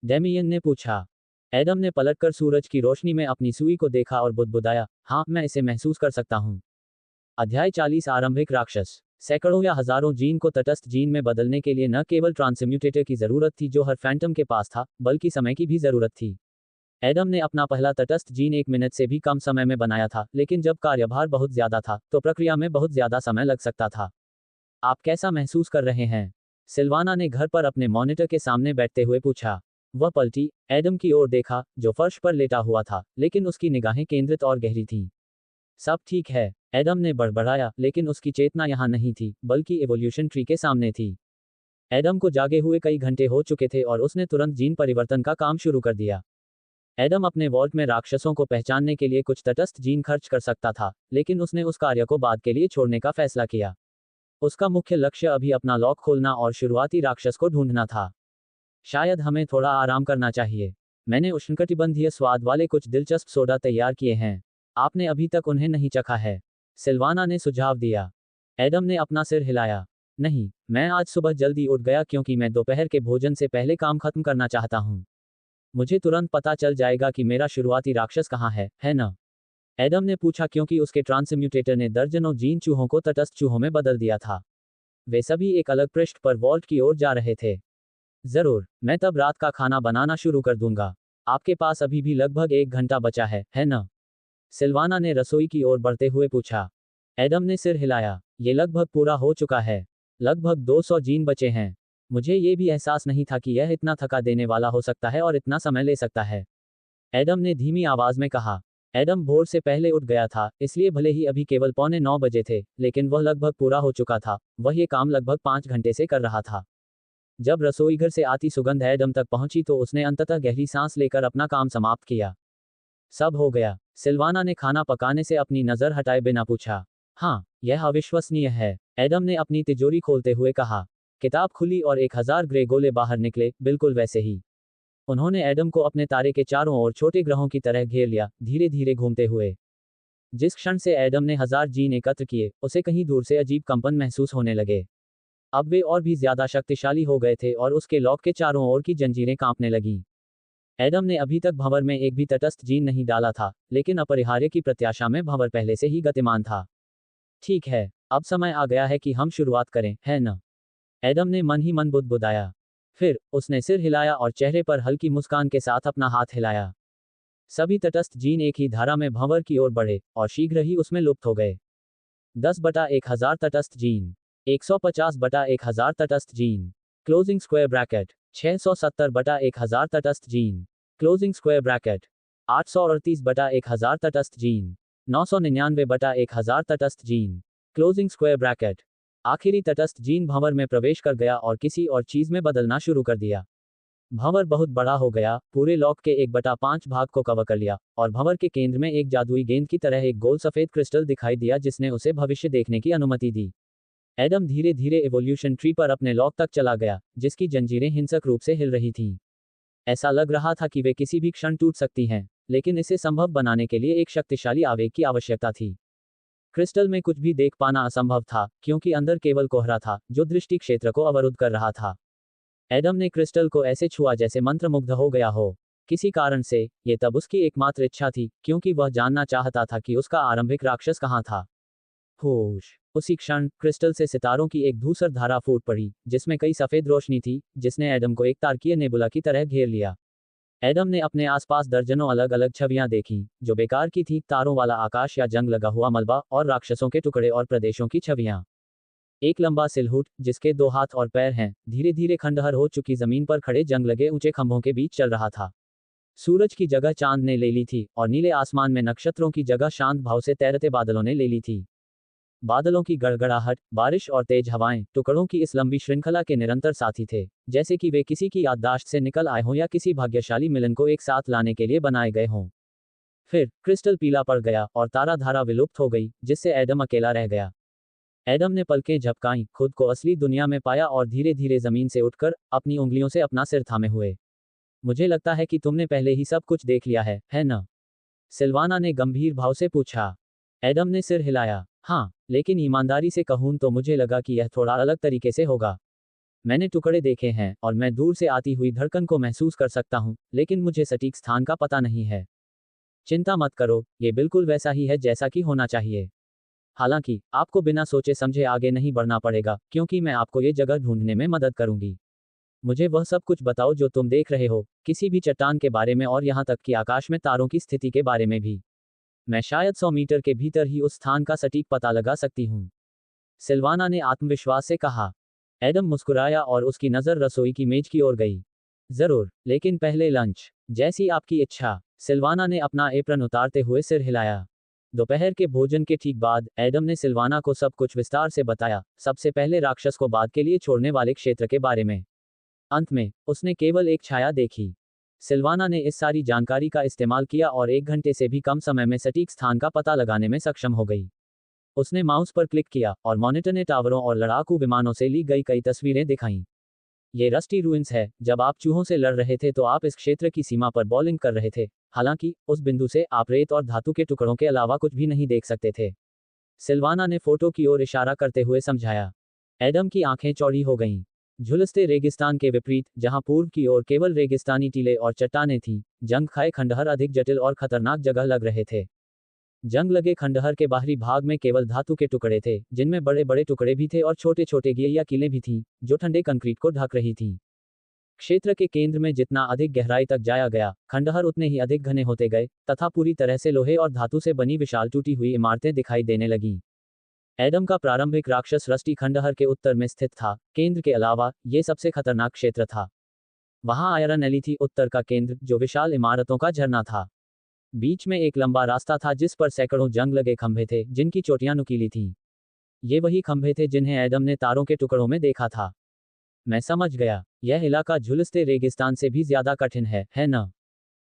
डेमियन ने पूछा। एडम ने पलटकर सूरज की रोशनी में अपनी सुई को देखा और बुदबुदाया, हाँ, मैं इसे महसूस कर सकता हूँ। अध्याय 40 आरंभिक राक्षस। सैकड़ों या हजारों जीन को तटस्थ जीन में बदलने के लिए न केवल ट्रांसम्यूटेटर की जरूरत थी जो हर फैंटम के पास था, बल्कि समय की भी जरूरत थी। एडम ने अपना पहला तटस्थ जीन 1 मिनट से भी कम समय में बनाया था, लेकिन जब कार्यभार बहुत ज्यादा था, तो प्रक्रिया में बहुत ज्यादा समय लग सकता था। आप कैसा महसूस कर रहे हैं? सिल्वाना ने घर पर अपने मॉनिटर के सामने बैठते हुए पूछा। वह पलटी, एडम की ओर देखा, जो फर्श पर लेटा हुआ था, लेकिन उसकी निगाहें केंद्रित और गहरी थीं। सब ठीक है, एडम ने बड़बड़ाया, लेकिन उसकी चेतना यहाँ नहीं थी, बल्कि एवोल्यूशन ट्री के सामने थी। एडम को जागे हुए कई घंटे हो चुके थे और उसने तुरंत जीन परिवर्तन का काम शुरू कर दिया। एडम अपने वॉल्ट में राक्षसों को पहचानने के लिए कुछ तटस्थ जीन खर्च कर सकता था, लेकिन उसने उस कार्य को बाद के लिए छोड़ने का फैसला किया। उसका मुख्य लक्ष्य अभी अपना लॉक खोलना और शुरुआती राक्षस को ढूंढना था। शायद हमें थोड़ा आराम करना चाहिए। मैंने उष्णकटिबंधीय स्वाद वाले कुछ दिलचस्प सोडा तैयार किए हैं। आपने अभी तक उन्हें नहीं चखा है। सिल्वाना ने सुझाव दिया। एडम ने अपना सिर हिलाया। नहीं, मैं आज सुबह जल्दी उठ गया क्योंकि मैं दोपहर के भोजन से पहले काम खत्म करना चाहता हूँ। मुझे तुरंत पता चल जाएगा कि मेरा शुरुआती राक्षस कहाँ है ना? एडम ने पूछा क्योंकि उसके ट्रांसम्यूटेटर ने दर्जनों जीन चूहों को तटस्थ चूहों में बदल दिया था। वे सभी एक अलग पृष्ठ पर वॉल्ट की ओर जा रहे थे। जरूर, मैं तब रात का खाना बनाना शुरू कर दूंगा। आपके पास अभी भी लगभग 1 घंटा बचा है ना? सिल्वाना ने रसोई की ओर बढ़ते हुए पूछा। एडम ने सिर हिलाया। ये लगभग पूरा हो चुका है। लगभग 200 जीन बचे हैं। मुझे ये भी एहसास नहीं था कि यह इतना थका देने वाला हो सकता है और इतना समय ले सकता है। एडम ने धीमी आवाज में कहा। एडम भोर से पहले उठ गया था, इसलिए भले ही अभी केवल 8:45 बजे थे, लेकिन वह लगभग पूरा हो चुका था। वह ये काम लगभग 5 घंटे से कर रहा था। जब रसोईघर से आती सुगंध एडम तक पहुंची तो उसने अंततः गहरी सांस लेकर अपना काम समाप्त किया। सब हो गया? सिल्वाना ने खाना पकाने से अपनी नजर हटाए बिना पूछा। हाँ, यह अविश्वसनीय है, एडम ने अपनी तिजोरी खोलते हुए कहा। किताब खुली और 1000 ग्रे गोले बाहर निकले, बिल्कुल वैसे ही। उन्होंने एडम को अपने तारे के चारों ओर छोटे ग्रहों की तरह घेर लिया, धीरे धीरे घूमते हुए। जिस क्षण से एडम ने 1000 जीन एकत्र किए, उसे कहीं दूर से अजीब कंपन महसूस होने लगे। अब वे और भी ज्यादा शक्तिशाली हो गए थे और उसके लॉक के चारों ओर की जंजीरें कांपने लगीं। एडम ने अभी तक भंवर में एक भी तटस्थ जीन नहीं डाला था, लेकिन अपरिहार्य की प्रत्याशा में भंवर पहले से ही गतिमान था। ठीक है, अब समय आ गया है कि हम शुरुआत करें, है न? एडम ने मन ही मन बुदबुदाया। फिर उसने सिर हिलाया और चेहरे पर हल्की मुस्कान के साथ अपना हाथ हिलाया। सभी तटस्थ जीन एक ही धारा में भंवर की ओर बढ़े और शीघ्र ही उसमें लुप्त हो गए। 10/1000 तटस्थ जीन, 150/1000 तटस्थ जीन, क्लोजिंग स्क्वायर ब्रैकेट, 670/1000 तटस्थ जीन, क्लोजिंग स्क्वायर ब्रैकेट, 838/1000 तटस्थ जीन, 999/1000 तटस्थ जीन, क्लोजिंग स्क्वायर ब्रैकेट। आखिरी तटस्थ जीन भंवर में प्रवेश कर गया और किसी और चीज में बदलना शुरू कर दिया। भंवर बहुत बड़ा हो गया, पूरे लॉक के 1/5 भाग को कवर कर लिया, और भंवर के केंद्र में एक जादुई गेंद की तरह एक गोल सफेद क्रिस्टल दिखाई दिया जिसने उसे भविष्य देखने की अनुमति दी। एडम धीरे धीरे इवोल्यूशन ट्री पर अपने लॉक तक चला गया, जिसकी जंजीरें हिंसक रूप से हिल रही थीं। ऐसा लग रहा था कि वे किसी भी क्षण टूट सकती हैं, लेकिन इसे संभव बनाने के लिए एक शक्तिशाली आवेग की आवश्यकता थी। क्रिस्टल में कुछ भी देख पाना असंभव था, क्योंकि अंदर केवल कोहरा था, जो दृष्टि क्षेत्र को अवरुद्ध कर रहा था। एडम ने क्रिस्टल को ऐसे छुआ जैसे मंत्रमुग्ध हो गया हो। किसी कारण से, ये तब उसकी एकमात्र इच्छा थी, क्योंकि वह जानना चाहता था कि उसका आरंभिक राक्षस कहाँ था। होश। उसी क्षण, क्रिस्टल से सितारों की एक धूसर धारा फूट पड़ी, जिसमें कई सफेद रोशनी थी, जिसने एडम को एक तारकीय नेबुला की तरह घेर लिया। एडम ने अपने आसपास दर्जनों अलग अलग छवियां देखीं, जो बेकार की थीं, तारों वाला आकाश या जंग लगा हुआ मलबा, और राक्षसों के टुकड़े और प्रदेशों की छवियां। एक लंबा सिलहूट, जिसके 2 हाथ और पैर हैं, धीरे धीरे खंडहर हो चुकी जमीन पर खड़े जंग लगे ऊंचे खंभों के बीच चल रहा था। सूरज की जगह चांद ने ले ली थी, और नीले आसमान में नक्षत्रों की जगह शांत भाव से तैरते बादलों ने ले ली थी। बादलों की गड़गड़ाहट, बारिश और तेज हवाएं, टुकड़ों की इस लंबी श्रृंखला के निरंतर साथी थे, जैसे कि वे किसी की याददाश्त से निकल आए हों या किसी भाग्यशाली मिलन को एक साथ लाने के लिए बनाए गए हों। फिर क्रिस्टल पीला पड़ गया और तारा धारा विलुप्त हो गई, जिससे एडम अकेला रह गया। एडम ने पलकें झपकाईं, खुद को असली दुनिया में पाया और धीरे धीरे जमीन से उठकर अपनी उंगलियों से अपना सिर थामे हुए। मुझे लगता है कि तुमने पहले ही सब कुछ देख लिया है न? सिल्वाना ने गंभीर भाव से पूछा। एडम ने सिर हिलाया। हाँ, लेकिन ईमानदारी से कहूं तो मुझे लगा कि यह थोड़ा अलग तरीके से होगा। मैंने टुकड़े देखे हैं, और मैं दूर से आती हुई धड़कन को महसूस कर सकता हूं, लेकिन मुझे सटीक स्थान का पता नहीं है। चिंता मत करो, ये बिल्कुल वैसा ही है जैसा कि होना चाहिए। हालांकि, आपको बिना सोचे समझे आगे नहीं बढ़ना पड़ेगा, क्योंकि मैं आपको ये जगह ढूंढने में मदद करूंगी। मुझे वह सब कुछ बताओ जो तुम देख रहे हो, किसी भी चट्टान के बारे में और यहाँ तक कि आकाश में तारों की स्थिति के बारे में भी। मैं शायद 100 मीटर के भीतर ही उस स्थान का सटीक पता लगा सकती हूँ। सिल्वाना ने आत्मविश्वास से कहा। एडम मुस्कुराया और उसकी नज़र रसोई की मेज की ओर गई। जरूर, लेकिन पहले लंच। जैसी आपकी इच्छा। सिल्वाना ने अपना एप्रन उतारते हुए सिर हिलाया। दोपहर के भोजन के ठीक बाद, एडम ने सिल्वाना को सब कुछ विस्तार से बताया, सबसे पहले राक्षस को बाद के लिए छोड़ने वाले क्षेत्र के बारे में। अंत में, उसने केवल एक छाया देखी। सिल्वाना ने इस सारी जानकारी का इस्तेमाल किया और 1 घंटे से भी कम समय में सटीक स्थान का पता लगाने में सक्षम हो गई। उसने माउस पर क्लिक किया, और मॉनिटर ने टावरों और लड़ाकू विमानों से ली गई कई तस्वीरें दिखाईं। ये रस्टी रूइंस है, जब आप चूहों से लड़ रहे थे तो आप इस क्षेत्र की सीमा पर बॉलिंग कर रहे थे, हालांकि, उस बिंदु से आप रेत और धातु के टुकड़ों के अलावा कुछ भी नहीं देख सकते थे। सिल्वाना ने फोटो की ओर इशारा करते हुए समझाया। एडम की आंखें चौड़ी हो गईं। झुलसते रेगिस्तान के विपरीत, जहां पूर्व की ओर केवल रेगिस्तानी टीले और चट्टानें थीं, जंग खाए खंडहर अधिक जटिल और खतरनाक जगह लग रहे थे। जंग लगे खंडहर के बाहरी भाग में केवल धातु के टुकड़े थे, जिनमें बड़े बड़े टुकड़े भी थे और छोटे छोटे गिर या कीलें भी थीं, जो ठंडे कंक्रीट को ढक रही थीं। क्षेत्र के केंद्र में जितना अधिक गहराई तक जाया गया, खंडहर उतने ही अधिक घने होते गए, तथा पूरी तरह से लोहे और धातु से बनी विशाल टूटी हुई इमारतें दिखाई देने लगीं। एडम का प्रारंभिक राक्षस रस्टी खंडहर के उत्तर में स्थित था, केंद्र के अलावा, ये सबसे खतरनाक क्षेत्र था। वहां आयरन एली थी, उत्तर का केंद्र, जो विशाल इमारतों का झरना था। बीच में एक लंबा रास्ता था जिस पर सैकड़ों जंग लगे खंभे थे, जिनकी चोटियां नुकीली थीं। ये वही खंभे थे जिन्हें एडम ने तारों के टुकड़ों में देखा था। मैं समझ गया, यह इलाका झुलसते रेगिस्तान से भी ज्यादा कठिन है न?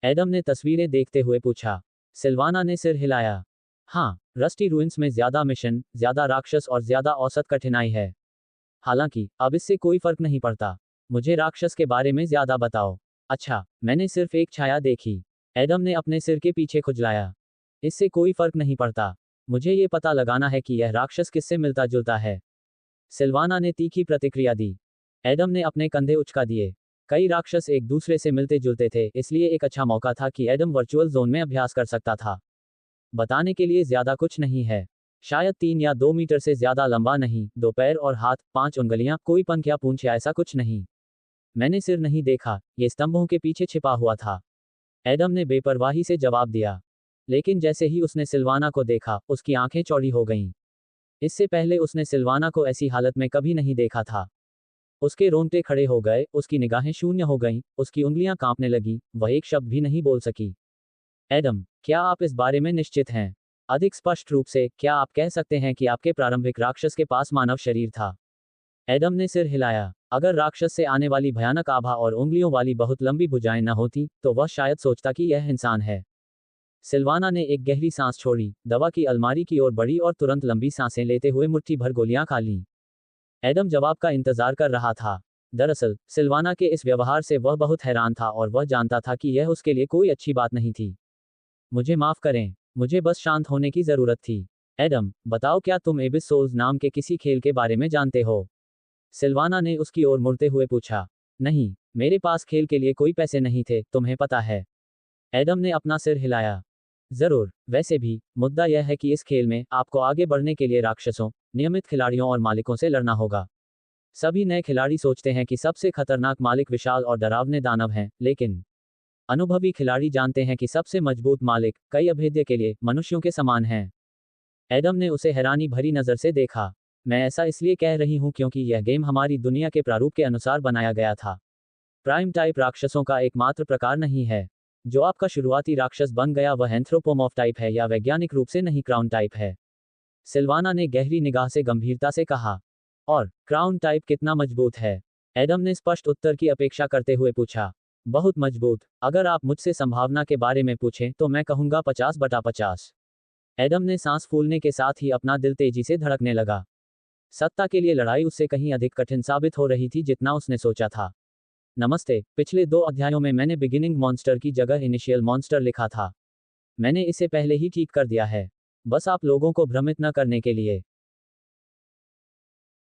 एडम ने तस्वीरें देखते हुए पूछा। सिल्वाना ने सिर हिलाया। हाँ, रस्टी रूइंस में ज्यादा मिशन, ज्यादा राक्षस और ज्यादा औसत कठिनाई है। हालांकि अब इससे कोई फर्क नहीं पड़ता। मुझे राक्षस के बारे में ज्यादा बताओ। अच्छा, मैंने सिर्फ एक छाया देखी। एडम ने अपने सिर के पीछे खुजलाया। इससे कोई फर्क नहीं पड़ता। मुझे ये पता लगाना है कि यह राक्षस किससे मिलता जुलता है। सिल्वाना ने तीखी प्रतिक्रिया दी। एडम ने अपने कंधे उचका दिए। कई राक्षस एक दूसरे से मिलते जुलते थे, इसलिए एक अच्छा मौका था कि एडम वर्चुअल जोन में अभ्यास कर सकता था। बताने के लिए ज्यादा कुछ नहीं है। शायद 3 या 2 मीटर से ज्यादा लंबा नहीं, 2 पैर और हाथ, 5 उंगलियां, कोई पंख या पूंछ या ऐसा कुछ नहीं। मैंने सिर नहीं देखा, ये स्तंभों के पीछे छिपा हुआ था। एडम ने बेपरवाही से जवाब दिया। लेकिन जैसे ही उसने सिल्वाना को देखा, उसकी आंखें चौड़ी हो गईं। इससे पहले उसने सिल्वाना को ऐसी हालत में कभी नहीं देखा था। उसके रोंगटे खड़े हो गए, उसकी निगाहें शून्य हो गईं, उसकी उंगलियां कांपने लगी, वह एक शब्द भी नहीं बोल सकी। एडम, क्या आप इस बारे में निश्चित हैं? अधिक स्पष्ट रूप से, क्या आप कह सकते हैं कि आपके प्रारंभिक राक्षस के पास मानव शरीर था? एडम ने सिर हिलाया। अगर राक्षस से आने वाली भयानक आभा और उंगलियों वाली बहुत लंबी भुजाएं न होती, तो वह शायद सोचता कि यह इंसान है। सिल्वाना ने एक गहरी सांस छोड़ी, दवा की अलमारी की ओर बढ़ी और तुरंत लंबी सांसें लेते हुए मुट्ठी भर गोलियां खा लीं। एडम जवाब का इंतजार कर रहा था। दरअसल, सिल्वाना के इस व्यवहार से वह बहुत हैरान था और वह जानता था कि यह उसके लिए कोई अच्छी बात नहीं थी। मुझे माफ करें, मुझे बस शांत होने की जरूरत थी। एडम, बताओ, क्या तुम एबिस सोल्स नाम के किसी खेल के बारे में जानते हो? सिल्वाना ने उसकी ओर मुड़ते हुए पूछा। नहीं, मेरे पास खेल के लिए कोई पैसे नहीं थे, तुम्हें पता है। एडम ने अपना सिर हिलाया। जरूर, वैसे भी, मुद्दा यह है कि इस खेल में आपको आगे बढ़ने के लिए राक्षसों, नियमित खिलाड़ियों और मालिकों से लड़ना होगा। सभी नए खिलाड़ी सोचते हैं कि सबसे खतरनाक मालिक विशाल और डरावने दानव हैं, लेकिन अनुभवी खिलाड़ी जानते हैं कि सबसे मजबूत मालिक, कई अभेद्य के लिए, मनुष्यों के समान हैं। एडम ने उसे हैरानी भरी नजर से देखा। मैं ऐसा इसलिए कह रही हूं क्योंकि यह गेम हमारी दुनिया के प्रारूप के अनुसार बनाया गया था। प्राइम टाइप राक्षसों का एकमात्र प्रकार नहीं है। जो आपका शुरुआती राक्षस बन गया वह एंथ्रोपोमॉर्फ टाइप है या वैज्ञानिक रूप से नहीं क्राउन टाइप है। सिल्वाना ने गहरी निगाह से गंभीरता से कहा। और क्राउन टाइप कितना मजबूत है? एडम ने स्पष्ट उत्तर की अपेक्षा करते हुए पूछा। बहुत मजबूत। अगर आप मुझसे संभावना के बारे में पूछें तो मैं कहूंगा 50/50। एडम ने सांस फूलने के साथ ही अपना दिल तेजी से धड़कने लगा। सत्ता के लिए लड़ाई उससे कहीं अधिक कठिन साबित हो रही थी जितना उसने सोचा था। नमस्ते, पिछले 2 अध्यायों में मैंने बिगिनिंग मॉन्स्टर की जगह इनिशियल मॉन्स्टर लिखा था। मैंने इसे पहले ही ठीक कर दिया है। बस आप लोगों को भ्रमित न करने के लिए।